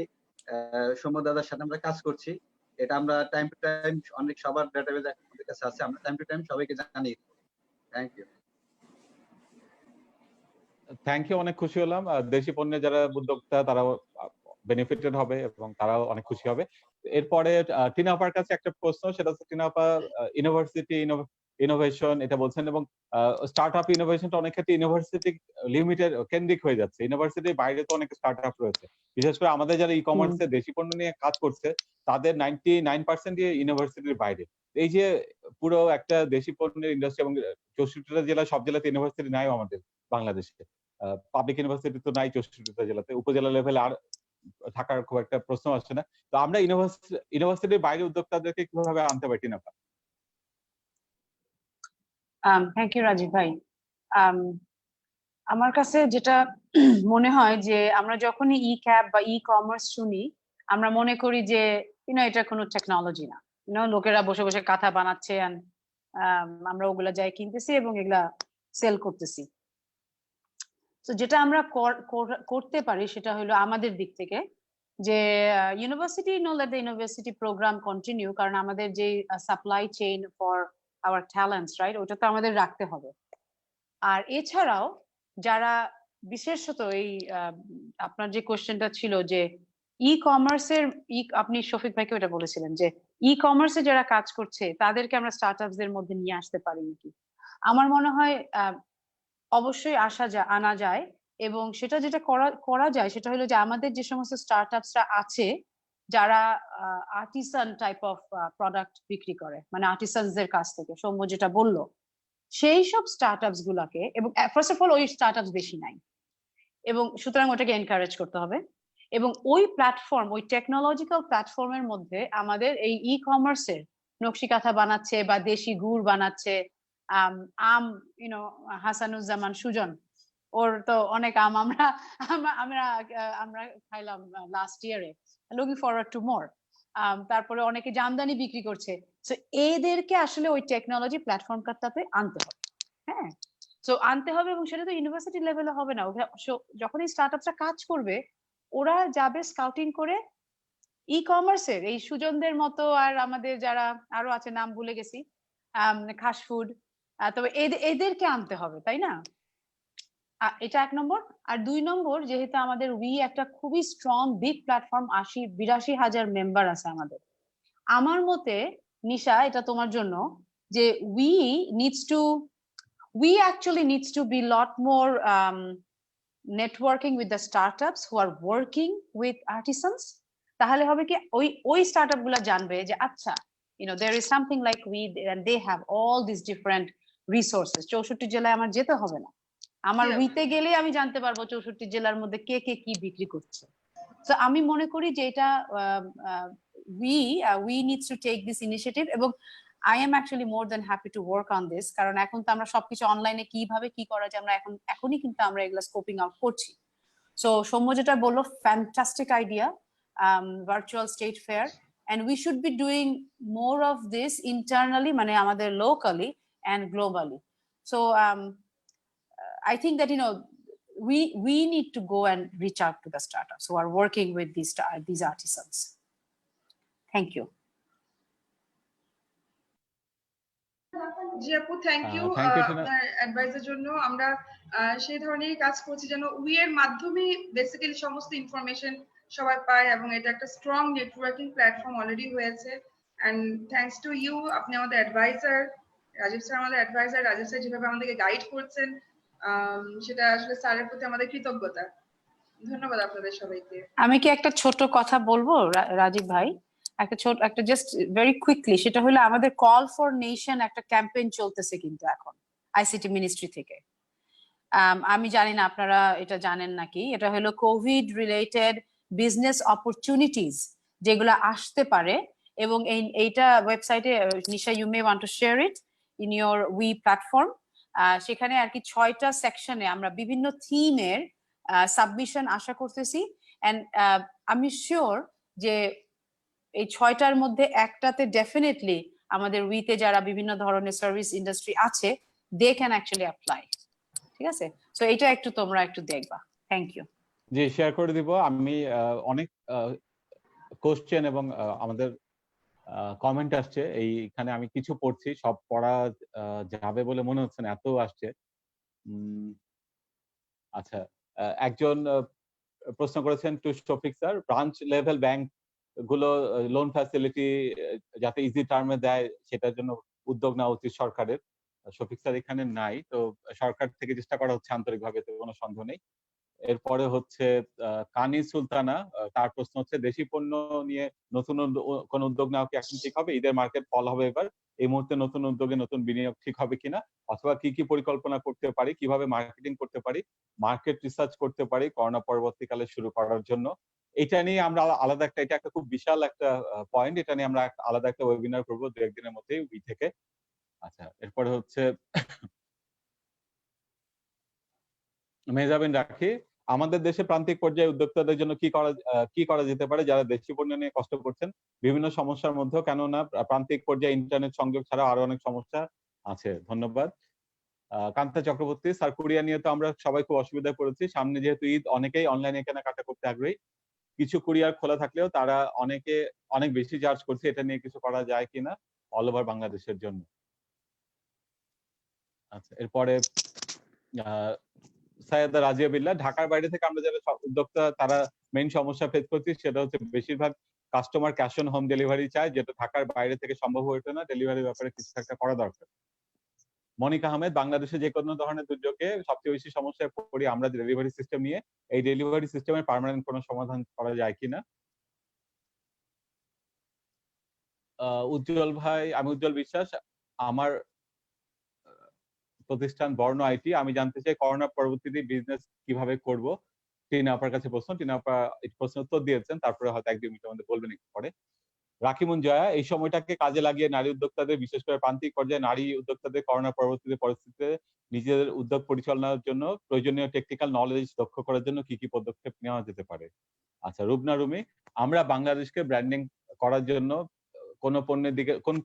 S9: সৌম্য দাদার সাথে আমরা কাজ করছি। এটা আমরা টাইম টু টাইম অনেক সবার ডাটাবেজ আমাদের কাছে আছে, আমরা টাইম টু টাইম সবাইকে জানিয়ে দেব। Thank you.
S1: থ্যাংক ইউ, অনেক খুশি হলাম। দেশি পণ্যে যারা উদ্যোক্তা তারাও বেনিফিটেড হবে এবং তারাও অনেক খুশি হবে। এরপরে টিনা আপার কাছে একটা প্রশ্ন, সেটা হচ্ছে টিনা আপা ইউনিভার্সিটি ইনোভেশন এটা বলছেন, এবং স্টার্টআপ ইনোভেশনটা অনেক ক্ষেত্রে ইউনিভার্সিটি লিমিটেড কেন্দ্রিক হয়ে যাচ্ছে। ইউনিভার্সিটির বাইরে তো অনেক স্টার্টআপ রয়েছে, বিশেষ করে আমাদের যারা ই কমার্সে দেশি পণ্য নিয়ে কাজ করছে তাদের 99% ইউনিভার্সিটির বাইরে। এই যে পুরো একটা দেশি পণ্যের ইন্ডাস্ট্রি, এবং 64টা জেলা, সব জেলাতে ইউনিভার্সিটি নাই আমাদের বাংলাদেশে, পাবলিক ইউনিভার্সিটি তো নাই 64টা জেলাতে, উপজেলা লেভেলে আর থাকার খুব একটা প্রশ্ন আসছে না। তো আমরা ইউনিভার্সিটির বাইরে উদ্যোক্তাদেরকে কিভাবে আনতে পারি না?
S5: থ্যাংক ইউ রাজীব ভাই। আমার কাছে যেটা মনে হয় যে আমরা যখনই ই ক্যাব বা ই কমার্স শুনি, আমরা মনে করি যে এটা কোনো টেকনোলজি না, লোকেরা বসে বসে কাঁথা বানাচ্ছে, আমরা ওগুলা যাই কিনতেছি এবং এগুলা সেল করতেছি। তো যেটা আমরা করতে পারি সেটা হলো আমাদের দিক থেকে যে university let the university program continue, কারণ আমাদের যে supply chain for our talents, right, ওটা তো আমাদের রাখতে হবে। আর এছাড়াও যারা বিশেষত এই আপনার যে কোশ্চেনটা ছিল যে ই কমার্সের, আপনি শফিক ভাইকে ওটা বলেছিলেন যে ই কমার্সে যারা কাজ করছে তাদেরকে আমরা স্টার্টআপসদের মধ্যে নিয়ে আসতে পারি নাকি। আমার মনে হয় অবশ্যই আনা যায়, এবং সেটা যেটা করা যায় সেটা হলো যে আমাদের যে সমস্ত স্টার্টআপসরা আছে যারা আর্টিসান টাইপ অফ প্রোডাক্ট বিক্রি করে, মানে আর্টিসানসদের কাছ থেকে সৌম্য যেটা বললো, সেই সব স্টার্টআপস গুলাকে, এবং ফার্স্ট অফ অল ওই স্টার্টআপস বেশি নাই, এবং সুতরাং ওটাকে এনকারেজ করতে হবে। এবং ওই প্ল্যাটফর্ম, ওই টেকনোলজিক্যাল প্ল্যাটফর্মের মধ্যে আমাদের এই ই কমার্সের নকশি কাঁথা বানাচ্ছে বা দেশি গুড় বানাচ্ছে, হাসানুজ্জামান সুজন, ওর তো অনেক আম আমরা খাইলাম লাস্ট ইয়ারে, লুকিং ফরওয়ার্ড টু মোর। তারপরে অনেকে জামদানি বিক্রি করছে। সো এদেরকে আসলে ওই টেকনোলজি প্ল্যাটফর্মটাতে আনতে হবে। হ্যাঁ, সো আনতে হবে, এবং সেটা তো ইউনিভার্সিটি লেভেলে হবে না। যখন এই স্টার্টআপসরা কাজ করবে, ওরা যাবে স্কাউটিং করে ই কমার্সের এই সুজনদের মতো, আর আমাদের যারা আরো আছে, নাম ভুলে গেছি, খাস ফুড, তবে এদেরকে আনতে হবে, তাই না? এটা 1 নম্বর। আর 2 নম্বর, যেহেতু আমাদের একটা খুবই স্ট্রং বিগ প্ল্যাটফর্ম, 82,000 মেম্বার আছে আমাদের। আমার মতে নিশা, এটা তোমার জন্য, যে we actually needs to be a lot more networking with the startups who are working with artisans. তাহলে হবে কি ওই স্টার্টআপ গুলা জানবে যে আচ্ছা there is something like we and they have all these different resources. 64 জেলায় আমার যেতে হবে না, আমার উইতে গেলেই আমি জানতে পারবো 64 জেলার মধ্যে কে কে কি বিক্রি করছে। সো আমি মনে করি যে এটা we needs to take this initiative এবং I am actually more than happy to work on this কারণ এখন তো আমরা সবকিছু অনলাইনে কিভাবে কি করা যায় আমরা এখনই কিন্তু আমরা এগুলা স্কোপিং আউট করছি। সো সৌম্য যেটা বললো fantastic idea, virtual state fair, and we should be doing more of this internally মানে আমাদের locally and globally. So I think that we need to go and reach out to the startups who are working with these artisans. Thank you.
S4: জি আপু, thank you আপনার অ্যাডভাইসের জন্য। আমরা সেই ধরনের কাজ করছি যেন উই এর মাধ্যমে বেসিক্যালি সমস্ত ইনফরমেশন সবাই পায় এবং এটা একটা স্ট্রং নেটওয়ার্কিং প্ল্যাটফর্ম অলরেডি হয়েছে। এন্ড থ্যাঙ্কস টু ইউ, আপনি আমাদের অ্যাডভাইজার, রাজীব স্যার আমাদের অ্যাডভাইজার, রাজীব স্যার যেভাবে আমাদেরকে গাইড করছেন সেটা আসলে স্যারের প্রতি আমাদের কৃতজ্ঞতা। ধন্যবাদ আপনাদের সবাইকে। আমি
S5: কি একটা ছোট কথা বলবো রাজীব ভাই, একটা জাস্ট ভেরি কুইকলি, সেটা হলো আমাদের কল ফর নেশন একটা ক্যাম্পেইন চলতেছে কিন্তু এখন আইসিটি মিনিস্ট্রি থেকে। আমি জানি না আপনারা এটা জানেন নাকি, এটা হলো কোভিড রিলেটেড বিজনেস অপরচুনিটিজ যেগুলো আসতে পারে এবং এইটা ওয়েবসাইটে Nisha you may want to share it in your উই প্ল্যাটফর্ম। সেখানে আর কি 6টা সেকশনে আমরা বিভিন্ন থিমের সাবমিশন আশা করতেছি এন্ড আমি শিওর যে এই 6টার মধ্যে একটাতে ডেফিনেটলি আমাদের উইতে যারা বিভিন্ন ধরনের সার্ভিস ইন্ডাস্ট্রি আছে দে ক্যান অ্যাকচুয়ালি অ্যাপ্লাই। ঠিক আছে, সো এটা একটু তোমরা একটু দেখবা। Thank you.
S1: জি, শেয়ার করে দিব। আমি অনেক কোশ্চেন এবং আমাদের কমেন্ট আসছে এইখানে, আমি কিছু পড়ছি, সব পড়া যাবে বলে মনে হচ্ছে না, এত আসছে। আচ্ছা, একজন প্রশ্ন করেছেন to Shafiq sir, branch level bank গুলো লোন ফ্যাসিলিটি যাতে ইজি টার্মে দেয় সেটার জন্য উদ্যোগ নেওয়া উচিত সরকারের। শফিক স্যার এখানে নাই, তো সরকার থেকে চেষ্টা করা হচ্ছে আন্তরিকভাবে, তো কোনো সন্দেহ নেই। এরপরে হচ্ছে কানি সুলতানা, তার প্রশ্ন হচ্ছে দেশি পণ্য নিয়ে নতুন কোন উদ্যোগ নেওয়া কি এখন ঠিক হবে? ঈদের মার্কেট ফল হবে এবার, এই মুহূর্তে নতুন উদ্যোগে নতুন বিনিয়োগ ঠিক হবে কিনা, অথবা কি কি পরিকল্পনা করতে পারি, কিভাবে মার্কেটিং করতে পারি, মার্কেট রিসার্চ করতে পারি করোনা পরবর্তীকালে শুরু করার জন্য। এটা নিয়ে আমরা আলাদা একটা, এটা একটা খুব বিশাল একটা পয়েন্ট, এটা নিয়ে আমরা আলাদা একটা ওয়েবিনার করবো 2-1 দিনের মধ্যেই উই থেকে। আচ্ছা, এরপরে হচ্ছে মেহজাবিন রাখি, আমাদের দেশে প্রান্তিক পর্যায়ে উদ্যোক্তাদের জন্য কি করা যেতে পারে যারা দেশি পণ্য নিয়ে কষ্ট করছেন বিভিন্ন সমস্যার মধ্যে, কেননা প্রান্তিক পর্যায়ে ইন্টারনেট সংযোগ ছাড়া আরো অনেক সমস্যা আছে। ধন্যবাদ। কান্তা চক্রবর্তী, স্যার কুরিয়ার নিয়ে তো আমরা সবাই খুব অসুবিধায় পড়েছি, সামনে যেহেতু ঈদ অনেকেই অনলাইনে কেনাকাটা করতে আগ্রহী, কিছু কুরিয়ার খোলা থাকলেও তারা অনেক বেশি চার্জ করছে, এটা নিয়ে কিছু করা যায় কিনা অল ওভার বাংলাদেশের জন্য। আচ্ছা, এরপরে সাইয়েদা রাজিয়া বিল্লাহ, ঢাকার বাইরে থেকে আমরা যারা উদ্যোক্তা তারা মেইন সমস্যা ফেস করছি সেটা হচ্ছে বেশিরভাগ customer cash on home delivery চায়, যেটা ঢাকার বাইরে থেকে সম্ভব হয়ে ওঠে না, ডেলিভারির ব্যাপারে কিছু একটা করা দরকার। মনিকা আহমেদ, বাংলাদেশে যে কোনো ধরনের দুর্যোগে সবচেয়ে বেশি সমস্যায় পড়ি আমরা ডেলিভারি সিস্টেম নিয়ে, এই ডেলিভারি সিস্টেমের পার্মানেন্ট কোনো সমাধান করা যায় কিনা। উজ্জ্বল ভাই, আমি উজ্জ্বল বিশ্বাস, আমার প্রতিষ্ঠান বর্ণ আইটি, আমি জানতে চাই করোনা পরবর্তীতে বিজনেস কিভাবে করব। টিনা আপার কাছে প্রশ্ন, টিনা আপা এই প্রশ্ন উত্তর দিয়েছেন, তারপরে হয়তো 1-2 মিনিট আমাদের বলবেন একটু পরে। রাকিমুন জয়া, এই সময়টাকে কাজে লাগিয়ে নারী উদ্যোক্তাদের, বিশেষ করে প্রান্তিক পর্যায়ে নারী উদ্যোক্তাদের করোনা পরবর্তীতে পরিস্থিতিতে নিজেদের উদ্যোগ পরিচালনার জন্য প্রয়োজনীয় টেকনিক্যাল নলেজ দক্ষ করার জন্য কি কি পদক্ষেপ নেওয়া যেতে পারে। আচ্ছা, রুবনা রুমি, আমরা বাংলাদেশকে ব্র্যান্ডিং করার জন্য কোন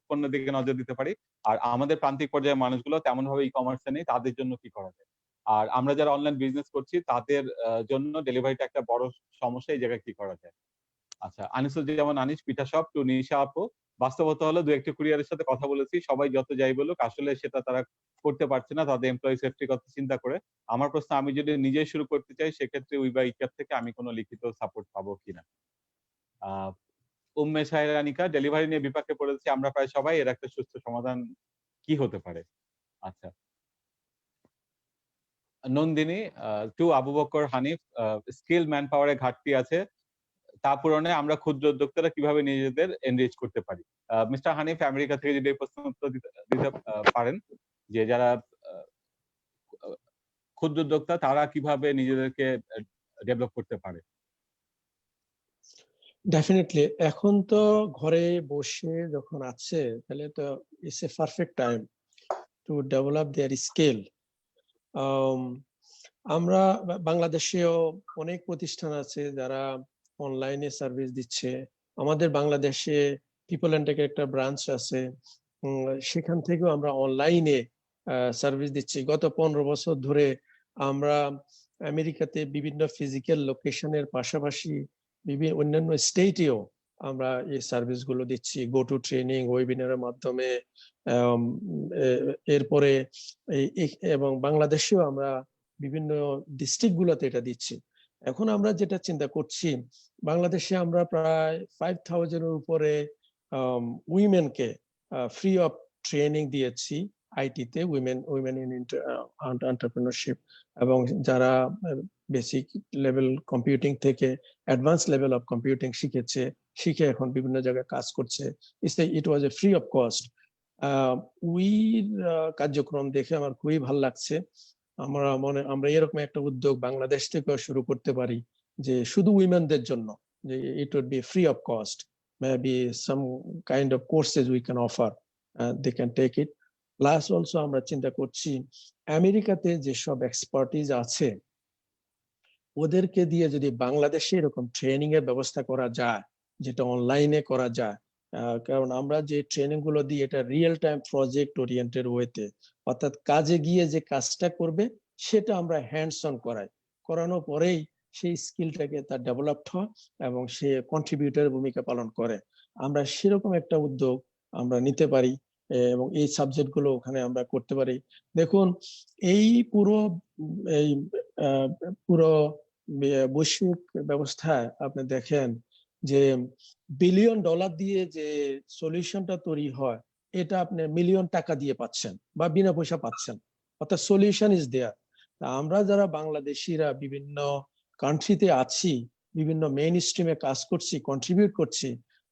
S1: পণ্যের দিকে নজর দিতে পারি, আর আমাদের প্রান্তিক পর্যায়ের মানুষগুলো তেমন ভাবে ই কমার্সে নেই, তাদের জন্য কি করা যায়, আর আমরা যারা অনলাইন বিজনেস করছি তাদের জন্য ডেলিভারিটা একটা বড় সমস্যা, এই জায়গায় কি করা যায়। আচ্ছা, আনিসুজ্জামান আনিস, পিঠা শপ টু নিশা আপু, বাস্তবতা হলো 2-1টি কুরিয়ারের সাথে কথা বলেছি, সবাই যত যাই বলুক আসলে সেটা তারা করতে পারছে না তাদের এমপ্লয়ি সেফটির কথা চিন্তা করে। আমার প্রশ্ন, আমি যদি নিজে শুরু করতে চাই সেক্ষেত্রে উই বা ইক্যাপ থেকে আমি কোনো লিখিত সাপোর্ট পাবো কিনা। উম্মে সাহেরানিকা, ডেলিভারি নিয়ে বিপাকে পড়েছি আমরা প্রায় সবাই, এর একটা সুস্থ সমাধান কি হতে পারে। আচ্ছা, Nandini, to Abu Bakar Hanif, skill man পাওয়ারের ঘাটতি আছে, তা পূরণে আমরা ক্ষুদ্র উদ্যোক্তারা কিভাবে নিজেদের এনরিচ করতে পারি। মিস্টার হানিফ আমেরিকা থেকে যদি এই প্রশ্ন উত্তর দিতে পারেন যে যারা ক্ষুদ্র উদ্যোক্তা তারা কিভাবে নিজেদেরকে ডেভেলপ করতে পারে।
S6: ডেফিনেটলি এখন তো ঘরে বসে যখন আছে তাহলে তো it's a perfect time to develop there skill. আমরা বাংলাদেশেও অনেক প্রতিষ্ঠান আছে যারা অনলাইনে সার্ভিস দিচ্ছে। আমাদের বাংলাদেশে পিপল এন্ড টেকের একটা ব্রাঞ্চ আছে, সেখান থেকেও আমরা অনলাইনে সার্ভিস দিচ্ছি। গত 15 বছর ধরে আমরা আমেরিকাতে বিভিন্ন ফিজিক্যাল লোকেশনের পাশাপাশি বিভিন্ন অন্যান্য স্টেটেও আমরা এই সার্ভিসগুলো দিচ্ছি, গো টু ট্রেনিং, ওয়েবিনারের মাধ্যমে। এরপরে এবং বাংলাদেশেও আমরা বিভিন্ন ডিস্ট্রিক্ট গুলোতে এটা দিচ্ছি। এখন আমরা যেটা চিন্তা করছি, বাংলাদেশে আমরা প্রায় 5000 এর উপরে উইমেনকে ফ্রি অফ ট্রেনিং দিয়েছি আইটিতে, উইমেন ইন এন্টারপ্রেনারশিপ, এবং যারা বেসিক লেভেল কম্পিউটিং থেকে অ্যাডভান্স লেভেল অফ কম্পিউটিং শিখে এখন বিভিন্ন জায়গায় কাজ করছে। ইট ওয়াজ এ ফ্রি অফ কস্ট। কার্যক্রম দেখে আমার খুবই ভালো লাগছে। আমরা এরকম একটা উদ্যোগ বাংলাদেশ থেকেও শুরু করতে পারি যে শুধু উইমেনদের জন্য, যে it would be free of cost, maybe some kind of courses we can offer, they can take it. Plus also আমরা চিন্তা করছি আমেরিকাতে যেসব এক্সপার্টিজ আছে ওদেরকে দিয়ে যদি বাংলাদেশে এরকম ট্রেনিং এর ব্যবস্থা করা যায়, যেটা অনলাইনে করা যায়, কারণ আমরা যে ট্রেনিং গুলো দিই এটা রিয়েল টাইম প্রজেক্ট ওরিয়েন্টেড ওয়েতে, অর্থাৎ কাজে গিয়ে যে কাজটা করবে সেটা আমরা হ্যান্ডস অন করানোর পরেই সেই স্কিলটাকে তার ডেভেলপড হয় এবং সে কন্ট্রিবিউটর ভূমিকা পালন করে। আমরা সেরকম একটা উদ্যোগ আমরা নিতে পারি এবং এই সাবজেক্ট গুলো ওখানে আমরা করতে পারি। দেখুন এই পুরো বৈশ্বিক ব্যবস্থায় আপনি দেখেন যে $বিলিয়ন দিয়ে যে সলিউশনটা তৈরি হয় এটা আপনি মিলিয়ন টাকা দিয়ে পাচ্ছেন বা বিনা পয়সা পাচ্ছেন, অর্থাৎ সলিউশন ইজ দেয়ার। আমরা যারা বাংলাদেশিরা বিভিন্ন কান্ট্রিতে আছি, বিভিন্ন মেইন স্ট্রিমে কাজ করছি, কন্ট্রিবিউট করছি,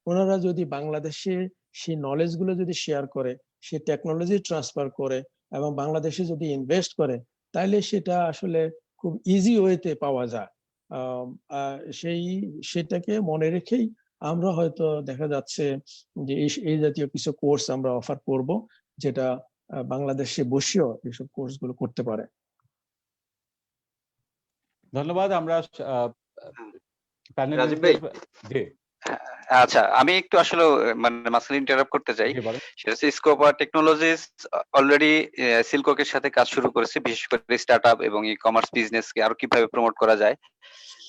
S6: ওনারা যদি বাংলাদেশে সেই নলেজ গুলো যদি শেয়ার করে, সে টেকনোলজি ট্রান্সফার করে এবং বাংলাদেশে যদি ইনভেস্ট করে, তাহলে সেটা আসলে খুব ইজি ওয়েতে পাওয়া যায়। সেটাকে মনে রেখেই আমরা হয়তো দেখা যাচ্ছে যে এই জাতীয় কিছু কোর্স আমরা অফার করব, যেটা বাংলাদেশে বসেও এইসব কোর্স গুলো করতে পারে।
S1: ধন্যবাদ। আমরা
S2: রাজীব ভাই, আচ্ছা আমি একটু আসলে মানে মাঝখানে ইন্টারাপ্ট করতে চাই। সেটা হচ্ছে স্কোপার টেকনোলজিস অলরেডি সিলককের সাথে কাজ শুরু করেছে, বিশেষ করে স্টার্টআপ এবং ই কমার্স বিজনেসকে আরো কিভাবে প্রমোট করা যায়।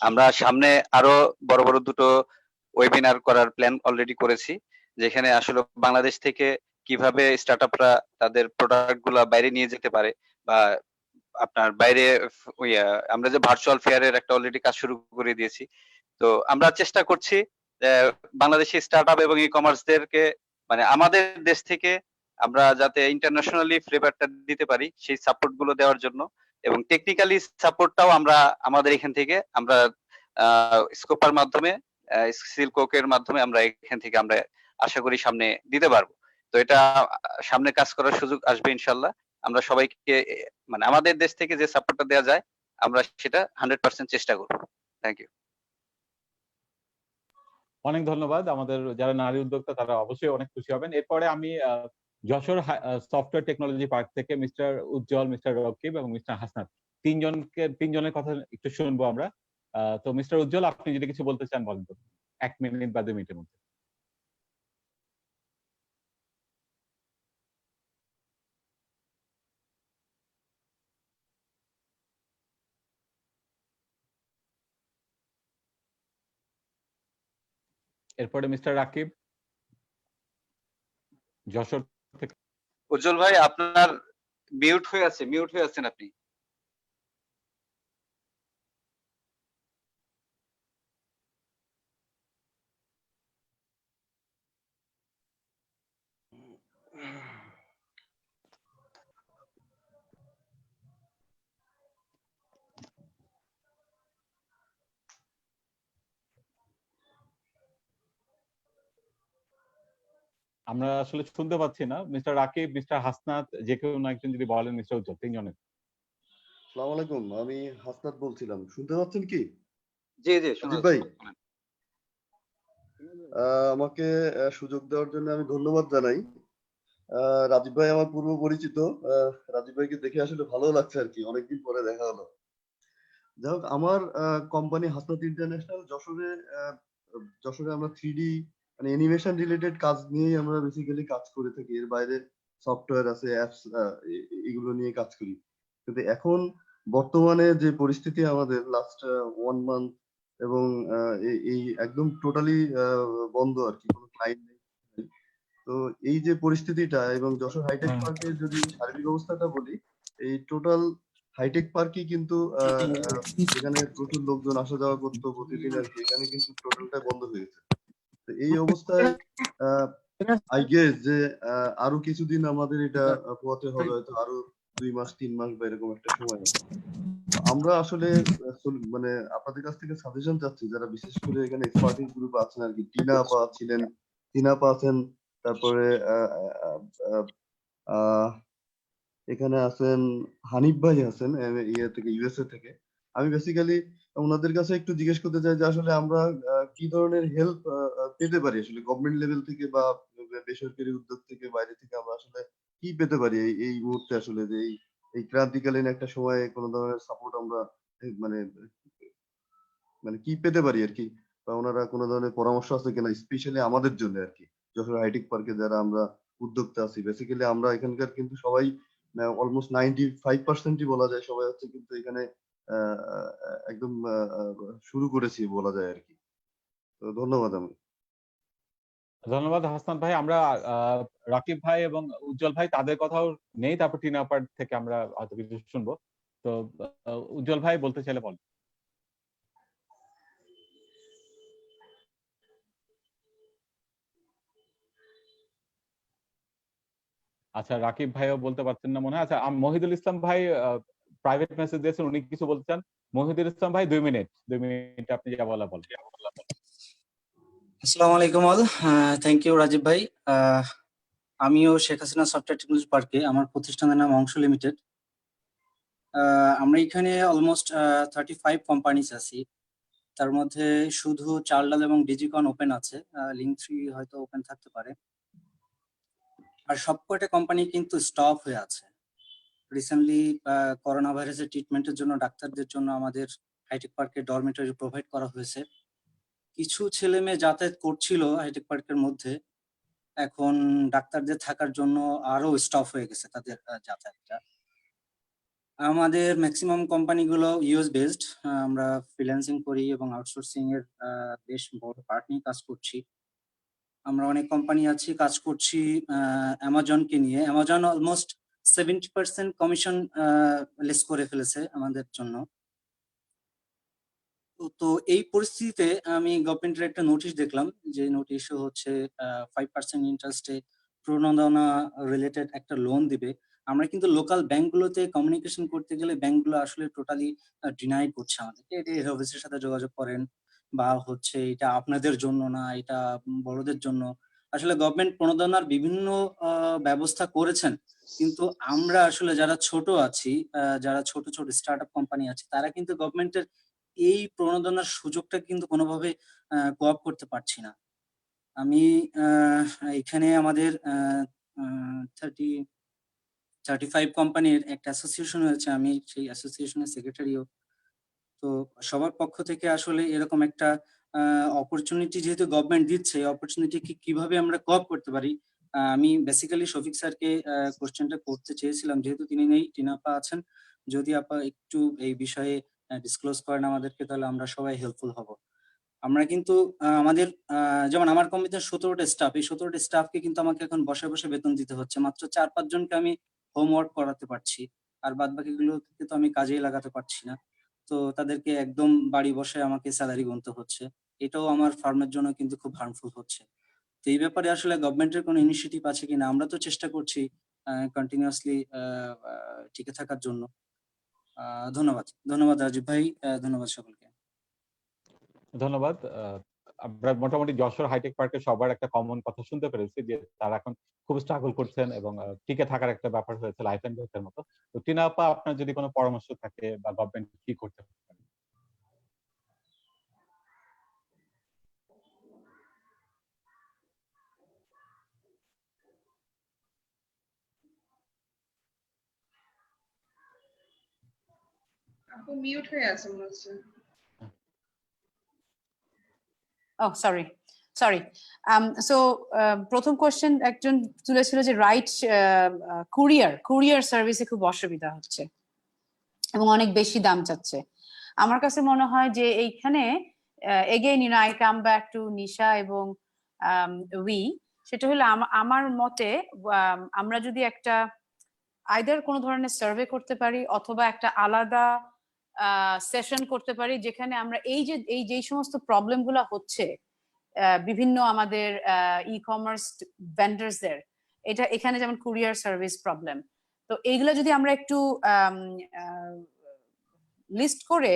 S2: আমরা সামনে আরো বড় বড় দুটো ওয়েবিনার করার প্ল্যান অলরেডি করেছি, যেখানে আসলে বাংলাদেশ থেকে কিভাবে স্টার্টআপরা তাদের প্রোডাক্ট গুলা বাইরে নিয়ে যেতে পারে, বা আপনার বাইরে আমরা যে ভার্চুয়াল ফেয়ারের একটা অলরেডি কাজ শুরু করে দিয়েছি। তো আমরা চেষ্টা করছি বাংলাদেশি স্টার্টআপ এবং ই কমার্সদেরকে মানে আমাদের দেশ থেকে আমরা যাতে ইন্টারন্যাশনালি ফ্লেভারটা দিতে পারি সেই সাপোর্ট গুলো দেওয়ার জন্য, এবং টেকনিক্যালি সাপোর্টটাও আমরা আমাদের এখান থেকে আমরা স্কোপার মাধ্যমে, সিলকোকের মাধ্যমে আমরা এখান থেকে আমরা আশা করি সামনে দিতে পারবো। তো এটা সামনে কাজ করার সুযোগ আসবে ইনশাল্লাহ। আমরা সবাইকে মানে আমাদের দেশ থেকে যে সাপোর্টটা দেওয়া যায় আমরা সেটা 100% চেষ্টা করব। Thank you.
S1: অনেক ধন্যবাদ। আমাদের যারা নারী উদ্যোক্তা তারা অবশ্যই অনেক খুশি হবেন। এরপরে আমি যশোর সফটওয়্যার টেকনোলজি পার্ক থেকে মিস্টার উজ্জ্বল, মিস্টার রকিব এবং মিস্টার হাসনাত তিনজনের কথা একটু শুনবো আমরা। তো মিস্টার উজ্জ্বল, আপনি যদি কিছু বলতে চান বলেন তো, 1 মিনিট বা 2 মিনিটের মধ্যে। এরপরে মিস্টার রাকিব যশোর থেকে।
S2: উজ্জ্বল ভাই আপনার মিউট হয়ে আছেন আপনি।
S1: আমরা আসলে শুনতে পাচ্ছি না। মিস্টার রাকিব, মিস্টার হাসনাত, যে কেউ না একজন যদি বলেন, মিস্টার উজ্জ্বল, তিনজনের।
S10: আসসালামু আলাইকুম, আমি হাসনাত বলছিলাম। শুনতে পাচ্ছেন কি?
S2: জি জি শোনা
S10: রাজীব ভাই,
S2: যাচ্ছে, বলেন।
S10: আমাকে সুযোগ দেওয়ার জন্য আমি ধন্যবাদ জানাই। রাজীব ভাই আমার পূর্ব পরিচিত। রাজীব ভাইকে দেখে আসলে ভালো লাগছে আর কি, অনেকদিন পরে দেখা হলো। যাই হোক, আমার কোম্পানি হাসনাত ইন্টারন্যাশনাল যশোরে আমরা 3D মানে অ্যানিমেশন রিলেটেড কাজ নিয়েই আমরা বেসিক্যালি কাজ করে থাকি। এর বাইরে সফটওয়্যার আছে, অ্যাপস, এগুলো নিয়ে কাজ করি। কিন্তু এখন বর্তমানে যে পরিস্থিতি আমাদের লাস্ট 1 মান্থ এবং এই একদম টোটালি বন্ধ আর কি, কোনো ক্লায়েন্ট নেই। তো এই যে পরিস্থিতিটা এবং যশোর হাইটেক পার্কের যদি সার্বিক অবস্থাটা বলি, এই টোটাল হাইটেক পার্কই কিন্তু যেখানে প্রচুর লোকজন আসা যাওয়া করতো প্রতিদিন আর কি, এখানে কিন্তু টোটালটা বন্ধ হয়ে গেছে। তো এই অবস্থায় আই গেস যে আরো কিছুদিন আমাদের এটা পোহাতে হবে, হয়তো আরো 2 মাস 3 মাস বা এরকম একটা সময়। আমরা আসলে মানে আপনাদের কাছ থেকে সাজেশন চাচ্ছি, যারা বিশেষ করে এখানে এক্সপার্টিস গ্রুপ আছেন আর কি। টিনা আপা ছিলেন, টিনা আপা আছেন, তারপরে এখানে আছেন হানিফ ভাই আছেন ইয়ে থেকে, ইউএসএ থেকে। আমি বেসিক্যালি ওনাদের কাছে একটু জিজ্ঞেস করতে চাই যে আসলে আমরা কি ধরনের হেল্প পেতে পারি আসলে গভর্নমেন্ট লেভেল থেকে বা বেসরকারি উদ্যোগ থেকে, বাইরে থেকে আমরা আসলে কি পেতে পারি এই মুহূর্তে, আসলে যে এই ক্রান্তিকালীন একটা সময়ে কোনো ধরনের সাপোর্ট আমরা মানে মানে কি পেতে পারি আর কি, বা ওনারা কোনো ধরনের পরামর্শ আছে কিনা স্পেশালি আমাদের জন্য আর কি। যশোর হাইটেক পার্কে যারা আমরা উদ্যোক্তা আছি, বেসিক্যালি আমরা এখানকার কিন্তু সবাই অলমোস্ট 95%ই বলা যায় সবাই হচ্ছে কিন্তু এখানে একদম শুরু করেছি বলা যায় আর কি। তো ধন্যবাদ। আমি
S1: ধন্যবাদ হাসনাত ভাই। আমরা রাকিব ভাই এবং উজ্জ্বল ভাই তাদের কথাও নেই, তারপর টিনা আপার থেকে আমরা হয়তো কিছু শুনবো। তো উজ্জ্বল ভাই বলতে চাইলে বলেন। আচ্ছা, রাকিব ভাইও বলতে পারছেন না মনে হয়। আচ্ছা, মহিদুল ইসলাম ভাই প্রাইভেট মেসেজ দিয়েছেন, উনি কিছু বলতে চান। মহিদুল ইসলাম ভাই 2 মিনিট আপনি যা বলা বলেন।
S11: আসসালামু আলাইকুম অল। থ্যাংক ইউ রাজীব ভাই। আমিও শেখ হাসিনা সফটওয়্যার টেকনোলজি পার্কে, আমার প্রতিষ্ঠানের নাম অংশ লিমিটেড। আমরা এখানে অলমোস্ট 35 কোম্পানিজ আছি। তার মধ্যে শুধু চার্লাল এবং ডিজিকন ওপেন আছে, লিঙ্ক 3 হয়তো ওপেন থাকতে পারে। আর সবকটা কোম্পানি কিন্তু স্টপ হয়ে আছে। রিসেন্টলি করোনা ভাইরাসের ট্রিটমেন্টের জন্য ডাক্তারদের জন্য আমাদের হাইটেক পার্কে ডরমেটরি প্রোভাইড করা হয়েছে। কিছু ছেলে মেয়ে যাতায়াত করছিল হাইটেক পার্কের মধ্যে, এখন ডাক্তারদের থাকার জন্য আরো স্টপ হয়ে গেছে তাদের যাতায়াতটা। আমাদের ম্যাক্সিমাম কোম্পানিগুলো ইউএস বেসড, আমরা ফ্রিল্যান্সিং করি এবং আউটসোর্সিং এর বেশ বড় পার্ট নিয়ে কাজ করছি। আমরা অনেক কোম্পানি আছি কাজ করছি অ্যামাজনকে নিয়ে। অ্যামাজন অলমোস্ট 70% কমিশন লেস করে ফেলেছে আমাদের জন্য। তো এই পরিস্থিতিতে আমি গভর্নমেন্টের একটা নোটিশ দেখলাম, যে নোটিশ হচ্ছে 5% ইন্টারেস্টে প্রণোদনা রিলেটেড একটা লোন দিবে। আমরা কিন্তু লোকাল ব্যাংকগুলোতে কমিউনিকেশন করতে গেলে ব্যাংকগুলো আসলে টোটালি ডিনাই করছে আমাদেরকে, এটা হেড অফিসের সাথে যোগাযোগ করেন, বা হচ্ছে এটা আপনাদের জন্য না, এটা বড়দের জন্য। আসলে গভর্নমেন্ট প্রণোদনার বিভিন্ন ব্যবস্থা করেছেন, কিন্তু আমরা আসলে যারা ছোট আছি, যারা ছোট ছোট স্টার্ট আপ কোম্পানি আছে, তারা কিন্তু গভর্নমেন্টের এই প্রণোদনার সুযোগটা কিন্তু কোনোভাবে কোঅপ করতে পারছি না। আমি এখানে আমাদের 35 কোম্পানির একটা অ্যাসোসিয়েশন হয়েছে, আমি সেই অ্যাসোসিয়েশনের সেক্রেটারিও। তো সবার পক্ষ থেকে আসলে এরকম একটা অপরচুনিটি যেহেতু গভর্নমেন্ট দিচ্ছে, এই অপরচুনিটি কিভাবে আমরা কোঅপ করতে পারি, আমি বেসিক্যালি শফিক স্যারকে কোশ্চেনটা করতে চেয়েছিলাম, যেহেতু তিনি নেই, টিনা আপা আছেন। যদি আপা একটু এই বিষয়ে ডিসক্লোজ করেন আমাদেরকে, তাহলে আমরা সবাই হেল্পফুল হব। আমরা কিন্তু আমাদের যেমন আমার কোম্পানিতে 17টা স্টাফ, এই 17টা স্টাফকে কিন্তু আমাকে এখন বসে বসে বেতন দিতে হচ্ছে। মাত্র 4-5 জনকে আমি হোমওয়ার্ক করাতে পারছি, আর বাদ বাকিগুলোকে তো আমি কাজেই লাগাতে পারছি না। তো তাদেরকে একদম বাড়ি বসে আমাকে স্যালারি গুনতে হচ্ছে। এটাও আমার ফার্মের জন্য কিন্তু খুব হার্মফুল হচ্ছে। তো এই ব্যাপারে আসলে গভর্নমেন্টের কোনো ইনিশিয়েটিভ আছে কিনা? আমরা তো চেষ্টা করছি কন্টিনিউয়াসলি টিকে থাকার জন্য। ধন্যবাদ রাজীব ভাই, ধন্যবাদ সকলকে।
S1: ধন্যবাদ। আমরা মোটামুটি যশোর হাইটেক পার্কে সবার একটা কমন কথা শুনতে পেরেছি যে তারা এখন খুব স্ট্রাগল করছেন এবং টিকে থাকার একটা ব্যাপার হয়েছে লাইফ এন্ড ডেথের মতো। তো টিনা আপা, আপনার যদি কোনো পরামর্শ থাকে বা গভর্নমেন্ট কি করতে পারে?
S4: আপু মিউট হয়ে আছে মনে হচ্ছে।
S5: Oh, sorry. So প্রথম কোশ্চেন একজন তুলেছিল যে রাইট কুরিয়ার সার্ভিসে খুব অসুবিধা হচ্ছে এবং অনেক বেশি দাম চাচ্ছে। আমার কাছে মনে হয় যে এইখানে again I come back to Nisha এবং উই, সেটা হলো আমার মতে আমরা যদি একটা আইদার কোনো ধরনের সার্ভে করতে পারি অথবা একটা আলাদা সেশন করতে পারি যেখানে আমরা যেই সমস্ত প্রবলেম গুলো হচ্ছে বিভিন্ন আমাদের ই কমার্স ভেন্ডার্সদের, এখানে যেমন কুরিয়ার সার্ভিস প্রবলেম, তো এইগুলো যদি আমরা একটু লিস্ট করে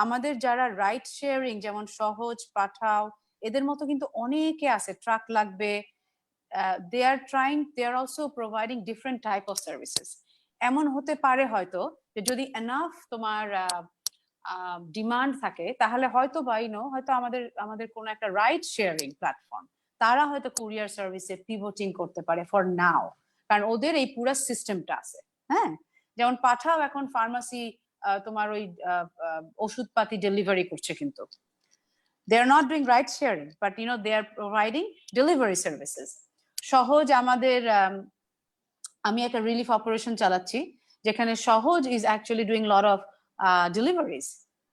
S5: আমাদের যারা রাইড শেয়ারিং যেমন সহজ, পাঠাও, এদের মতো কিন্তু অনেকে আছে, ট্রাক লাগবে, they are also providing different type of services. এমন হতে পারে হয়তো যে যদি এনাফ তোমার ডিমান্ড থাকে তাহলে হয়তো হয়তো আমাদের কোনো একটা রাইড শেয়ারিং প্ল্যাটফর্ম তারা হয়তো কুরিয়ার সার্ভিসে পিভটিং করতে পারে ফর নাও, কারণ ওদের এই পুরো সিস্টেমটা আছে। হ্যাঁ, যেমন পাঠাও এখন ফার্মাসি তোমার ওই ওষুধপাতি ডেলিভারি করছে, কিন্তু they are not doing ride sharing, but they are providing delivery services. সহজ আমাদের আমি একটা রিলিফ অপারেশন চালাচ্ছি যেখানে সহজ is actually doing lot of deliveries.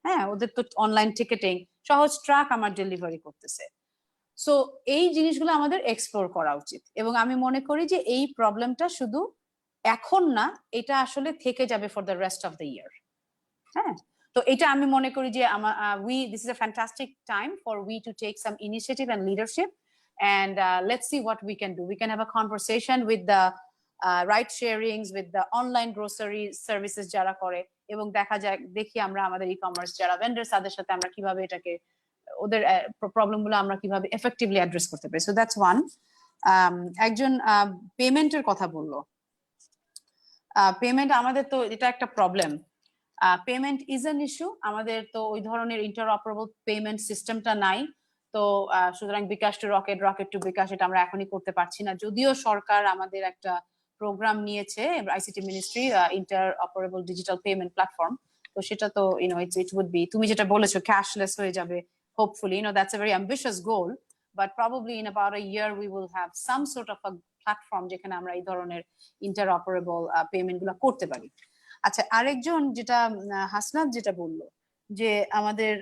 S5: হ্যাঁ, ওদের তো অনলাইন টিকেটিং, সহজ ট্রাক আমার ডেলিভারি করতেছে। সো এই জিনিসগুলো আমাদের এক্সপ্লোর করা উচিত এবং আমি মনে করি যে এই প্রবলেমটা শুধু এখন না, এটা আসলে থেকে যাবে for the rest of the year. হ্যাঁ, তো এটা আমি মনে করি যে this is a fantastic time for we to take some initiative and leadership, and let's see what we can do. We can have a conversation with the ride sharings, with the online grocery services যারা করে, এবং দেখি আমরা আমাদের e-commerce যারা vendors তাদের সাথে আমরা কিভাবে এটাকে ওদের প্রবলেম গুলো আমরা কিভাবে এফেক্টিভলি অ্যাড্রেস করতে পারি। So that's one. একজন পেমেন্টের কথা বললো। পেমেন্ট আমাদের তো এটা একটা problem. Payment is an issue. আমাদের তো ওই ধরনের ইন্টারঅপারেবল পেমেন্ট সিস্টেমটা নাই, তো সুতরাং বিকাশ টু রকেট, রকেট টু বিকাশ এটা আমরা এখনই করতে পারছি না, যদিও সরকার আমাদের একটা প্রোগ্রাম নিয়েছে ICT ministry, interoperable digital payment platform. তো সেটা তো ইট উড বি, তুমি যেটা বলেছো ক্যাশলেস হয়ে যাবে hopefully, that's a very ambitious goal, but probably in about a year we will have some sort of a platform যেখানে আমরা এই ধরনের ইন্টারঅপারেবল পেমেন্ট গুলো করতে পারি। আচ্ছা, আরেকজন যেটা হাসনাত যেটা বললো যে আমাদের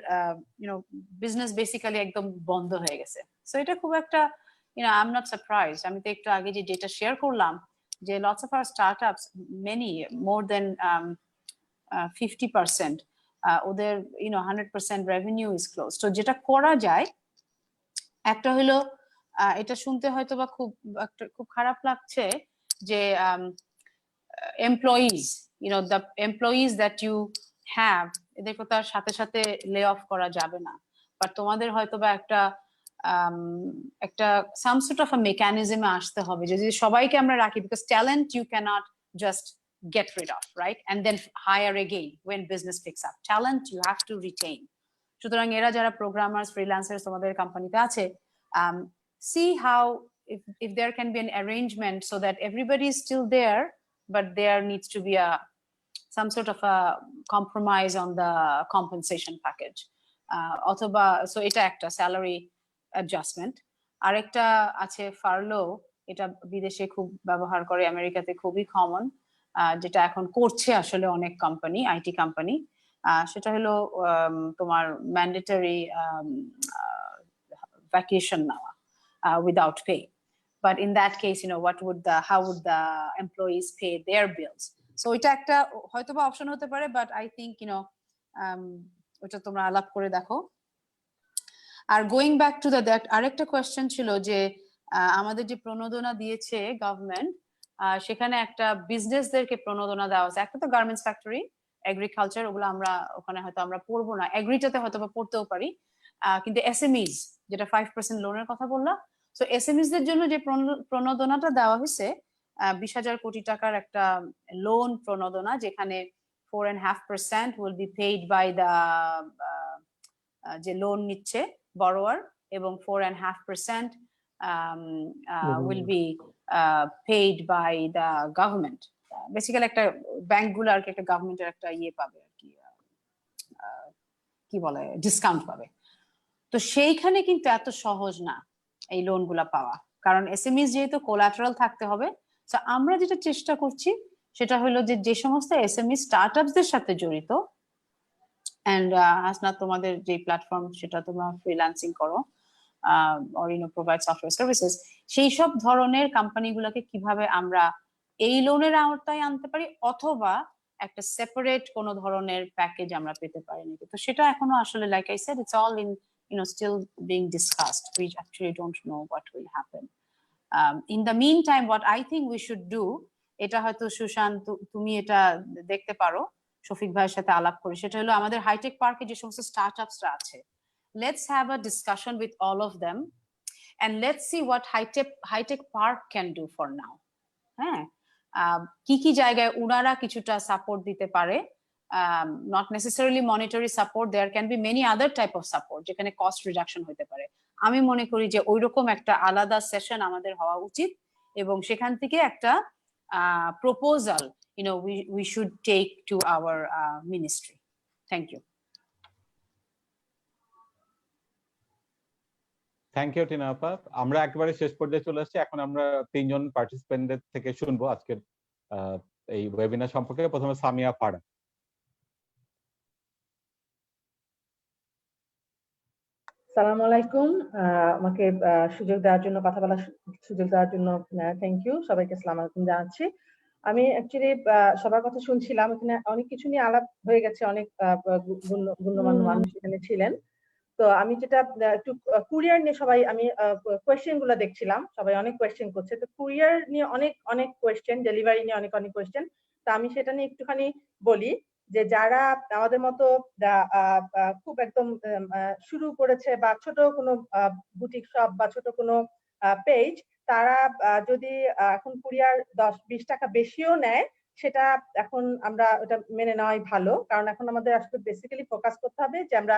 S5: বিজনেস বেসিক্যালি একদম বন্ধ হয়ে গেছে, সো এটা খুব একটা আই এম নট সারপ্রাইজড। আমি তো একটু আগে যে ডেটা শেয়ার করলাম যে lots of our startups, many more than 50% ওদের 100% রেভিনিউ ইজ ক্লোজ। তো যেটা করা যায় একটা হলো, এটা শুনতে হয়তো বা খুব খারাপ লাগছে যে employees the employees that you have এদেরকে তার সাথে সাথে লে অফ করা যাবে না, বাট তোমাদের হয়তো বা একটা some sort of a mechanism আসতে হবে যদি সবাইকে আমরা রাখি, because talent you cannot just get rid of, right, and then hire again when business picks up. Talent you have to retain. সুতরাং এরা যারা প্রোগ্রামার্স, ফ্রিল্যান্সার্স তোমাদের কোম্পানিতে আছে, see how if there can be an arrangement so that everybody is still there, but there needs to be some sort of a compromise on the compensation package. অথবা so এটা একটা salary adjustment. আরেকটা আছে Farlow, এটা বিদেশে খুব ব্যবহার করে, আমেরিকাতে খুবই কমন, যেটা এখন করছে আসলে অনেক কোম্পানি, আইটি কোম্পানি। সেটা হলো তোমার ম্যান্ডেটরি ভ্যাকেশন নেওয়া without pay. But in that case, how would the employees pay their bills? So এটা একটা হয়তোবা অপশন হতে পারে, but I think ওটা তোমরা আলাপ করে দেখো। Are going back to that, আরেকটা কোয়েশ্চেন ছিল যে আমাদের যে প্রণোদনা দিয়েছে গভর্নমেন্ট, সেখানে একটা বিজনেসদেরকে প্রণোদনা দেওয়া হচ্ছে। একটা তো গার্মেন্টস ফ্যাক্টরি, এগ্রিকালচার, ওগুলো আমরা ওখানে হয়তো আমরা পড়বো না, এগ্রিটাতে হয়তো বা পড়তেও পারি, কিন্তু এসএমইজ যেটা 5% লোনের কথা বললাম। সো এসএমইস দের জন্য যে প্রণোদনাটা দেওয়া হয়েছে 20,000 কোটি টাকার একটা লোন প্রণোদনা, যেখানে 4.5% will be paid by the যে লোন নিচ্ছে বরোয়ার, এবং 4.5% will be paid by the government. Basically একটা ব্যাংকগুলো আর কি একটা গভর্নমেন্টের একটা ইয়ে পাবে আর কি, কি বলে, ডিসকাউন্ট পাবে। তো সেইখানে কিন্তু এত সহজ না এই লোনগুলা পাওয়া, কারণ এসএমইস যেহেতু কোলাটারাল থাকতে হবে। তো আমরা যেটা চেষ্টা করছি সেটা হলো যে সমস্ত এসএমই স্টার্টআপসদের সাথে জড়িত, এন্ড হাসনা তোমাদের যে প্ল্যাটফর্ম সেটা তোমরা ফ্রিল্যান্সিং করো or provide software services, সেই সব ধরনের কোম্পানিগুলোকে কিভাবে আমরা এই লোনের আওতায় আনতে পারি, অথবা একটা সেপারেট কোনো ধরনের প্যাকেজ আমরা পেতে পারি নাকি। তো সেটা এখনো আসলে, like I said, it's all in still being discussed. We actually don't know what will happen. In the meantime, what I think we should do, এটা হয়তো সুশান্ত তুমি এটা দেখতে পারো শফিক ভাইয়ের সাথে আলাপ করে, সেটা হলো আমাদের হাইটেক পার্কে যে সমস্ত স্টার্টআপসরা আছে, let's have a discussion with all of them and let's see what high-tech park can do for now. হ্যাঁ, কি জায়গায় উনারা কিছুটা সাপোর্ট দিতে পারে, not necessarily monetary support, there can be many other type of support যেখানে cost reduction হতে পারে। আমি মনে করি যে ওইরকম একটা আলাদা সেশন আমাদের হওয়া উচিত, এবং সেখান থেকে একটা proposal we should take to our ministry. Thank you.
S1: Thank you Tina আপা। আমরা একেবারে শেষ পর্যায়ে চলে আসছি। এখন আমরা 3 জন পার্টিসিপেন্টদের থেকে শুনবো আজকের এই ওয়েবিনার সম্পর্কে। প্রথমে সামিয়া ফারা।
S12: সালাম আলাইকুম, আমাকে সুযোগ দেওয়ার জন্য, কথা বলার সুযোগ দেওয়ার জন্য থ্যাংক ইউ। সবাইকে সালাম আলাইকুম জানাচ্ছি। আমি অ্যাকচুয়ালি সবার কথা শুনছিলাম, এখানে অনেক কিছু নিয়ে আলাপ হয়ে গেছে, অনেক গণ্যমান্য মানুষ এখানে ছিলেন। তো আমি যেটা একটু কুরিয়ার নিয়ে সবাই, আমি কোয়েশ্চেন গুলো দেখছিলাম, সবাই অনেক কোয়েশ্চেন করছে। তো কুরিয়ার নিয়ে অনেক কোয়েশ্চেন, ডেলিভারি নিয়ে অনেক কোয়েশ্চেন। তো আমি সেটা নিয়ে একটুখানি বলি যে যারা আমাদের মতো খুব একদম শুরু করেছে, বা ছোট কোনো বুটিক শপ বা ছোট কোনো পেজ, তারা যদি এখন কুরিয়ার 10-20 টাকা বেশিও নেয়, সেটা এখন আমরা ওটা মেনে নেওয়াই ভালো। কারণ এখন আমাদের আসলে বেসিক্যালি ফোকাস করতে হবে যে আমরা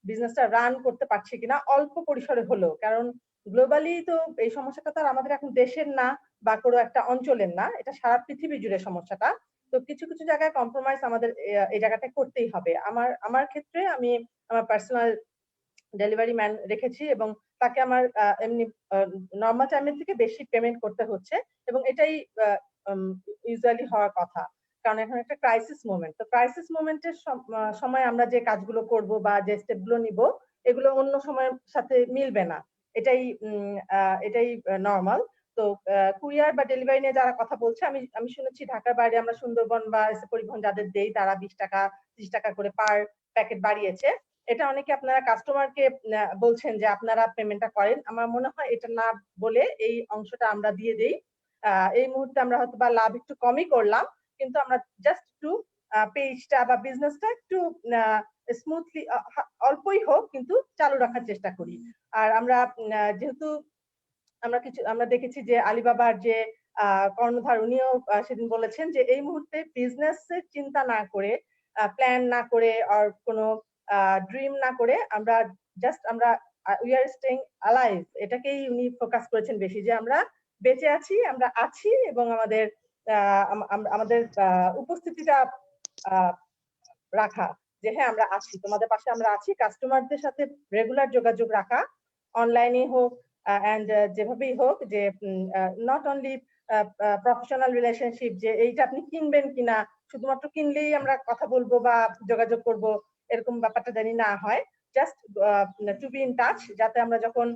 S12: বিজনেসটা রান করতে পারছি কিনা, অল্প পরিসরে হলো। কারণ গ্লোবালি তো এই সমস্যাটা তো আমাদের এখন দেশের না বা কোনো একটা অঞ্চলের না, এটা সারা পৃথিবী জুড়ে সমস্যাটা। তো কিছু জায়গায় কম্প্রোমাইজ আমাদের এই জায়গাটা করতেই হবে। আমার ক্ষেত্রে আমি আমার পার্সোনাল ডেলিভারি ম্যান রেখেছি, এবং তাকে আমার এমনি নর্মাল টাইমের থেকে বেশি পেমেন্ট করতে হচ্ছে, এবং এটাই ইউজুয়ালি হওয়ার কথা। কারণ এখন একটা ক্রাইসিস মোমেন্ট। তো ক্রাইসিস মোমেন্টের সময় আমরা যে কাজগুলো করব বা যে স্টেপগুলো নিব, এগুলো অন্য সময়ের সাথে মিলবে না, এটাই নর্মাল। তো কুরিয়ার বা ডেলিভারি নিয়ে যারা কথা বলছে, আমি শুনেছি ঢাকার বাইরে আমরা সুন্দরবন বা পরিবহন যাদের দেই, তারা 20 টাকা 30 টাকা করে পার প্যাকেট বাড়িয়েছে। এটা অনেকে আপনারা কাস্টমারকে বলছেন যে আপনারা পেমেন্টটা করেন। আমার মনে হয় এটা না বলে এই অংশটা আমরা দিয়ে দেই। এই মুহূর্তে আমরা হয়তো বা লাভ একটু কমই করলাম, কিন্তু আমরা জাস্ট একটু পেজটা বা বিজনেসটা একটু স্মুথলি, অল্পই হোক কিন্তু চালু রাখার চেষ্টা করি। আর আমরা যেহেতু আমরা দেখেছি যে আলিবাবার যে কর্ণধার, উনিও সেদিন বলেছেন যে এই মুহূর্তে বিজনেসের চিন্তা না করে, প্ল্যান না করে, আর কোনো ড্রিম না করে, আমরা উই আর স্টেইং অ্যালাইভ, এটাকেই উনি ফোকাস করেছেন বেশি, যে আমরা বেঁচে আছি, আমরা আছি, এবং আমাদের উপস্থিতিটা রাখা, যে হ্যাঁ আমরা আছি, তোমাদের পাশে আমরা আছি। কাস্টমারদের সাথে রেগুলার যোগাযোগ রাখা, অনলাইনে হোক এন্ড যেভাবেই হোক, যে নট অনলি প্রফেশনাল রিলেশনশিপ, যে এইটা আপনি কিনবেন কিনা, শুধুমাত্র কিনলেই আমরা কথা বলবো বা যোগাযোগ করব, এরকম ব্যাপারটা জানি না হয়। Just to be in touch, যাতে আমরা যখন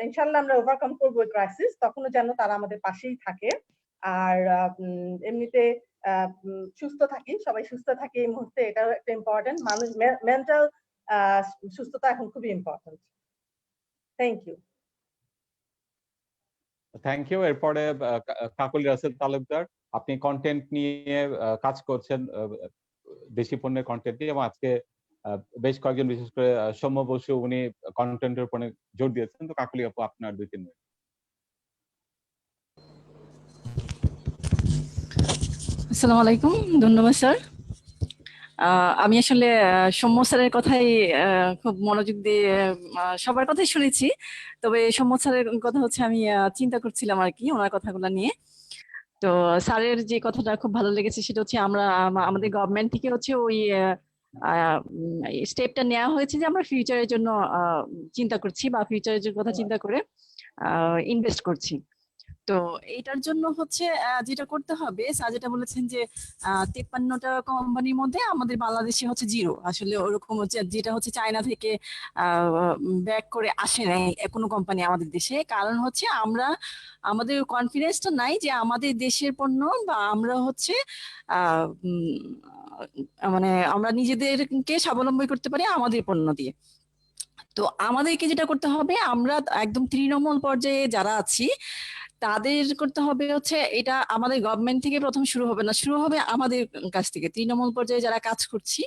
S12: ইনশাল্লাহ আমরা ওভারকাম করবো এই ক্রাইসিস, তখনও যেন তারা আমাদের পাশেই থাকে। আর এমনিতে সুস্থ থাকি, সবাই সুস্থ থাকি এই মুহূর্তে, এটাও একটা ইম্পর্টেন্ট। মানুষ মেন্টাল সুস্থতা এখন খুবই important. Thank you.
S1: Thank you. এরপরে কাকলি রাসেল তালুকদার, আপনি কন্টেন্ট নিয়ে কাজ করছেন, দেশি পণ্যের কন্টেন্ট নিয়ে, এবং আজকে বেশ কয়েকজন, বিশেষ করে সৌম্য বসু, উনি কন্টেন্টের উপর অনেক জোর দিয়েছেন। তো কাকলি আপু, আপনার 2-3 মিনিট।
S13: আসসালামু আলাইকুম, ধন্যবাদ স্যার। আমি আসলে সৌম্য স্যারের কথাই খুব মনোযোগ দিয়ে সবার কথাই শুনেছি, তবে সৌম্য স্যারের কথা হচ্ছে আমি চিন্তা করছিলাম আর কি ওনার কথাগুলো নিয়ে। তো স্যারের যে কথাটা খুব ভালো লেগেছে সেটা হচ্ছে আমরা আমাদের গভর্নমেন্ট থেকে হচ্ছে ওই স্টেপটা নেওয়া হয়েছে যে আমরা ফিউচারের জন্য চিন্তা করছি বা ফিউচারের কথা চিন্তা করে ইনভেস্ট করছি। তো এটার জন্য হচ্ছে যেটা করতে হবে, স্যার যেটা বলেছেন যে 53টা কোম্পানির মধ্যে আমাদের বাংলাদেশে হচ্ছে জিরো, আসলে ওরকম হচ্ছে যেটা হচ্ছে চায়না থেকে ব্যাক করে আসে নাই কোনো কোম্পানি আমাদের দেশে। কারণ হচ্ছে আমরা আমাদের কনফিডেন্সটা নাই যে আমাদের দেশের পণ্য বা আমরা হচ্ছে মানে আমরা নিজেদেরকে স্বাবলম্বী করতে পারি আমাদের পণ্য দিয়ে। তো আমাদেরকে যেটা করতে হবে, আমরা একদম তৃণমূল পর্যায়ে যারা আছি তাদের করতে হবে হচ্ছে, এটা আমাদের গভর্নমেন্ট থেকে প্রথম শুরু হবে না, শুরু হবে আমাদের কাছ থেকে। তৃণমূল পর্যায়ে যারা কাজ করছি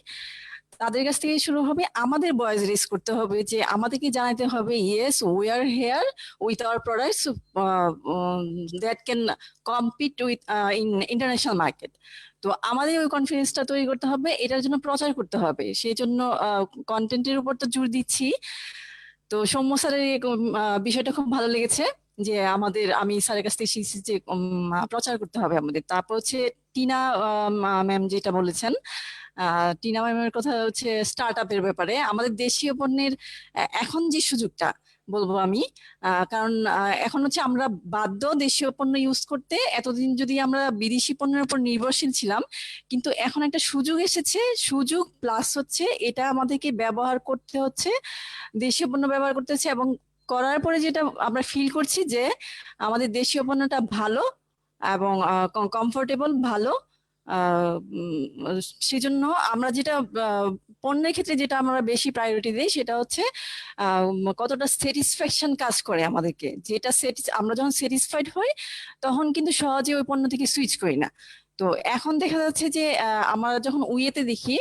S13: তাদের কাছ থেকে শুরু হবে। আমাদের ভয়েস রেজ করতে হবে যে আমাদেরকে জানাতে হবে, yes we are here with our products that can compete with in international market. তো আমাদের ওই কনফিডেন্সটা তৈরি করতে হবে, এটার জন্য প্রচার করতে হবে। সেই জন্য কন্টেন্টের উপর তো জোর দিচ্ছি। তো সৌম্য স্যারের বিষয়টা খুব ভালো লেগেছে যে আমি স্যারের কাছ থেকে শিখছি যে প্রচার করতে হবে আমাদের। তারপর হচ্ছে টিনা ম্যাম যেটা বলেছেন, টিনা ম্যামের কথা হচ্ছে স্টার্ট আপের ব্যাপারে আমাদের দেশীয় পণ্যের এখন যে সুযোগটা বলবো আমি, কারণ এখন হচ্ছে আমরা বাধ্য দেশীয় পণ্য ইউজ করতে। এতদিন যদি আমরা বিদেশি পণ্যের উপর নির্ভরশীল ছিলাম, কিন্তু এখন একটা সুযোগ এসেছে, সুযোগ প্লাস হচ্ছে এটা আমাদেরকে ব্যবহার করতে হচ্ছে, দেশীয় পণ্য ব্যবহার করতে হচ্ছে। এবং করার পরে যেটা আমরা ফিল করছি যে আমাদের দেশীয় পণ্যটা ভালো এবং কমফোর্টেবল, ভালো। সেজন্য আমরা যেটা পণ্যের ক্ষেত্রে যেটা আমরা বেশি প্রায়োরিটি দিই সেটা হচ্ছে কতটা স্যাটিসফ্যাকশন কাজ করে আমাদেরকে। যেটা আমরা যখন স্যাটিসফাইড হই তখন কিন্তু সহজে ওই পণ্য থেকে সুইচ করি না। তো এখন দেখা যাচ্ছে যে আমরা যখন উইয়েতে দেখি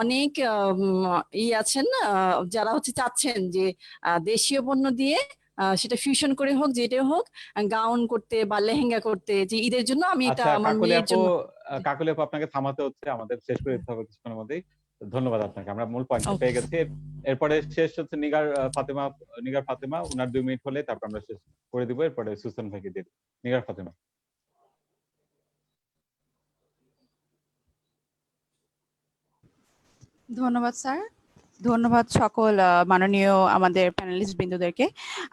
S13: অনেক আছেন যারা হচ্ছে চাচ্ছেন যে দেশীয় পণ্য দিয়ে সেটা ফিউশন করে হোক, যেটা হোক, গাউন করতে বা লেহেঙ্গা করতে, যে ঈদের জন্য আমি এটা আমার মেয়ের জন্য।
S1: কাকলি আপু, আপনাকে থামাতে হচ্ছে, আমাদের শেষ করে দিতে হবে কিছুক্ষণের মধ্যেই। ধন্যবাদ আপনাকে, আমরা মূল পয়েন্ট পেয়ে গেছি। এরপরে শেষ হচ্ছে নিগার ফাতেমা, ওনার 2 মিনিট হলে তারপর আমরা শেষ করে দিব। এরপরে সুসান ভাইকে দিয়ে নিগার ফাতেমা।
S14: ধন্যবাদ স্যার, ধন্যবাদ সকল মাননীয় আমাদের প্যানেলিস্ট বৃন্দদেরকে।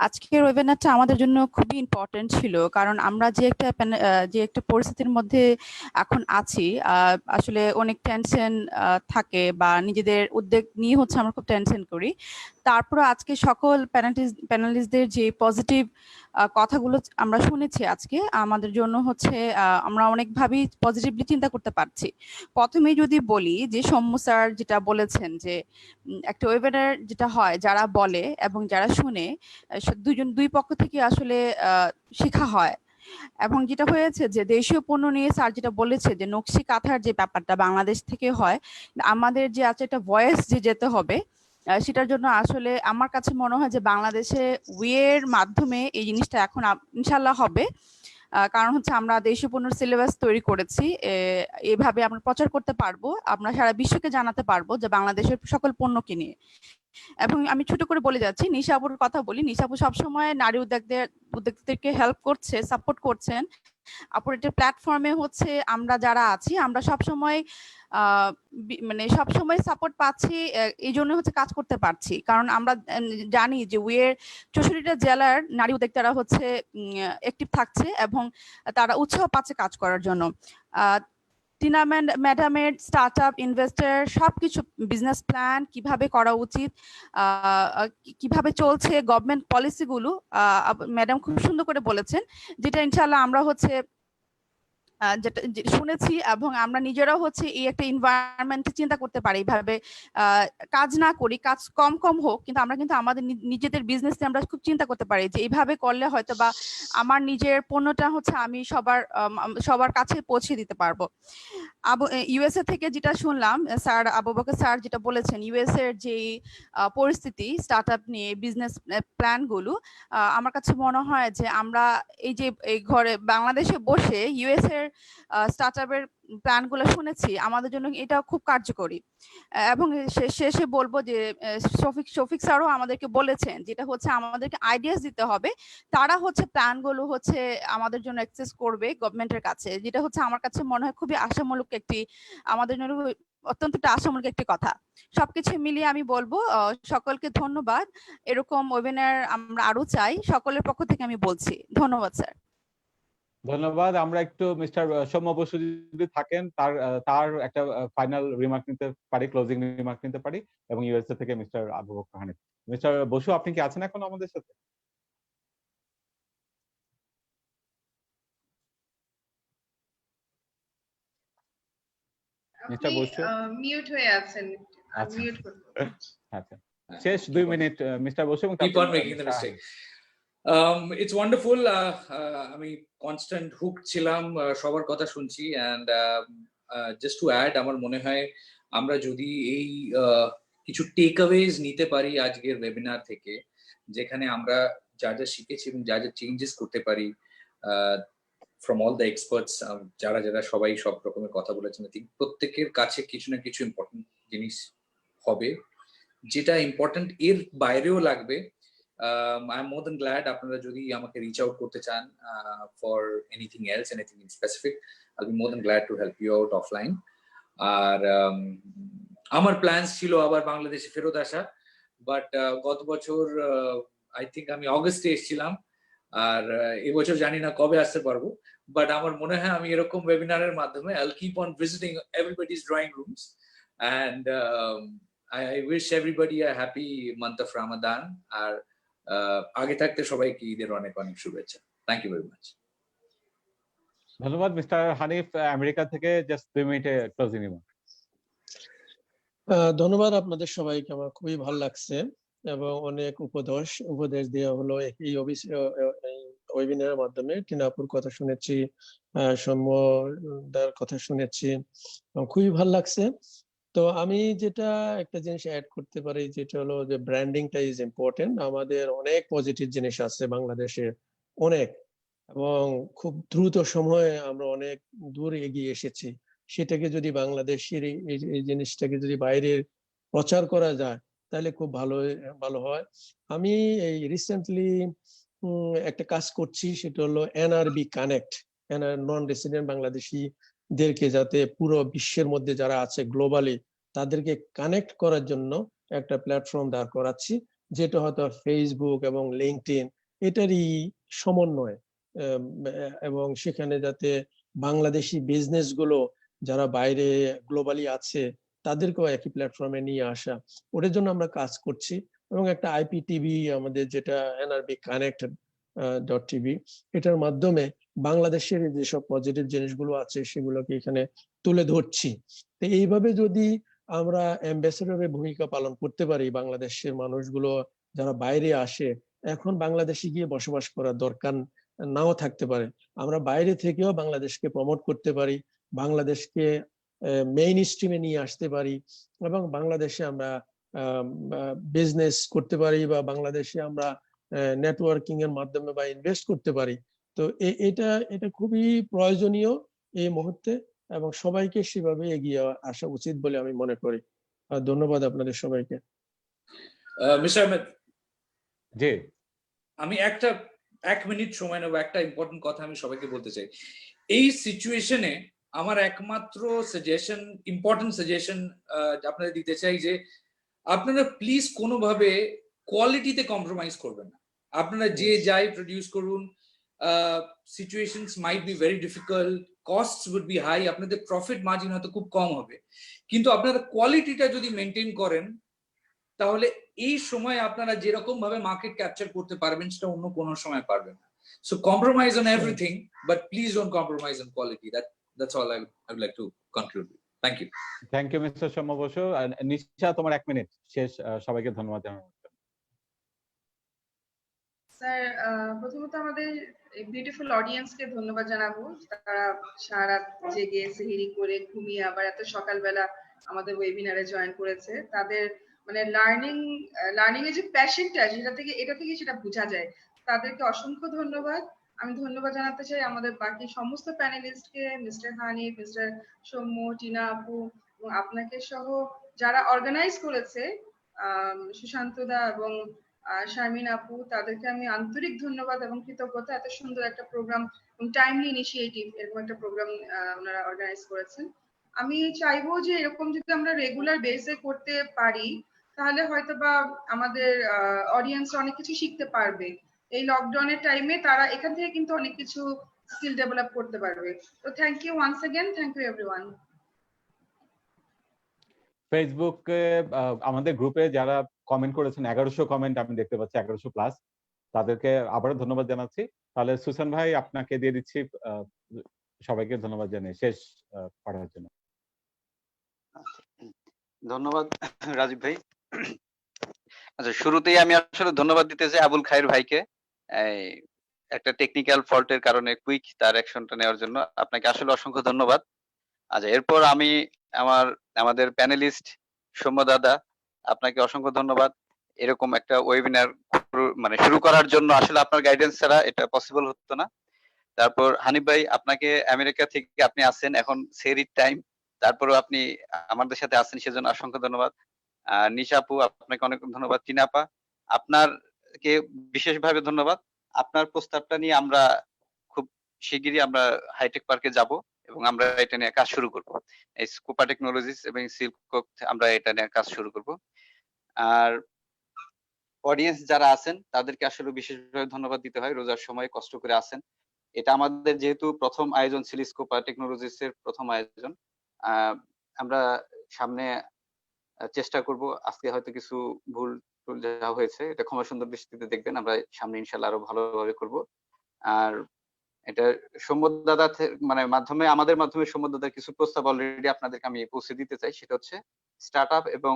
S14: আজকের ওয়েবিনারটা আমাদের জন্য খুবই ইম্পর্টেন্ট ছিল, কারণ আমরা যে একটা পরিস্থিতির মধ্যে এখন আছি, আসলে অনেক টেনশন থাকে বা নিজেদের উদ্যোগ নিয়ে হচ্ছে আমরা খুব টেনশন করি। তারপরে আজকে সকল প্যানেলিস্টদের যে পজিটিভ কথাগুলো আমরা শুনেছি আজকে, আমাদের জন্য হচ্ছে আমরা অনেকভাবেই পজিটিভলি চিন্তা করতে পারছি। প্রথমে যদি বলি যে সৌম্য স্যার যেটা বলেছেন যে একটা ওয়েবিনার যেটা হয়, যারা বলে এবং যারা শুনে, দুই পক্ষ থেকে আসলে শেখা হয়। এবং যেটা হয়েছে যে দেশীয় পণ্য নিয়ে স্যার যেটা বলেছে যে নকশি কাঁথার যে ব্যাপারটা বাংলাদেশ থেকে হয়, আমাদের যে আছে একটা ভয়েস যে যেতে হবে, সেটার জন্য আসলে আমার কাছে মনে হয় যে বাংলাদেশে উইয়ের মাধ্যমে এই জিনিসটা এখন ইনশাল্লাহ হবে। কারণ হচ্ছে আমরা দেশীয় পণ্যের সিলেবাস তৈরি করেছি, এভাবে আমরা প্রচার করতে পারবো, আমরা সারা বিশ্বকে জানাতে পারবো যে বাংলাদেশের সকল পণ্যকে নিয়ে। এবং আমি ছোট করে বলে যাচ্ছি, নিশাপুর কথা বলি। নিশাপু সবসময় নারী উদ্যোক্তাদেরকে হেল্প করছে, সাপোর্ট করছেন। অপারেটর প্ল্যাটফর্মে হচ্ছে আমরা যারা আছি, আমরা সবসময় সবসময় সাপোর্ট পাচ্ছি, এই জন্য হচ্ছে কাজ করতে পারছি। কারণ আমরা জানি যে উইয়ের 64টা জেলার নারী উদ্যোক্তারা হচ্ছে অ্যাক্টিভ থাকছে এবং তারা উৎসাহ পাচ্ছে কাজ করার জন্য। টিনা ম্যাডামের স্টার্টআপ, ইনভেস্টর, সবকিছু, বিজনেস প্ল্যান কিভাবে করা উচিত, কিভাবে চলছে গভর্নমেন্ট পলিসিগুলো, ম্যাডাম খুব সুন্দর করে বলেছেন, যেটা ইনশাআল্লাহ আমরা হচ্ছে যেটা শুনেছি, এবং আমরা নিজেরাও হচ্ছে এই একটা এনভায়রনমেন্টে চিন্তা করতে পারি এইভাবে কাজ না করি, কাজ কম কম হোক, কিন্তু আমরা কিন্তু আমাদের নিজেদের বিজনেস আমরা খুব চিন্তা করতে পারি যে এইভাবে করলে হয়তো বা আমার নিজের পণ্যটা হচ্ছে আমি সবার কাছে পৌঁছে দিতে পারবো। ইউএসএ থেকে যেটা শুনলাম স্যার আবু বকর স্যার যেটা বলেছেন, ইউএস এর যে পরিস্থিতি স্টার্ট আপ নিয়ে বিজনেস প্ল্যান গুলো, আমার কাছে মনে হয় যে আমরা এই যে এই ঘরে বাংলাদেশে বসে ইউএস এর স্টার্ট আপের প্ল্যান গুলো শুনেছি, আমাদের জন্য এটা খুব কার্যকরী। এবং শেষে বলবো যে শফিক স্যারও আমাদেরকে বলেছেন যেটা হচ্ছে আমাদেরকে আইডিয়াস দিতে হবে, তারা হচ্ছে প্ল্যান গুলো হচ্ছে আমাদের জন্য অ্যাক্সেস করবে গভর্নমেন্টের কাছে, যেটা হচ্ছে আমার কাছে মনে হয় খুবই আশামূলক একটি, আমাদের জন্য অত্যন্ত আশামূলক একটি কথা। সবকিছু মিলিয়ে আমি বলবো সকলকে ধন্যবাদ। এরকম ওয়েবিনার আমরা আরো চাই, সকলের পক্ষ থেকে আমি বলছি। ধন্যবাদ স্যার।
S1: ধন্যবাদ। আমরা একটু মিস্টার সৌম্য বসু যদি থাকেন, তার একটা ফাইনাল রিমার্ক নিতে পারি, ক্লোজিং রিমার্ক নিতে পারি, এবং ইউএসএ থেকে মিস্টার আবু বকর হানিফ। মিস্টার বসু, আপনি কি আছেন এখন আমাদের সাথে? মিস্টার বসু
S4: মিউট হয়ে আছেন, মিউট করতে।
S1: আচ্ছা, শেষ 2 মিনিট মিস্টার বসু, এবং
S3: keep on making the mistake. It's wonderful. আমি কনস্ট্যান্ট হুক ছিলাম, সবার কথা শুনছি, and just to add, আমার মনে হয় আমরা যদি এই কিছু টেকঅ্যাওয়েজ নিতে পারি আজকের ওয়েবিনার থেকে, যেখানে আমরা যা যা শিখেছি এবং যা যা চেঞ্জেস করতে পারি from all the experts, যারা সবাই সব রকমের কথা বলেছেন, প্রত্যেকের কাছে কিছু না কিছু ইম্পর্টেন্ট জিনিস হবে, যেটা ইম্পর্টেন্ট এর বাইরেও লাগবে। I am more than glad আপনারা যদি আমাকে রিচ আউট করতে চান for anything else, anything in specific, I'll be more than glad to help you out offline. আর আমার প্ল্যানস ছিল আবার বাংলাদেশে ফেরত আসা, বাট গত বছর আই থিঙ্ক আমি অগস্টে এসেছিলাম, আর এবছর জানি না কবে আসতে পারবো, বাট আমার মনে হয় আমি এরকম ওয়েবিনারের মাধ্যমে I'll keep on visiting everybody's drawing rooms, and I wish everybody a happy month of Ramadan, আর আগে থাকতে সবাইকে ঈদের অনেক অনেক শুভেচ্ছা। Thank you very much.
S1: ধন্যবাদ। মিস্টার হানিফ আমেরিকা থেকে জাস্ট 2 মিনিটে ক্লোজিং রিমার্ক।
S6: ধন্যবাদ আপনাদের সবাইকে, আমার খুবই ভালো লাগছে, এবং অনেক উপদেশ দেওয়া হলো এই ওয়েবিনারের মাধ্যমে। টিনাপুর কথা শুনেছি, সৌম্যদার কথা শুনেছি, খুবই ভালো লাগছে। তো আমি যেটা একটা জিনিস অ্যাড করতে পারি, যেটা হলো যে ব্র্যান্ডিংটা ইজ ইম্পর্টেন্ট। আমাদের অনেক পজিটিভ জিনিস আছে বাংলাদেশে, অনেক, এবং খুব দ্রুত সময়ে আমরা অনেক দূর এগিয়ে এসেছি। সেটাকে যদি বাংলাদেশের এই জিনিসটাকে যদি বাইরে প্রচার করা যায় তাহলে খুব ভালো হয়। আমি এই রিসেন্টলি একটা কাজ করছি, সেটা হলো NRB কানেক্ট, নন রেসিডেন্ট বাংলাদেশিদেরকে যাতে পুরো বিশ্বের মধ্যে যারা আছে গ্লোবালি তাদেরকে কানেক্ট করার জন্য একটা প্ল্যাটফর্ম দাঁড় করাচ্ছি, যেটা হয়তো ফেসবুক এবং লিঙ্কডইন এটারই সমন্বয়, এবং সেখানে যাতে বাংলাদেশি বিজনেস গুলো যারা বাইরে গ্লোবালি আছে তাদেরকেও একই প্ল্যাটফর্মে নিয়ে আসা, ওটার জন্য আমরা কাজ করছি। এবং একটা IPTV আমাদের যেটা NRB Connect.tv, এটার মাধ্যমে বাংলাদেশের যেসব পজিটিভ জিনিসগুলো আছে সেগুলোকে এখানে তুলে ধরছি। তো এইভাবে যদি আমরা অ্যাম্বাসেডরের ভূমিকা পালন করতে পারি, বাংলাদেশের মানুষগুলো যারা বাইরে আসে, এখন বাংলাদেশে গিয়ে বসবাস করার দরকার নাও থাকতে পারে, আমরা বাইরে থেকেও বাংলাদেশকে প্রমোট করতে পারি, বাংলাদেশকে মেইন স্ট্রিমে নিয়ে আসতে পারি, এবং বাংলাদেশে আমরা বিজনেস করতে পারি, বা বাংলাদেশে আমরা নেটওয়ার্কিং এর মাধ্যমে বা ইনভেস্ট করতে পারি। তো এটা খুবই প্রয়োজনীয় এই মুহূর্তে, এবং সবাইকে সেভাবে এগিয়ে আসা উচিত বলে আমি মনে করি। ধন্যবাদ আপনাদের সবাইকে।
S3: মিস্টার আহমেদ,
S1: জি,
S3: আমি এক মিনিট সময় নেব, একটা ইম্পর্টেন্ট কথা আমি সবাইকে বলতে চাই। এই সিচুয়েশনে আমার একমাত্র ইম্পর্টেন্ট সাজেশন আপনাদের দিতে চাই যে আপনারা প্লিজ কোনোভাবে কোয়ালিটিতে কম্প্রোমাইজ করবেন না। আপনারা যে যাই প্রডিউস করুন, situations might be very difficult, costs would be high, আপনাদের প্রফিট মার্জিন হয়তো খুব কম হবে, কিন্তু আপনারা কোয়ালিটিটা যদি মেনটেন করেন তাহলে এই সময় আপনারা যেরকম ভাবে মার্কেট ক্যাপচার করতে পারবেন সেটা অন্য কোনো সময় পারবেন না। So compromise on everything, but please don't compromise on quality. That's all I would like to conclude with. Thank you.
S1: Thank you mister Soumya Basu. Nisha, তোমার 1 মিনিট শেষ। সবাইকে ধন্যবাদ জানাবো।
S4: স্যার, প্রথমত আমাদের বিউটিফুল অডিয়েন্সকে ধন্যবাদ জানাবো, তারা সারা রাত জেগে সেহেরি করে ঘুমিয়ে আবার এত সকালবেলা আমাদের ওয়েবিনারে জয়েন করেছে। তাদের মানে লার্নিং এর যে প্যাশনটা এটা থেকে সেটা বোঝা যায়। তাদেরকে অসংখ্য ধন্যবাদ। আমি ধন্যবাদ জানাতে চাই আমাদের বাকি সমস্ত প্যানেলিস্টকে, মিস্টার হানিফ, মিস্টার সৌম্য, টিনা আপু এবং আপনাকে সহ যারা অর্গানাইজ করেছে, সুশান্ত দা এবং শারমিন আপু, তাদেরকে আমি আন্তরিক ধন্যবাদ এবং কৃতজ্ঞতা। এত সুন্দর একটা প্রোগ্রাম এবং টাইমলি ইনিশিয়েটিভ এরকম একটা প্রোগ্রাম ওনারা অর্গানাইজ করেছেন। আমি চাইবো যে এরকম যদি আমরা রেগুলার বেসে করতে পারি তাহলে হয়তো বা আমাদের অডিয়েন্স অনেক কিছু শিখতে পারবে। এই লকডাউনের টাইমে তারা এখান থেকে কিন্তু অনেক কিছু স্কিল ডেভেলপ করতে পারবে। তো thank you once again, thank you everyone.
S1: ফেসবুকে আমাদের গ্রুপে যারা কমেন্ট করেছেন 1100 কমেন্ট আমি দেখতে পাচ্ছি, 1100 প্লাস, তাদেরকে আবারও ধন্যবাদ জানাচ্ছি। তাহলে সুসান ভাই আপনাকে দিয়ে দিচ্ছি, সবাইকে ধন্যবাদ জানাই শেষ পড়ার জন্য।
S2: ধন্যবাদ রাজীব ভাই। আচ্ছা, শুরুতেই আমি আসলে ধন্যবাদ দিতে চাই আবুল খায়ের ভাইকে, একটা টেকনিক্যাল ফল্টের কারণে কুইক তার অ্যাকশনটা নেওয়ার জন্য আপনাকে আসলে অসংখ্য ধন্যবাদ। আচ্ছা, এরপর আমি আমাদের প্যানেলিস্ট সৌম্য দাদা, আপনাকে অসংখ্য ধন্যবাদ। এরকম একটা ওয়েবিনার মানে শুরু করার জন্য আসলে আপনার গাইডেন্স ছাড়া এটা পসিবল হতো না। তারপর হানিফ ভাই, আপনাকে আমেরিকা থেকে আপনি আসছেন, এখন সেহরির টাইম, তারপরেও আপনি আমাদের সাথে আছেন, সেজন্য অসংখ্য ধন্যবাদ। নিশা আপু, আপনাকে অনেক ধন্যবাদ। টিনা আপা, আপনাকে বিশেষভাবে ধন্যবাদ। আপনার প্রস্তাবটা নিয়ে আমরা খুব শিগগিরই আমরা হাইটেক পার্কে যাব এবং আমরা এটা নিয়ে কাজ শুরু করব। এই স্কোপা টেকনোলজিস এবং সিল্ক আমরা এটা নিয়ে কাজ শুরু করব। আর অডিয়েন্স যারা আছেন তাদেরকে আসলে বিশেষভাবে ধন্যবাদ দিতে হয়, রোজার সময় কষ্ট করে আছেন। এটা আমাদের যেহেতু প্রথম আয়োজন ছিল, স্কোপা টেকনোলজিস এর প্রথম আয়োজন, আমরা সামনে চেষ্টা করব। আজকে হয়তো কিছু ভুল যা হয়েছে এটা ক্ষমা সুন্দর দৃষ্টিতে দেখবেন, আমরা সামনে ইনশাআল্লাহ আরো ভালোভাবে করব। আর এটা সৌম্য দাদা মানে মাধ্যমে, আমাদের মাধ্যমে সৌম্য দাদার কিছু প্রস্তাব অলরেডি আপনাদেরকে আমি পৌঁছে দিতে চাই। সেটা হচ্ছে স্টার্টআপ এবং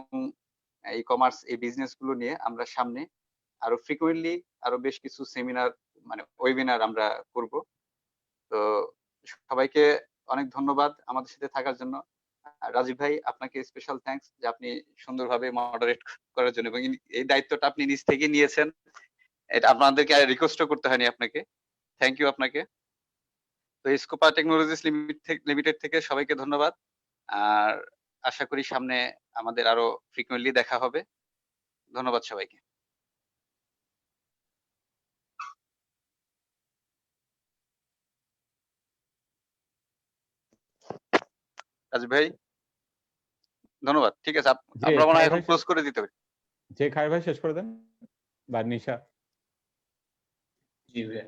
S2: ই কমার্স, এই বিজনেস গুলো নিয়ে আমরা সামনে আরো ফ্রিকুয়েন্টলি আরো বেশ কিছু সেমিনার মানে ওয়েবিনার আমরা করব। তো সবাইকে অনেক ধন্যবাদ আমাদের সাথে থাকার জন্য। রাজীব ভাই, আপনাকে স্পেশাল থ্যাঙ্কস যে আপনি সুন্দরভাবে মডারেট করার জন্য, এবং এই দায়িত্বটা আপনি নিজ থেকে নিয়েছেন, এটা আপনাদেরকে রিকোয়েস্টও করতে হয়নি আপনাকে। থ্যাংক ইউ আপনাকে। তো স্কোপা টেকনোলজিস লিমিটেড থেকে সবাইকে ধন্যবাদ। আর আশা করি সামনে আমাদের আরো ফ্রিকুয়েন্টলি দেখা হবে। ধন্যবাদ সবাইকে। রাজীব ভাই ধন্যবাদ। ঠিক আছে, আমরা মনে হয় এখন ক্লোজ করে দিতে পারি।
S1: যে খায়ের ভাই শেষ করে দেন বা নিশা।
S3: জি ভাই।